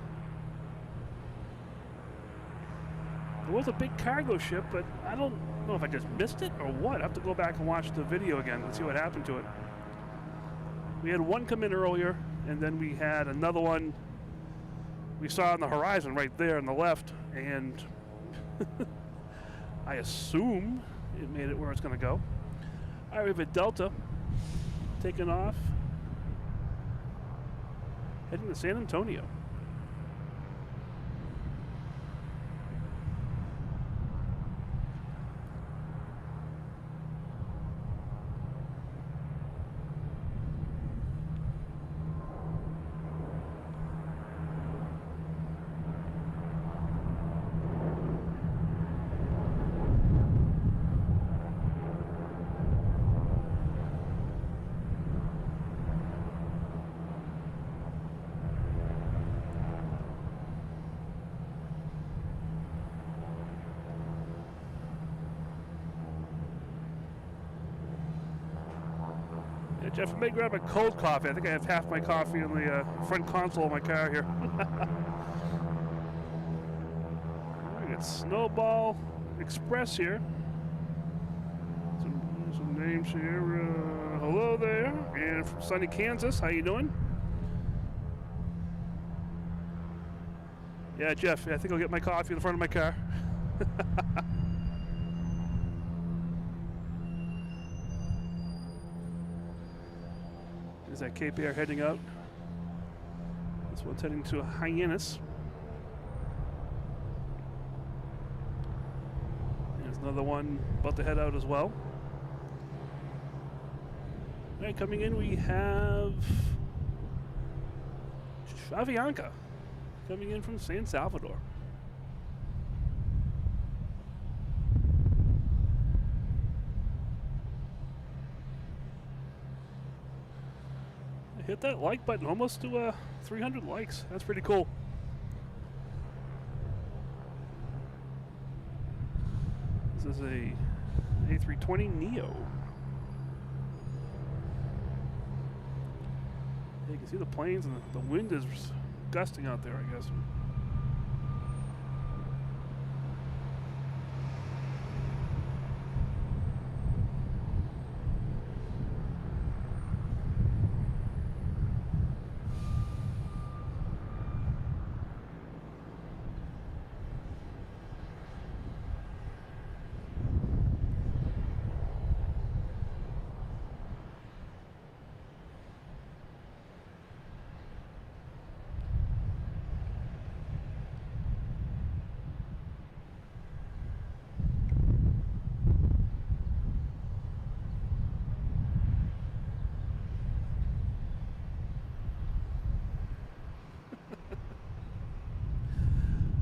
There was a big cargo ship, but I don't know if I just missed it or what. I have to go back and watch the video again and see what happened to it. We had one come in earlier, and then we had another one we saw on the horizon right there on the left, and I assume it made it where it's going to go. All right, we have a Delta taking off, heading to San Antonio. Jeff, I may grab a cold coffee. I think I have half my coffee in the front console of my car here. We got Snowball Express here. Some names here. Hello there. And from sunny Kansas, how you doing? Yeah, Jeff, I think I'll get my coffee in the front of my car. There's that Cape Air heading out. This one's heading to Hyannis. There's another one about to head out as well. All right, coming in we have Avianca coming in from San Salvador. Hit that like button almost to 300 likes. That's pretty cool. This is a A320neo. You can see the planes and the wind is gusting out there, I guess.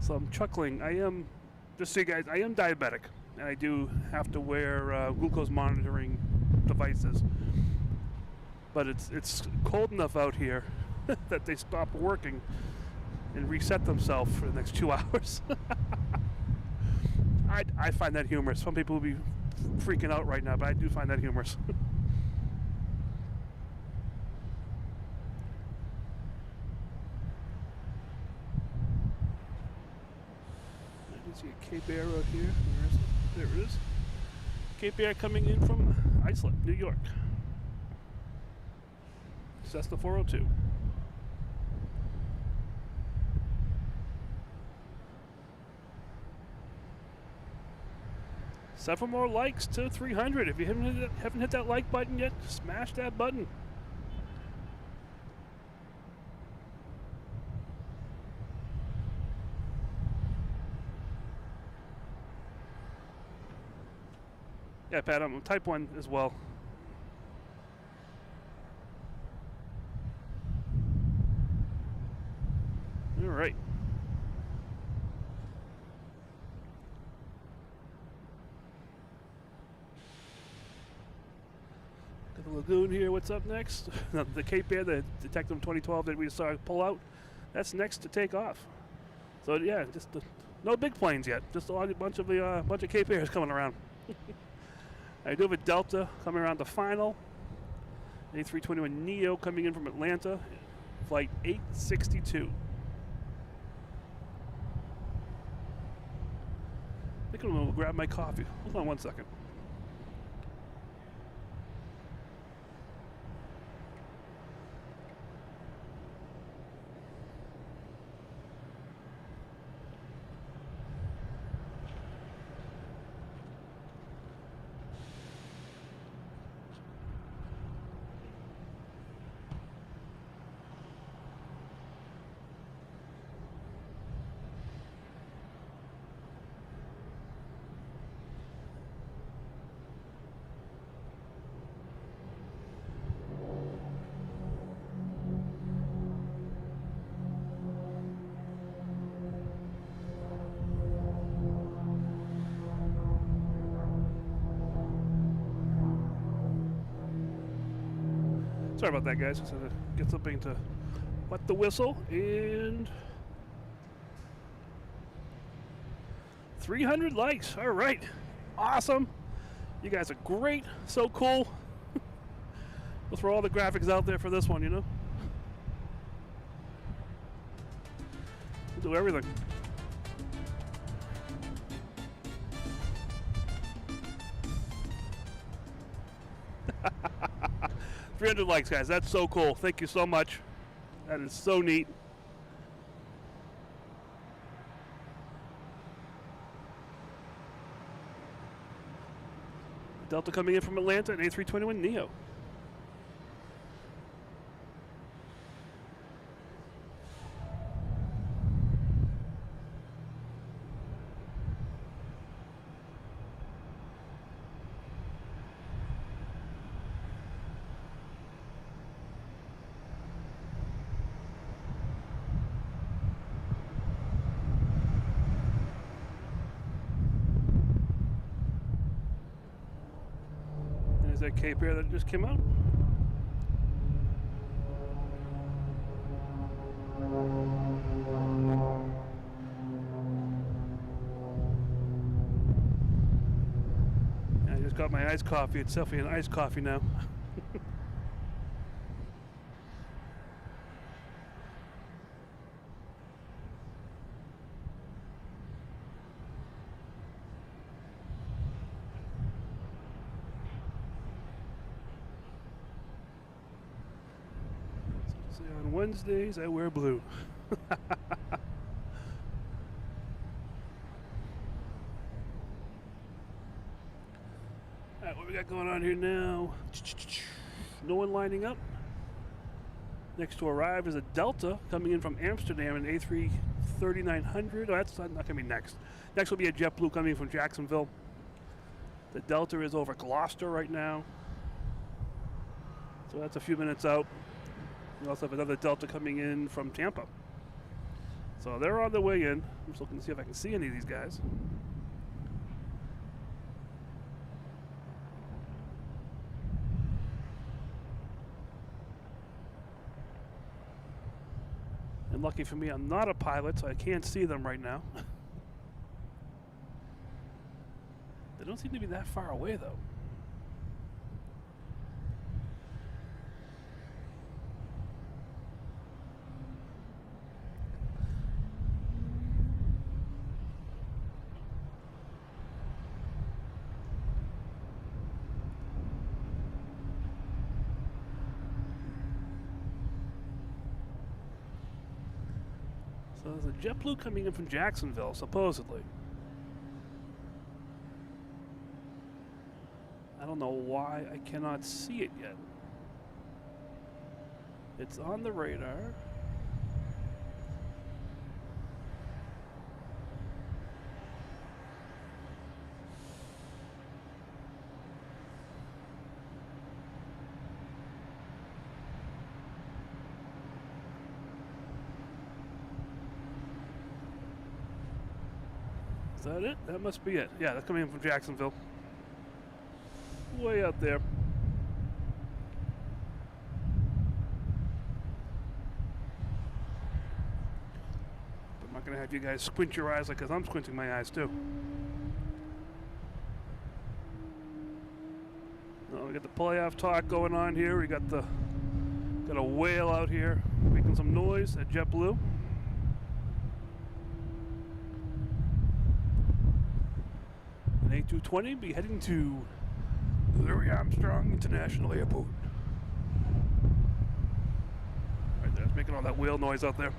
So I'm chuckling. I am, just so you guys, I am diabetic, and I do have to wear glucose monitoring devices. But it's cold enough out here that they stop working and reset themselves for the next 2 hours. I find that humorous. Some people will be freaking out right now, but I do find that humorous. see a Cape Air out here. Where is it? There it is. Cape Air coming in from Iceland, New York. Cessna 402. Seven more likes to 300. If you haven't hit that like button yet, smash that button. Yeah, Pat, I'm type 1 as well. All right. Got the lagoon here. What's up next? The Cape Air, the Detective 2012 that we saw pull out. That's next to take off. So yeah, just no big planes yet. Just a bunch of Cape Airs coming around. I do have a Delta coming around the final. A321neo coming in from Atlanta, flight 862. I think I'm going to grab my coffee. Hold on one second. Sorry about that, guys. Just had to get something to wet the whistle. And 300 likes. All right. Awesome. You guys are great. So cool. We'll throw all the graphics out there for this one, you know? We'll do everything. $300 likes, guys. That's so cool. Thank you so much. That is so neat. Delta coming in from Atlanta, an A321neo. That Cape Air that just came out. I just got my iced coffee. It's definitely an iced coffee now. On Wednesdays, I wear blue. Alright, what we got going on here now? No one lining up. Next to arrive is a Delta coming in from Amsterdam, an A33900. Oh, that's not going to be next. Next will be a JetBlue coming in from Jacksonville. The Delta is over Gloucester right now. So that's a few minutes out. We also have another Delta coming in from Tampa. So they're on their way in. I'm just looking to see if I can see any of these guys. And lucky for me, I'm not a pilot, so I can't see them right now. They don't seem to be that far away, though. So there's a JetBlue coming in from Jacksonville, supposedly. I don't know why I cannot see it yet. It's on the radar. Is that it? That must be it. Yeah, that's coming in from Jacksonville. Way out there. But I'm not going to have you guys squint your eyes like I'm squinting my eyes too. We got the playoff talk going on here. We got a whale out here making some noise at JetBlue. An A220 be heading to Louis Armstrong International Airport. Right there, it's making all that whale noise out there.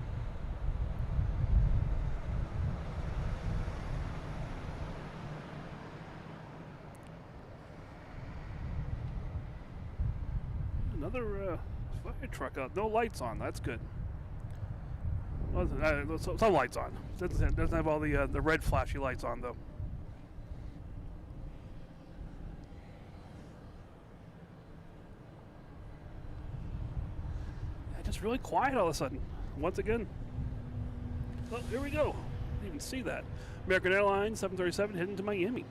Another fire truck out. No lights on. That's good. Well, some lights on. Doesn't have all the red flashy lights on though. Just really quiet all of a sudden. Once again. Oh, here we go. Didn't even see that. American Airlines 737 heading to Miami.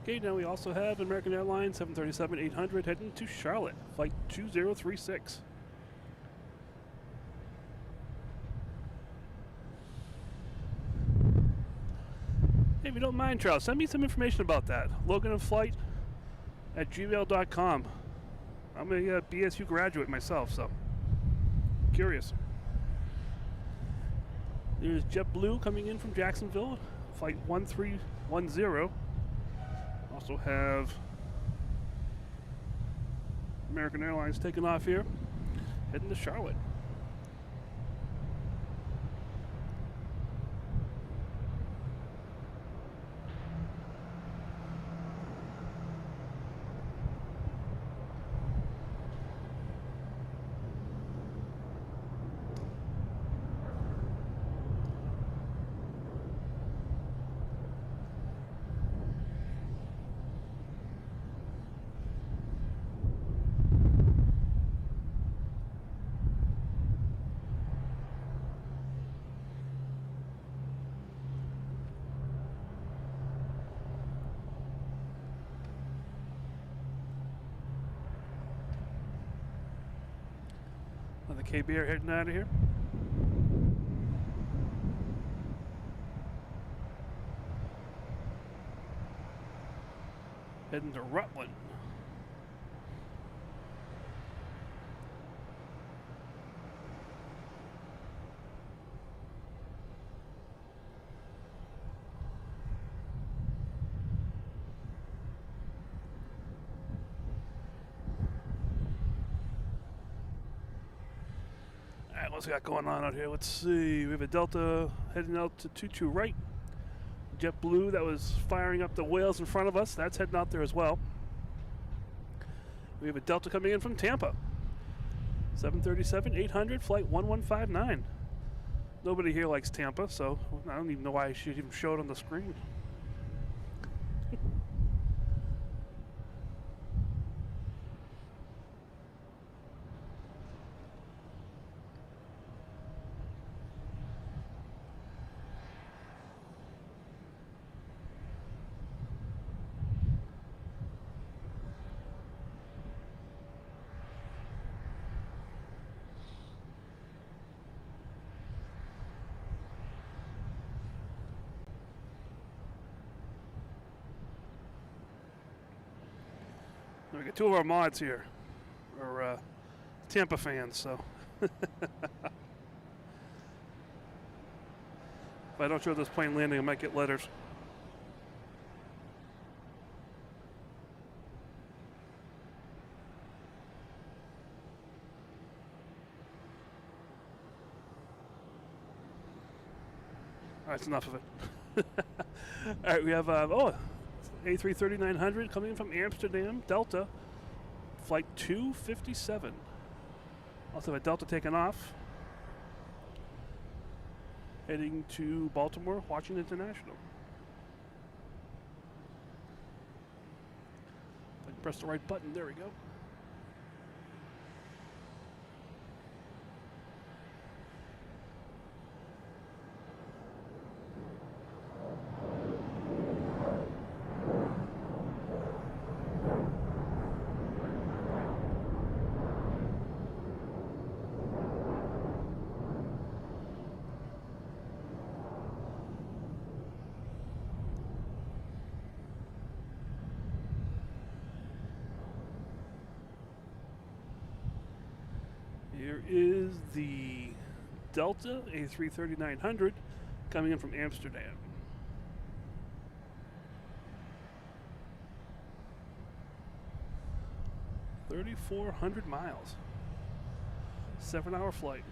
Okay, now we also have American Airlines 737-800 heading to Charlotte, flight 2036. Hey, if you don't mind, Charles, send me some information about that. Loganinflight at gmail.com. I'm a BSU graduate myself, so curious. There's JetBlue coming in from Jacksonville, flight 1310. Also have American Airlines taking off here, heading to Charlotte. The KB are heading out of here. Heading to Rutland. What's we got going on out here? Let's see. We have a Delta heading out to 22 right. JetBlue that was firing up the whales in front of us. That's heading out there as well. We have a Delta coming in from Tampa. 737-800, flight 1159. Nobody here likes Tampa, so I don't even know why I should even show it on the screen. We got two of our mods here, or Tampa fans. So if I don't show this plane landing, I might get letters. That's enough of it. All right, we have A330-900 coming in from Amsterdam, Delta, flight 257. Also have a Delta taking off, heading to Baltimore, Washington International. If I can press the right button, there we go. Here is the Delta A330-900 coming in from Amsterdam. 3,400 miles. 7-hour flight.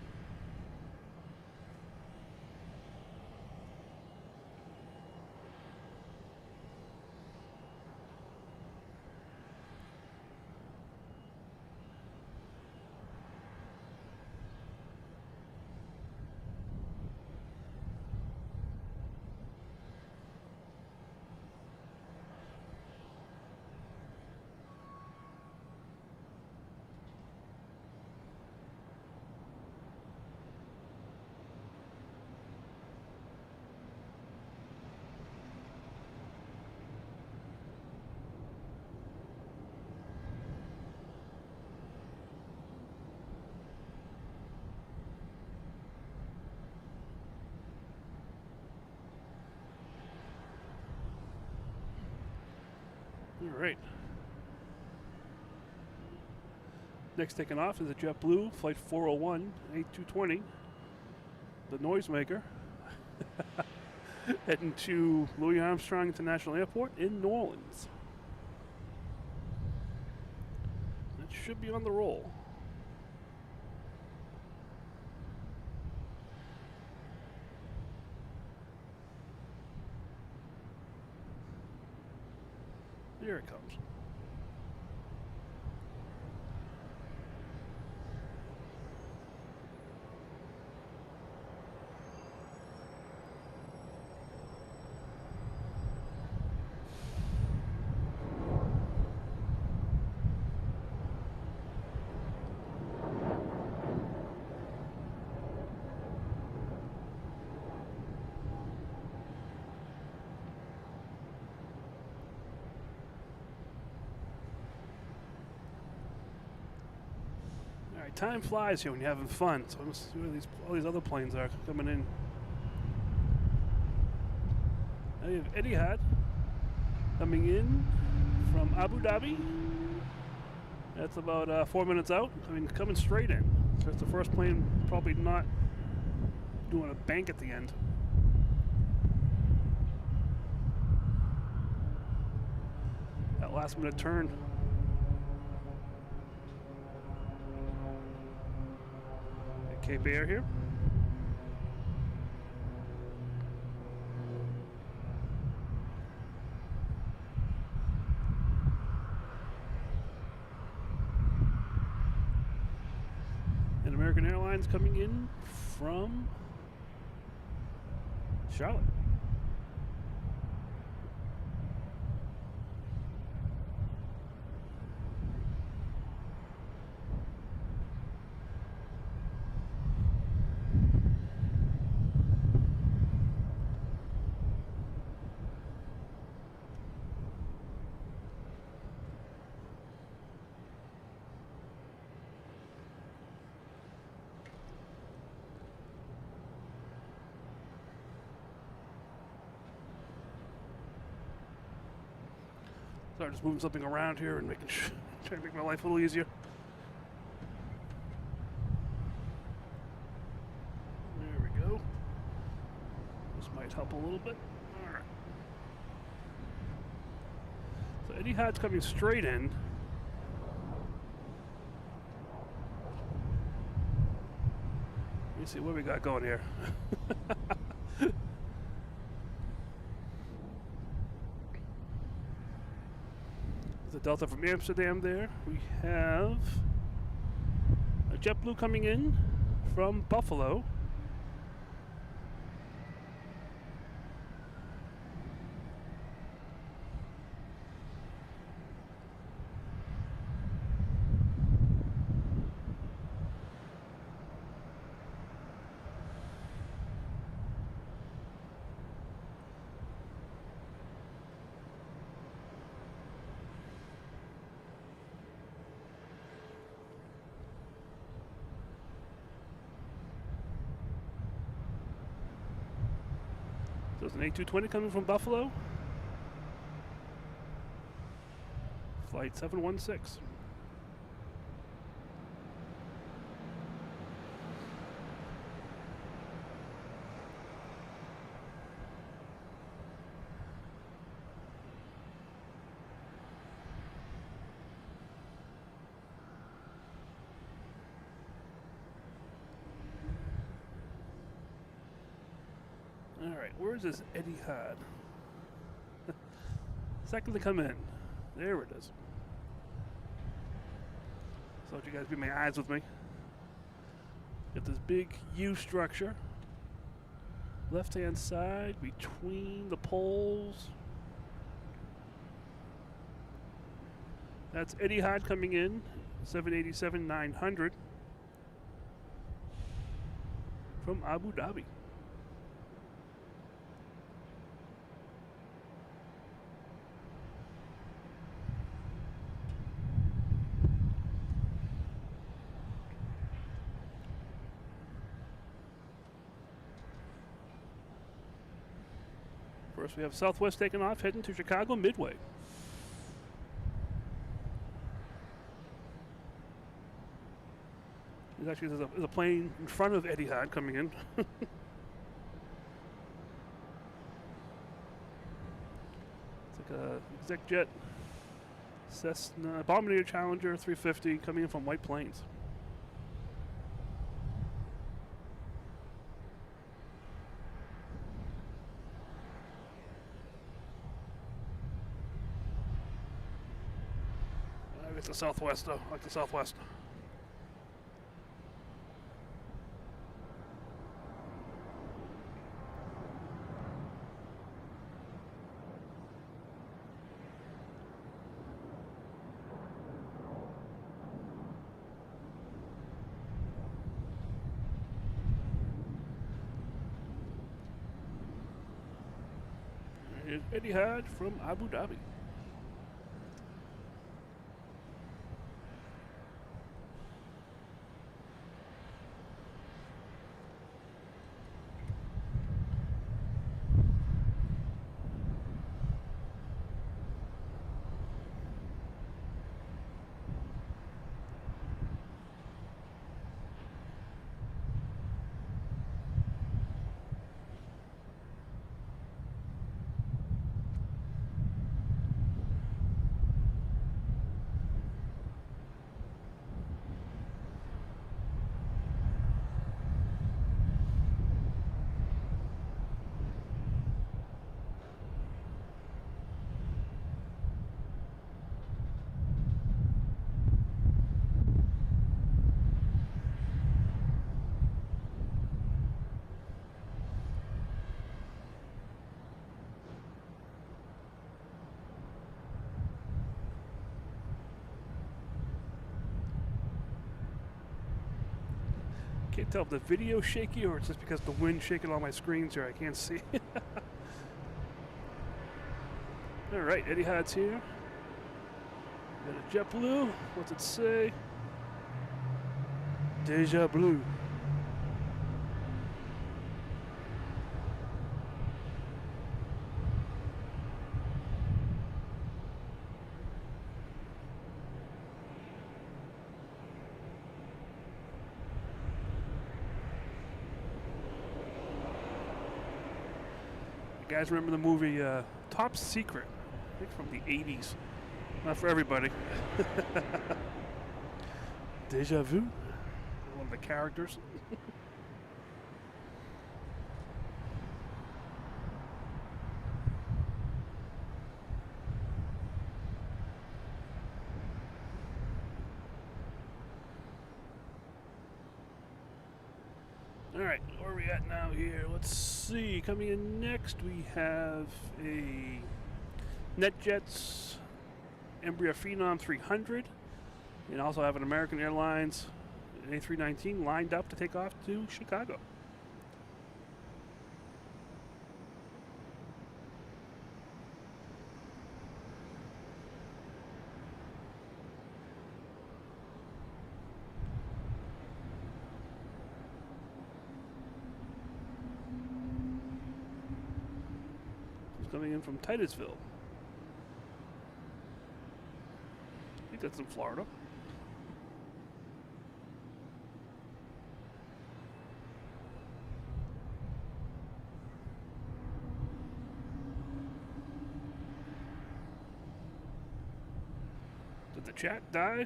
All right. Next taking off is a JetBlue flight 401, 8220, the noisemaker, heading to Louis Armstrong International Airport in New Orleans. That should be on the roll. Here it comes. Time flies here when you're having fun. So let's see where all these other planes are coming in. Now you have Etihad coming in from Abu Dhabi. That's about 4 minutes out. I mean, coming straight in. So it's the first plane probably not doing a bank at the end. That last minute turn. Cape Air here. And American Airlines coming in from Charlotte. So I'm just moving something around here and making Trying to make my life a little easier. There we go. This might help a little bit. All right. So Etihad's coming straight in. Let me see what we got going here. The Delta from Amsterdam there. We have a JetBlue coming in from Buffalo. So it's an A220 coming from Buffalo. Flight 716. Alright, where's this Etihad? Second to come in. There it is. So you guys be my eyes with me. Got this big U structure. Left hand side between the poles. That's Etihad coming in. 787-900 from Abu Dhabi. First, we have Southwest taking off, heading to Chicago Midway. There's a plane in front of Etihad coming in. It's like a exec jet Cessna Bombardier Challenger 350 coming in from White Plains. I like the Southwest though. I like the Southwest. Here's Etihad from Abu Dhabi. Can't tell if the video's shaky or it's just because the wind's shaking all my screens here. I can't see. All right, Etihad's here. Got a JetBlue. What's it say? Deja Blue. guys remember the movie Top Secret? I think from the 80s. Not for everybody. Deja Vu, one of the characters. All right, where are we at now here? Let's see. Coming in next, we have a NetJets Embraer Phenom 300, and also have an American Airlines A319 lined up to take off to Chicago. Coming in from Titusville. I think that's in Florida. Did the chat die?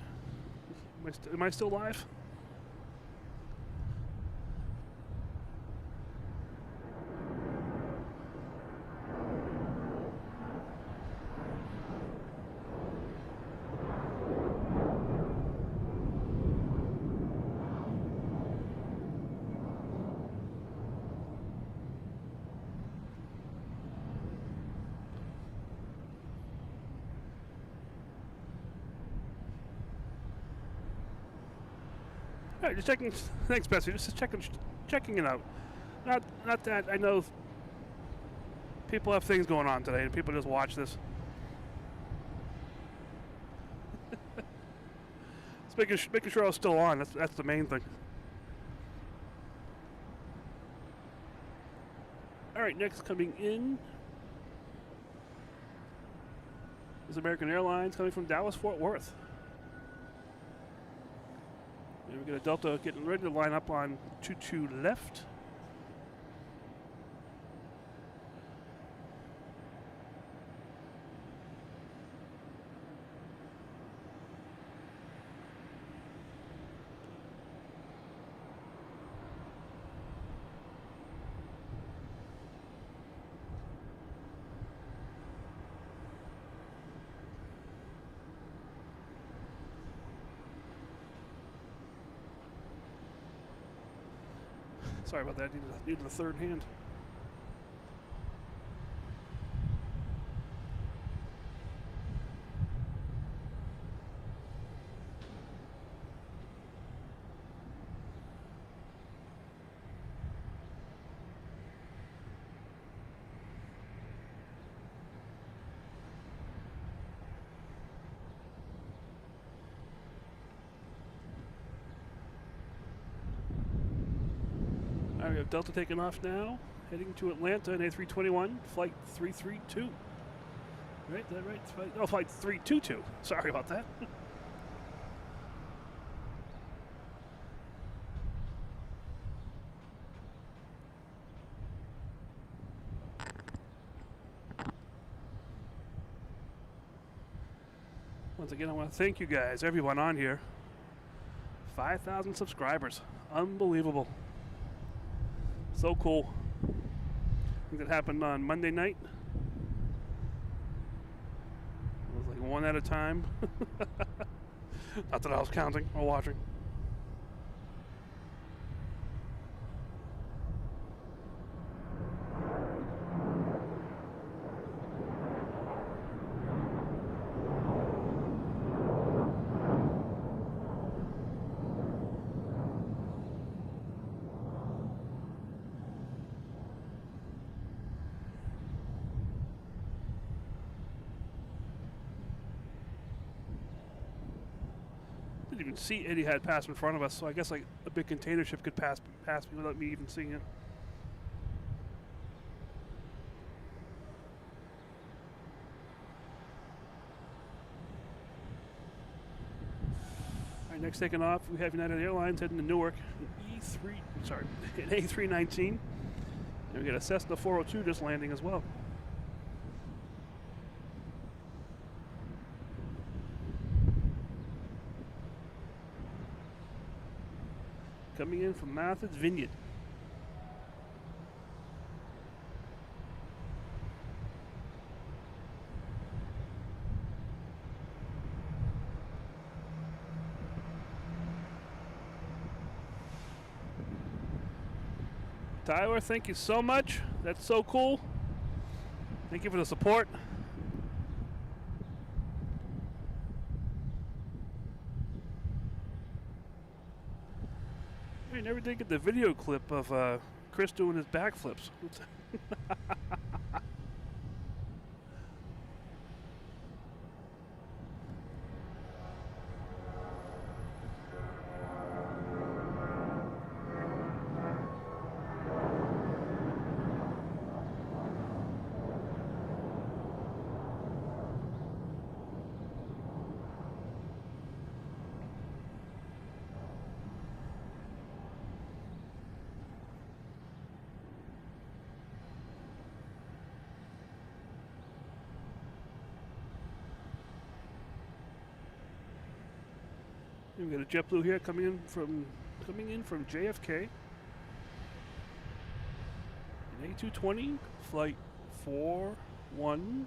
Am I still live? All right, just checking. Thanks, Bessie. Just checking it out. Not that I know people have things going on today, and people just watch this. Just making sure I was still on. That's the main thing. All right, next coming in is American Airlines coming from Dallas Fort Worth. And we got a Delta getting ready to line up on 22 left. Sorry about that. Needed a third hand. We have Delta taking off now, heading to Atlanta in A321, flight 332. Right, is that right? Flight 322. Sorry about that. Once again, I want to thank you guys, everyone on here. 5,000 subscribers. Unbelievable. So cool. I think that happened on Monday night. It was like one at a time. Not that I was counting or watching. Didn't even see Eddie had passed in front of us, so I guess like a big container ship could pass me without me even seeing it. All right, next taking off, we have United Airlines heading to Newark, an an A319, And we get a Cessna 402 just landing as well. Coming in from Martha's Vineyard. Tyler, thank you so much. That's so cool. Thank you for the support. I never did get the video clip of Chris doing his backflips. We got a JetBlue here coming in from JFK. An A220 flight 418.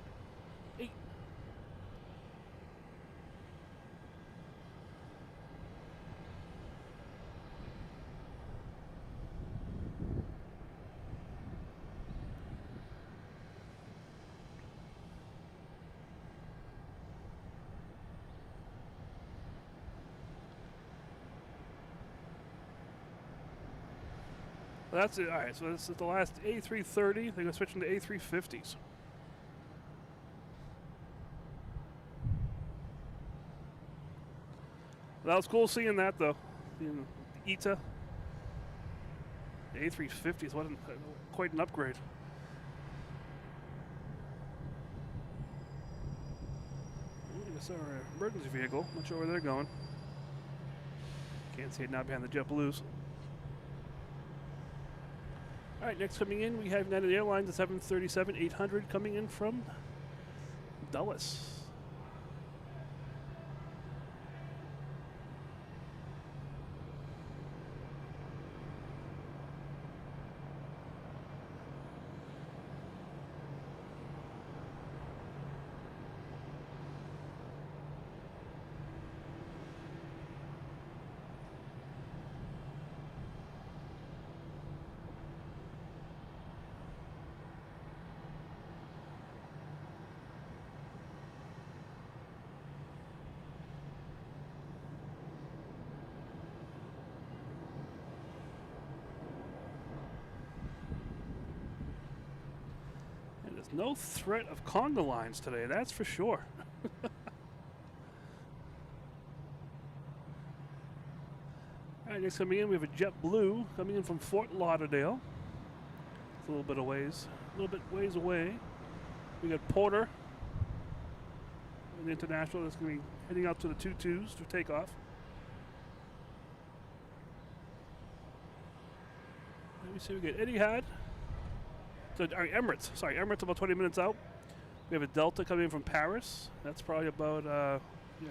Well, that's it. All right, so this is the last A330. They're going to switch into A350s. That was cool seeing that, though. The ITA. The A350s wasn't quite an upgrade. I guess our emergency vehicle. Not sure where they're going. Can't see it now behind the JetBlues. All right, next coming in, we have United Airlines, the 737-800 coming in from Dulles. No threat of conga lines today, that's for sure. All right, next coming in, we have a JetBlue coming in from Fort Lauderdale. It's a little bit ways away. We got Porter, an international that's going to be heading out to the 22s for takeoff. Let me see, we got Etihad. So, Emirates. Sorry, Emirates about 20 minutes out. We have a Delta coming in from Paris. That's probably about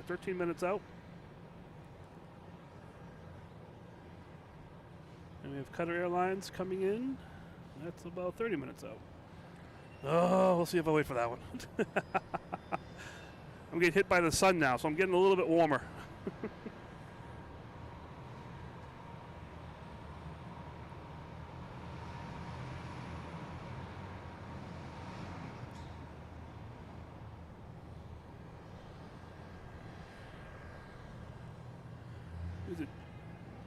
13 minutes out. And we have Qatar Airlines coming in. That's about 30 minutes out. Oh, we'll see if I wait for that one. I'm getting hit by the sun now, so I'm getting a little bit warmer. Is it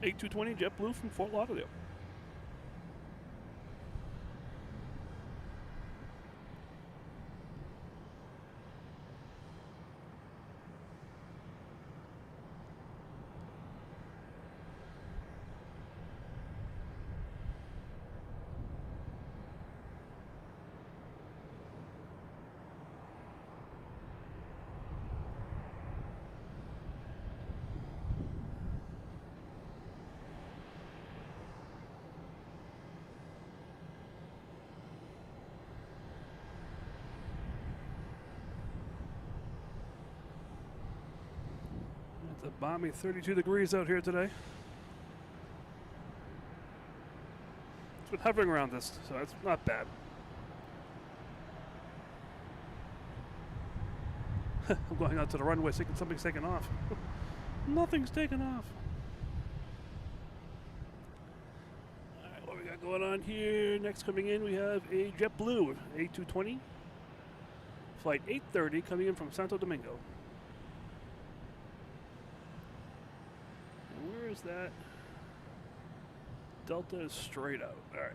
A220 JetBlue from Fort Lauderdale? balmy 32 degrees out here today. It's been hovering around this, so it's not bad. I'm going out to the runway thinking something's taking off. Nothing's taken off. Alright, what we got going on here? Next coming in, we have a JetBlue A220. Flight 830 coming in from Santo Domingo. And where is that? Delta is straight out. Alright.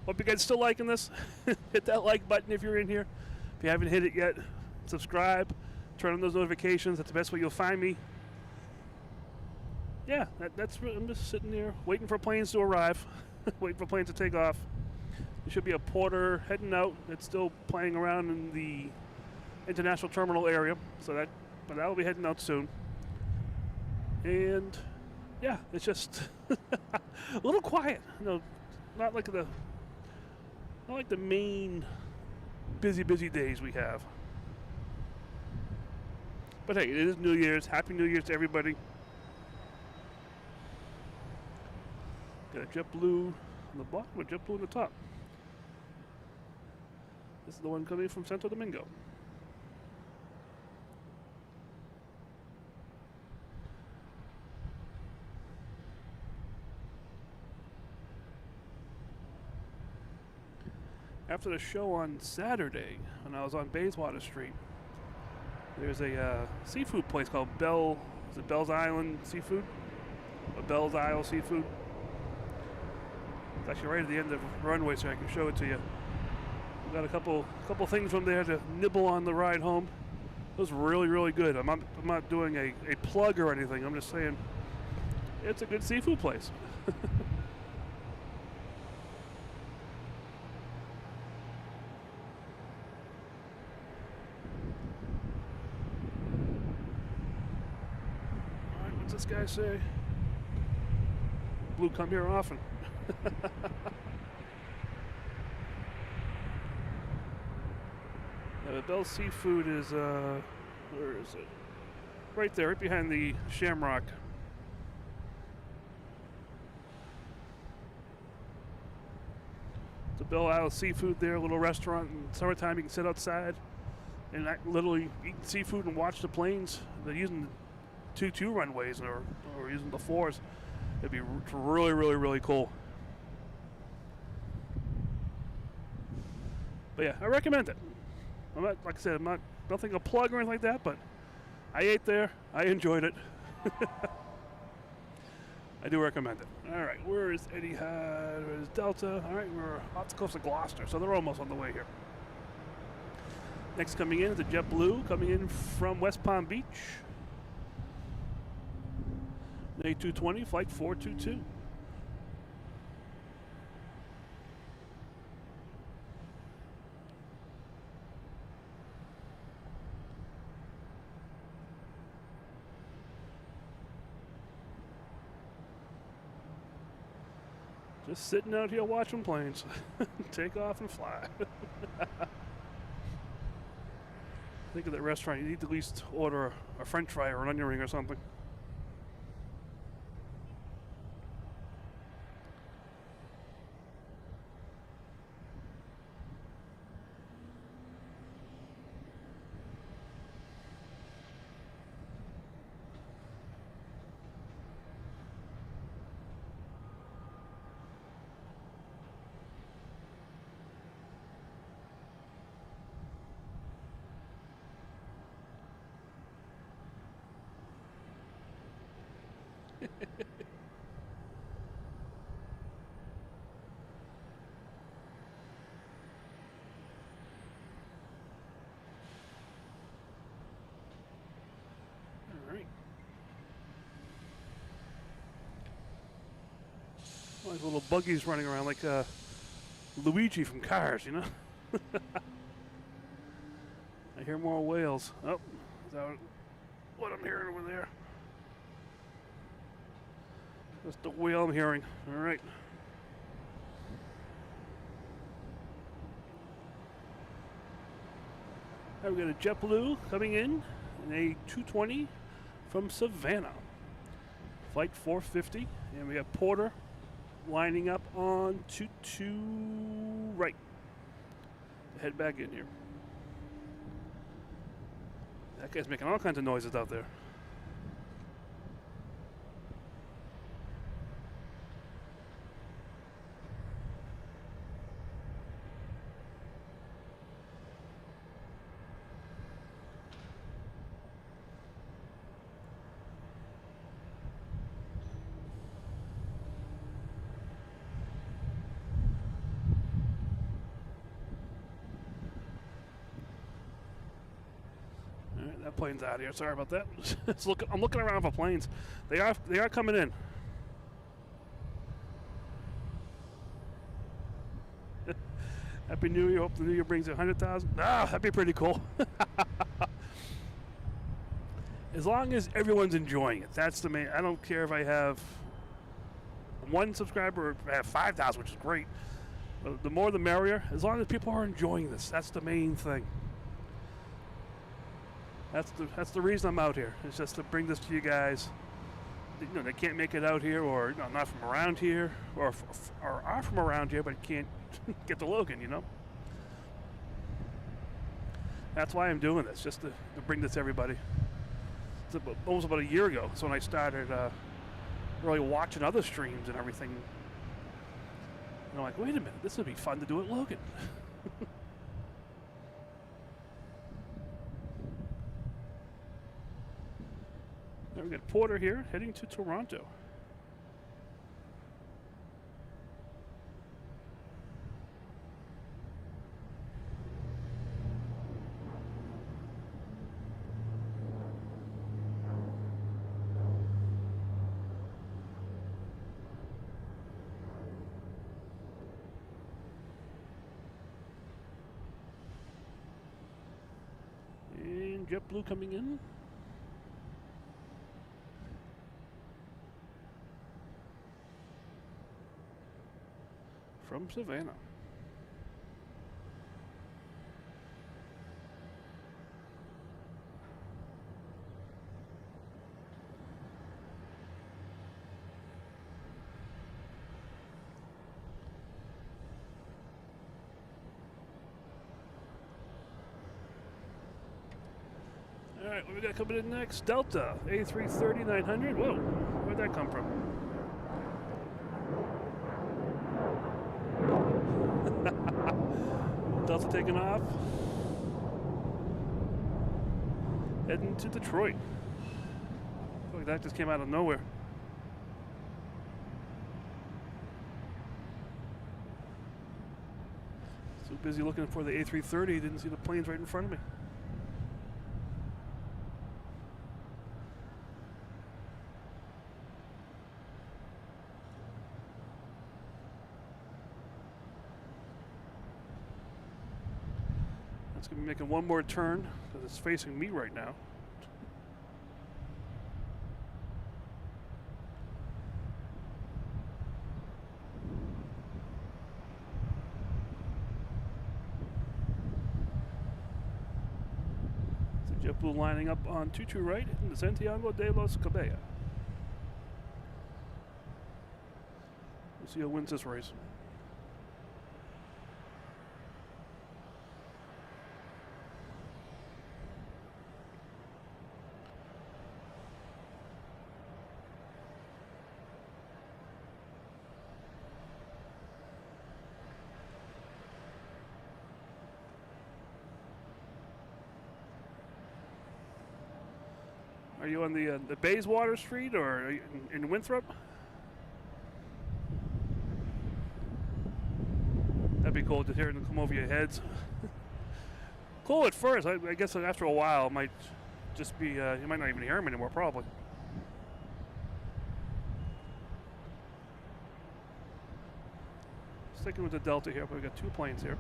Hope you guys still liking this. Hit that like button if you're in here. If you haven't hit it yet, subscribe. Turn on those notifications. That's the best way you'll find me. Yeah, I'm just sitting there waiting for planes to arrive. Waiting for planes to take off. There should be a porter heading out that's still playing around in the international terminal area. But that'll be heading out soon. And yeah, it's just a little quiet. You know, not like the main busy days we have. But hey, it is New Year's. Happy New Year's to everybody. Got a JetBlue on the bottom, a JetBlue on the top. This is the one coming from Santo Domingo. After the show on Saturday, when I was on Bayswater Street, there's a seafood place called Bell's Island Seafood? Or Bell's Isle Seafood. It's actually right at the end of the runway, so I can show it to you. We've got a couple things from there to nibble on the ride home. It was really, really good. I'm not doing a plug or anything. I'm just saying it's a good seafood place. This guy say? Blue come here often. The Bell's Seafood is where is it? Right there, right behind the Shamrock. The Bell Isle Seafood there, a little restaurant. In summertime you can sit outside and literally eat seafood and watch the planes. They're using 2 runways or using the 4s. It'd be really, really, really cool. But yeah, I recommend it. I'm not, like I said, I'm not nothing a plug or anything like that, but I ate there. I enjoyed it. I do recommend it. All right, where is Etihad? Where is Delta? All right, we're off the coast of Gloucester, so they're almost on the way here. Next coming in is the JetBlue coming in from West Palm Beach. A220, flight 422. Just sitting out here watching planes take off and fly. Think of that restaurant, you need to at least order a french fry or an onion ring or something. Like little buggies running around like Luigi from Cars, you know? I hear more whales. Oh, that what I'm hearing over there? That's the wheel I'm hearing. All right. Now we got a JetBlue coming in a 220 from Savannah. Flight 450. And we have Porter lining up on 22 right. Head back in here. That guy's making all kinds of noises out there. That plane's out of here. Sorry about that. I'm looking around for planes. They are coming in. Happy New Year. Hope the New Year brings 100,000. Ah, that'd be pretty cool. As long as everyone's enjoying it. That's the main. I don't care if I have one subscriber or I have 5,000, which is great. But the more the merrier. As long as people are enjoying this. That's the main thing. That's the reason I'm out here. It's just to bring this to you guys. You know, they can't make it out here, or you know, not from around here, or are from around here, but can't get to Logan. You know. That's why I'm doing this, just to bring this to everybody. It's almost about a year ago. That's when I started really watching other streams and everything. And I'm like, wait a minute, this would be fun to do at Logan. Now we got Porter here heading to Toronto. And JetBlue coming in. From Savannah. All right, what we got coming in next? Delta A330-900. Whoa, where'd that come from? Delta taking off. Heading to Detroit. I feel like that just came out of nowhere. So busy looking for the A330, didn't see the planes right in front of me. It's going to be making one more turn because it's facing me right now. So JetBlue lining up on 22 right in Santiago de los Caballos. We'll see who wins this race. Are you on the Bayswater Street, or are you in Winthrop? That'd be cool to hear them come over your heads. Cool at first. I guess after a while, it might just be, you might not even hear them anymore, probably. Sticking with the Delta here, but we've got two planes here.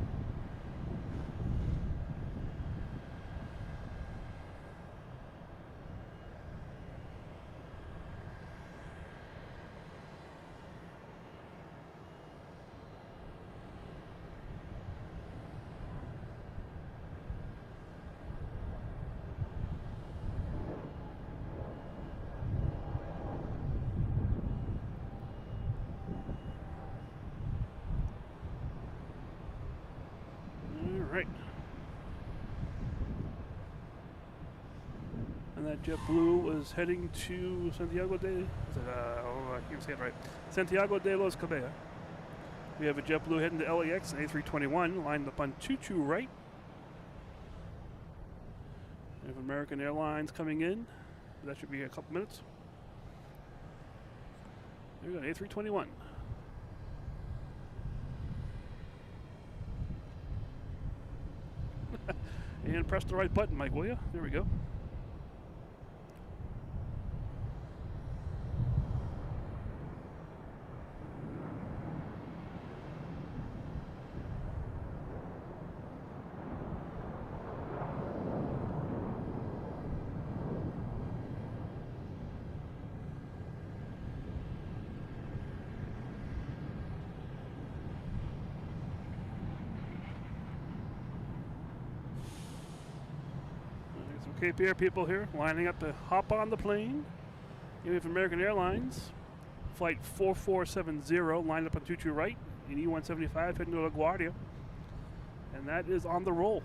that JetBlue was heading to Santiago de... Is it, I can't say it right. Santiago de los Caballos. We have a JetBlue heading to LAX, an A321, lined up on 22 right. We have American Airlines coming in. That should be a couple minutes. There we go, A321. And press the right button, Mike, will you? There we go. Cape Air people here lining up to hop on the plane. Here we have American Airlines, flight 4470, lined up on 22 right, in E175 heading to LaGuardia. And that is on the roll.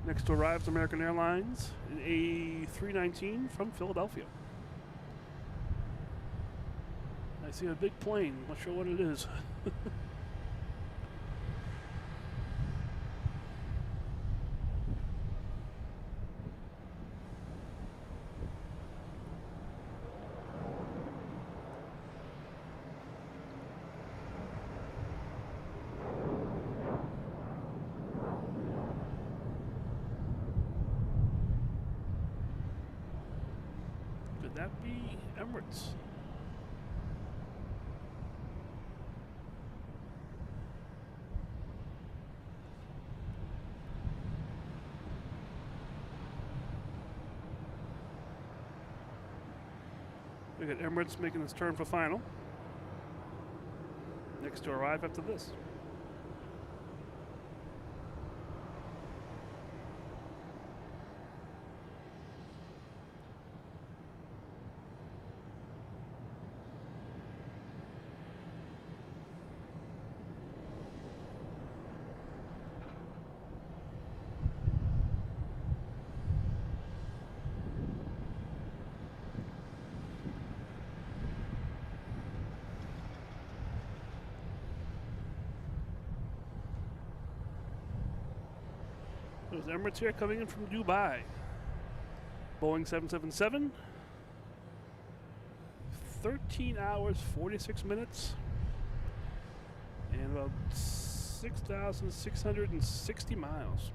Next to arrives American Airlines, an A319 from Philadelphia. I see a big plane, not sure what it is. Could that be Emirates? We got Emirates making its turn for final. Next to arrive after this. There's Emirates here coming in from Dubai. Boeing 777. 13 hours, 46 minutes. And about 6,660 miles.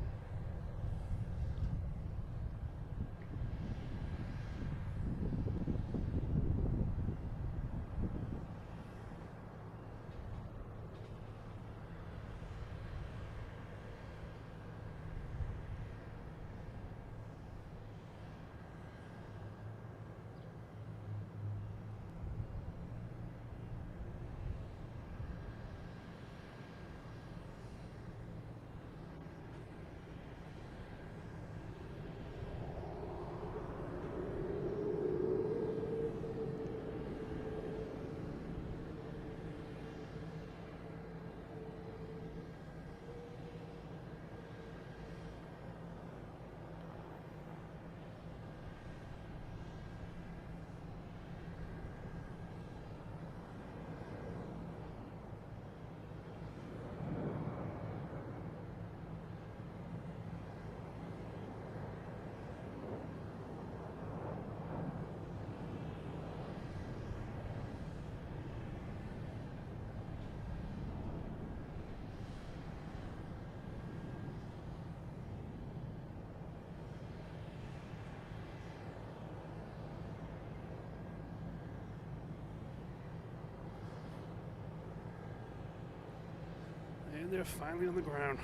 And they're finally on the ground.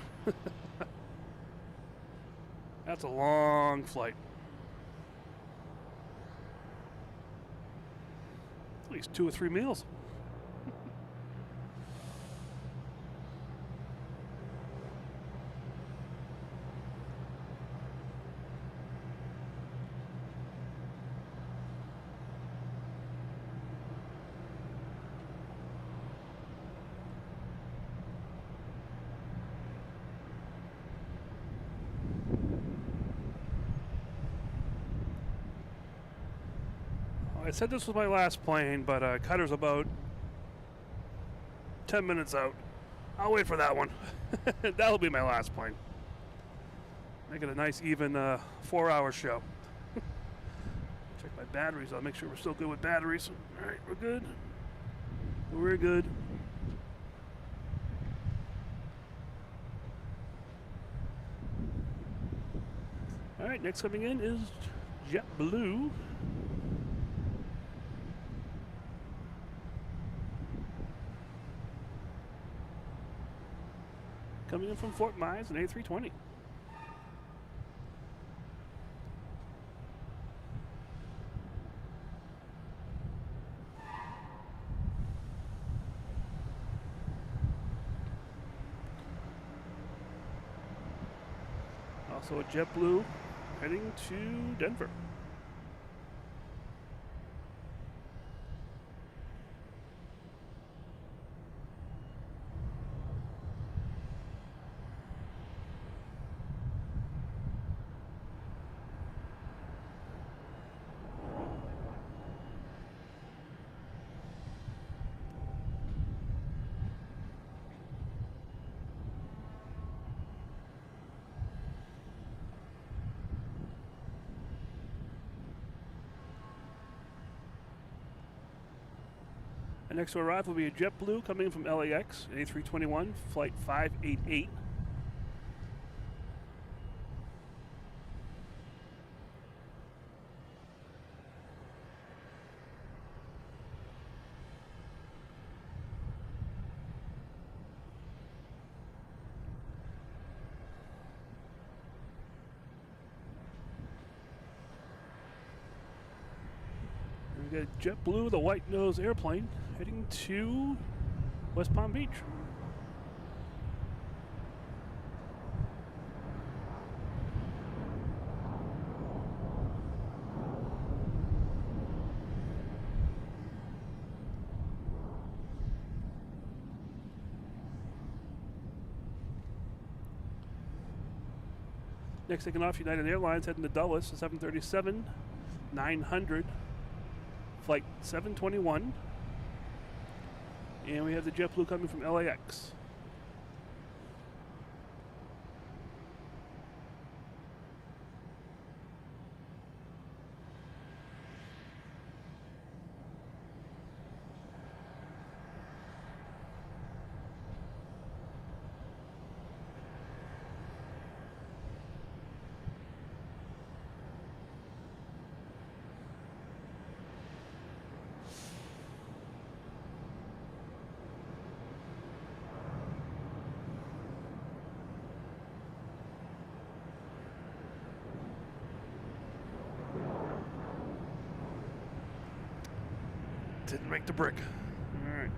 That's a long flight. At least 2 or 3 meals. I said this was my last plane, but Qatar's about 10 minutes out. I'll wait for that one. That'll be my last plane. Make it a nice, even 4-hour show. Check my batteries. I'll make sure we're still good with batteries. All right, we're good. We're good. All right, next coming in is JetBlue. Coming in from Fort Myers, an A320. Also a JetBlue heading to Denver. And next to arrive will be a JetBlue coming in from LAX, A321, flight 588. We got JetBlue, the white nose airplane, heading to West Palm Beach. Next taking off, United Airlines heading to Dulles, 737-900, flight 721. And we have the JetBlue coming from LAX. Didn't make the brick. All right.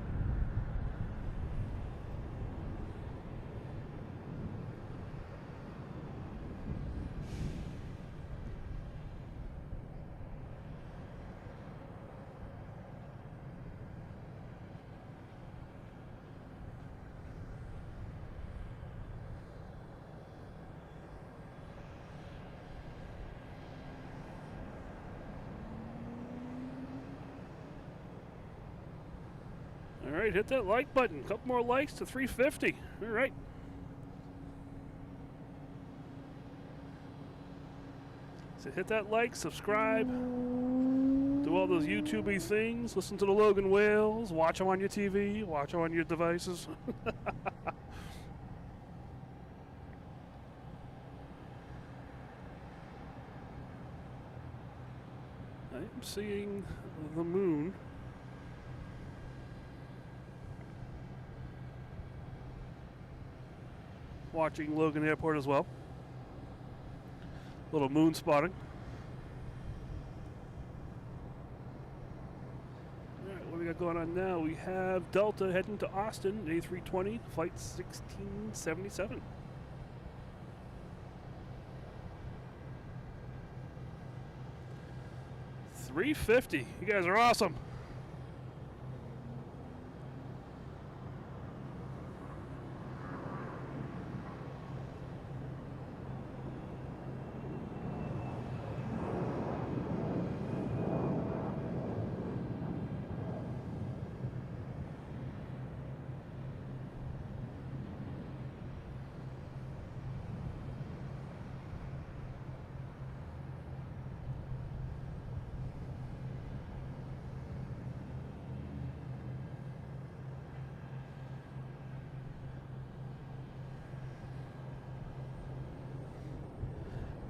All right, hit that like button. A couple more likes to 350. All right. So hit that like, subscribe, do all those YouTubey things, listen to the Logan Whales, watch them on your TV, watch them on your devices. I am seeing the moon. Watching Logan Airport as well. Little moon spotting. All right, what we got going on now? We have Delta heading to Austin, A320, flight 1677. $350. You guys are awesome.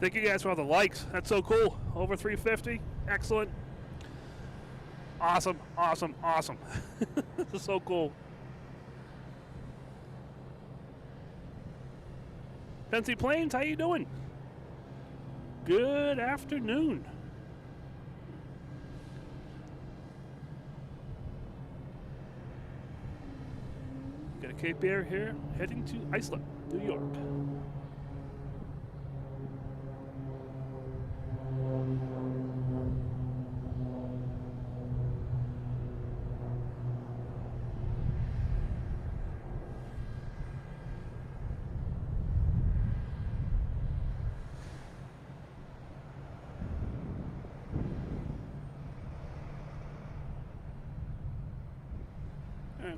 Thank you guys for all the likes. That's so cool. Over 350. Excellent. Awesome, awesome, awesome. This is so cool. Fancy Plains, how you doing? Good afternoon. Got a Cape Air here, heading to Iceland, New York.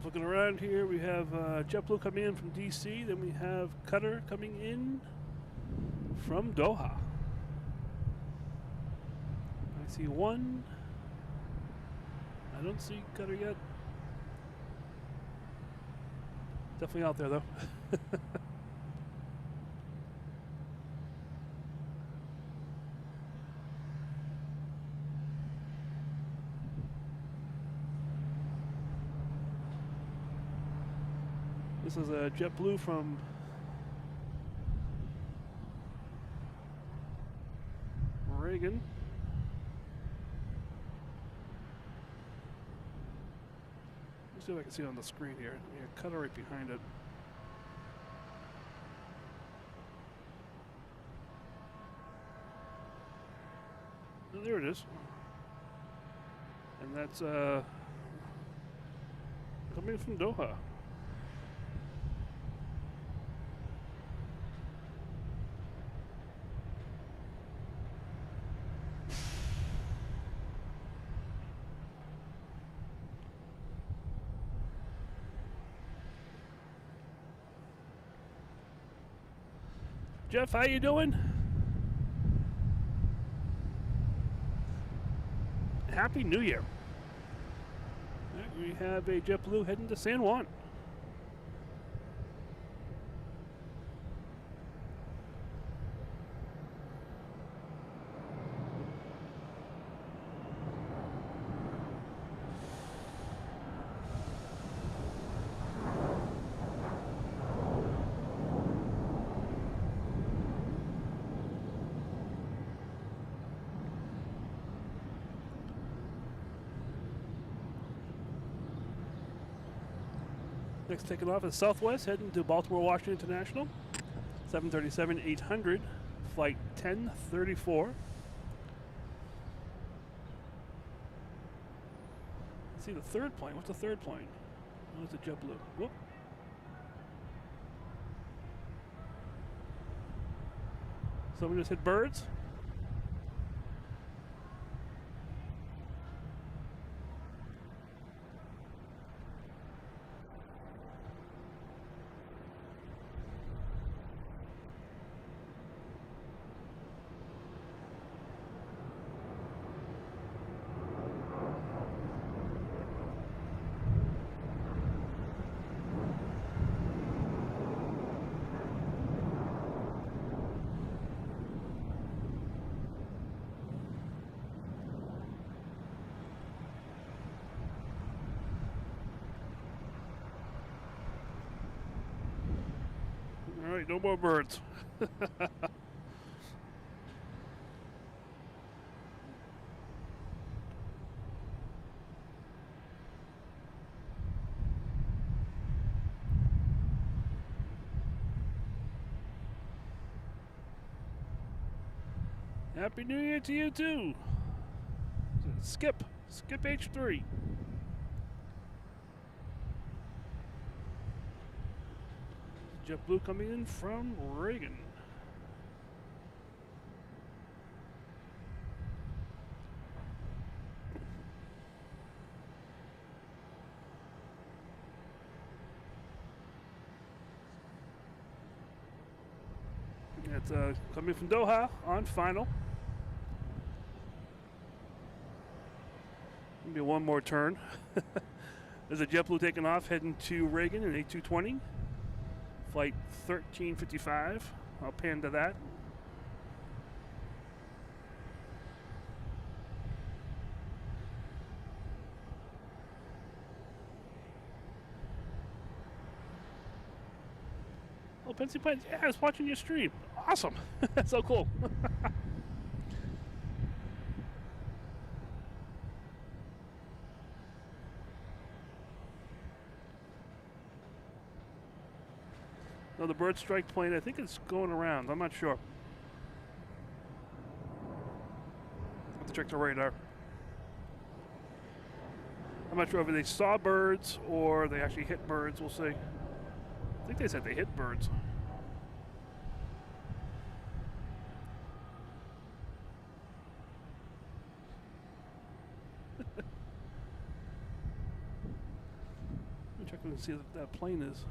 Looking around here, we have JetBlue coming in from DC, then we have Qatar coming in from Doha. I see one. I don't see Qatar yet. Definitely out there though. This is a JetBlue from Reagan. Let's see if I can see it on the screen here. Yeah, Qatar right behind it. Oh, there it is. And that's coming from Doha. Jeff, how you doing? Happy New Year. We have a JetBlue heading to San Juan. Next taking off is Southwest, heading to Baltimore, Washington International. 737-800, flight 1034. Let's see the third plane. What's the third plane? Oh, it's a JetBlue. Whoop. Someone just hit birds. All right, no more birds. Happy New Year to you too. Skip H3. JetBlue coming in from Reagan. It's coming from Doha on final. Maybe one more turn. There's a JetBlue taking off, heading to Reagan in A220. Flight 1355. I'll pan to that. Pennsy Plains. Yeah, I was watching your stream. Awesome. That's so cool. No, the bird strike plane, I think it's going around. I'm not sure. Have to check the radar. I'm not sure if they saw birds or they actually hit birds. We'll see. I think they said they hit birds. I'm checking to see if that plane is.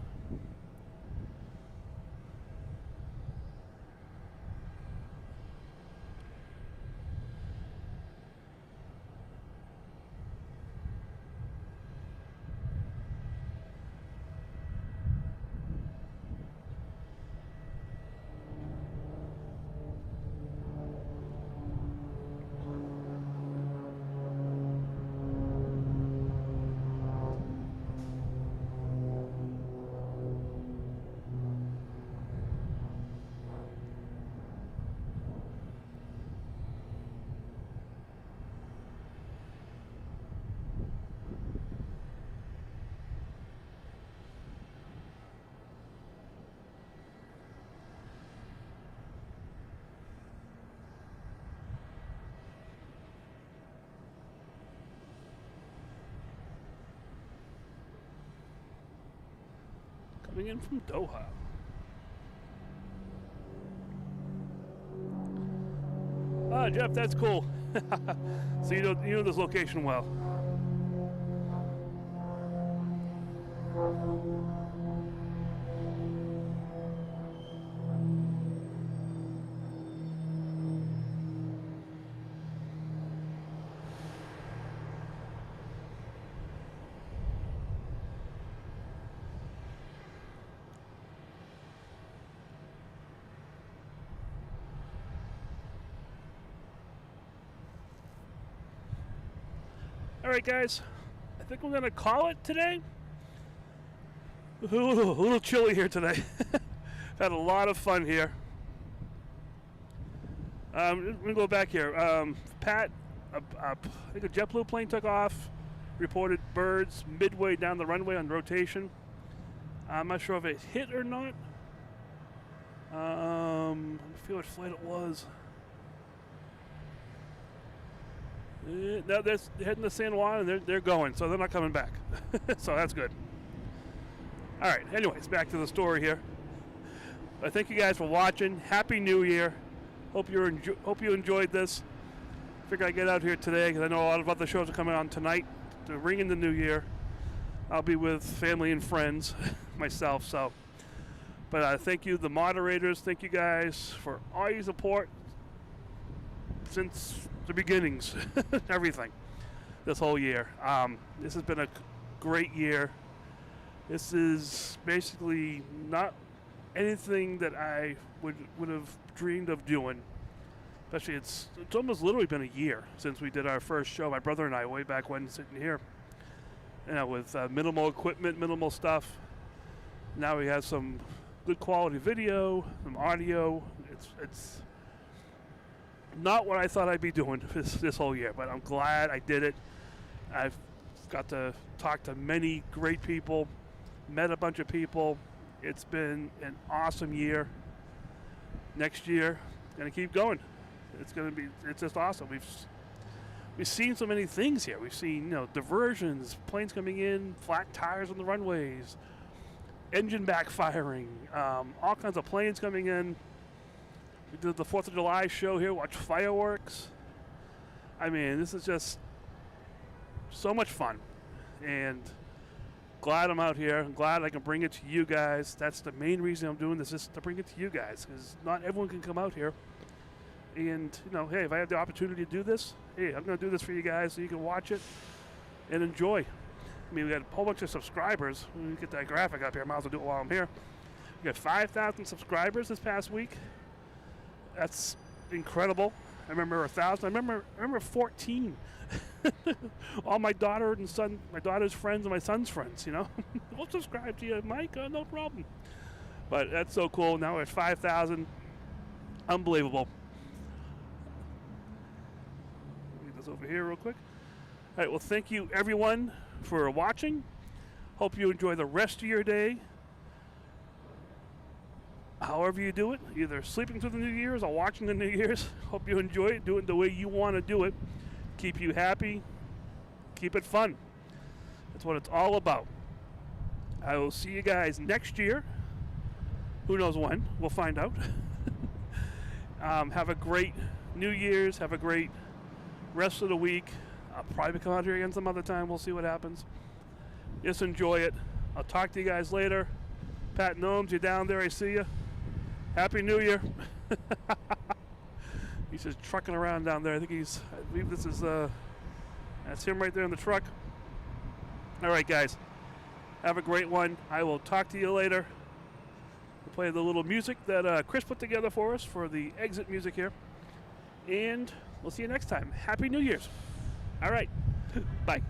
Coming in from Doha. Ah, Jeff, that's cool. So you know this location well. All right, guys, I think we're going to call it today. A little chilly here today. Had a lot of fun here. I'm going to go back here. Pat, I think a JetBlue plane took off, reported birds midway down the runway on rotation. I'm not sure if it hit or not. I feel what flight it was. No, they're heading to San Juan and they're going, so they're not coming back. So that's good. All right, anyways, back to the story here. I thank you guys for watching. Happy New Year. Hope you enjoyed this. Figure I'd get out here today because I know a lot of other shows are coming on tonight to ring in the new year. I'll be with family and friends myself, so. But thank you, the moderators. Thank you guys for all your support since the beginnings, everything, this whole year. This has been a great year. This is basically not anything that I would have dreamed of doing. Especially, it's almost literally been a year since we did our first show. My brother and I, way back when, sitting here, with minimal equipment, minimal stuff. Now we have some good quality video, some audio. It's not what I thought I'd be doing this whole year, but I'm glad I did it. I've got to talk to many great people, met a bunch of people. It's been an awesome year. Next year, gonna keep going. It's just awesome. We've seen so many things here. We've seen, diversions, planes coming in, flat tires on the runways, engine backfiring, all kinds of planes coming in. We did the 4th of July show here, watched fireworks. I mean, this is just so much fun. And glad I'm out here. I'm glad I can bring it to you guys. That's the main reason I'm doing this, is to bring it to you guys, because not everyone can come out here. And, hey, if I have the opportunity to do this, hey, I'm going to do this for you guys so you can watch it and enjoy. I mean, we got a whole bunch of subscribers. Let me get that graphic up here. I might as well do it while I'm here. We got 5,000 subscribers this past week. That's incredible. I remember 1,000. I remember 14. All my daughter's friends and my son's friends, We'll subscribe to you, Mike. No problem. But that's so cool. Now we're at 5,000. Unbelievable. Get this over here real quick. All right, well, thank you everyone for watching. Hope you enjoy the rest of your day. However you do it, either sleeping through the New Year's or watching the New Year's. Hope you enjoy it. Do it the way you want to do it. Keep you happy. Keep it fun. That's what it's all about. I will see you guys next year. Who knows when? We'll find out. Have a great New Year's. Have a great rest of the week. I'll probably come out here again some other time. We'll see what happens. Just enjoy it. I'll talk to you guys later. Pat Gnomes, you're down there. I see you. Happy New Year. He's just trucking around down there. I believe this is, that's him right there in the truck. All right, guys. Have a great one. I will talk to you later. We'll play the little music that Chris put together for us for the exit music here. And we'll see you next time. Happy New Year's. All right. Bye.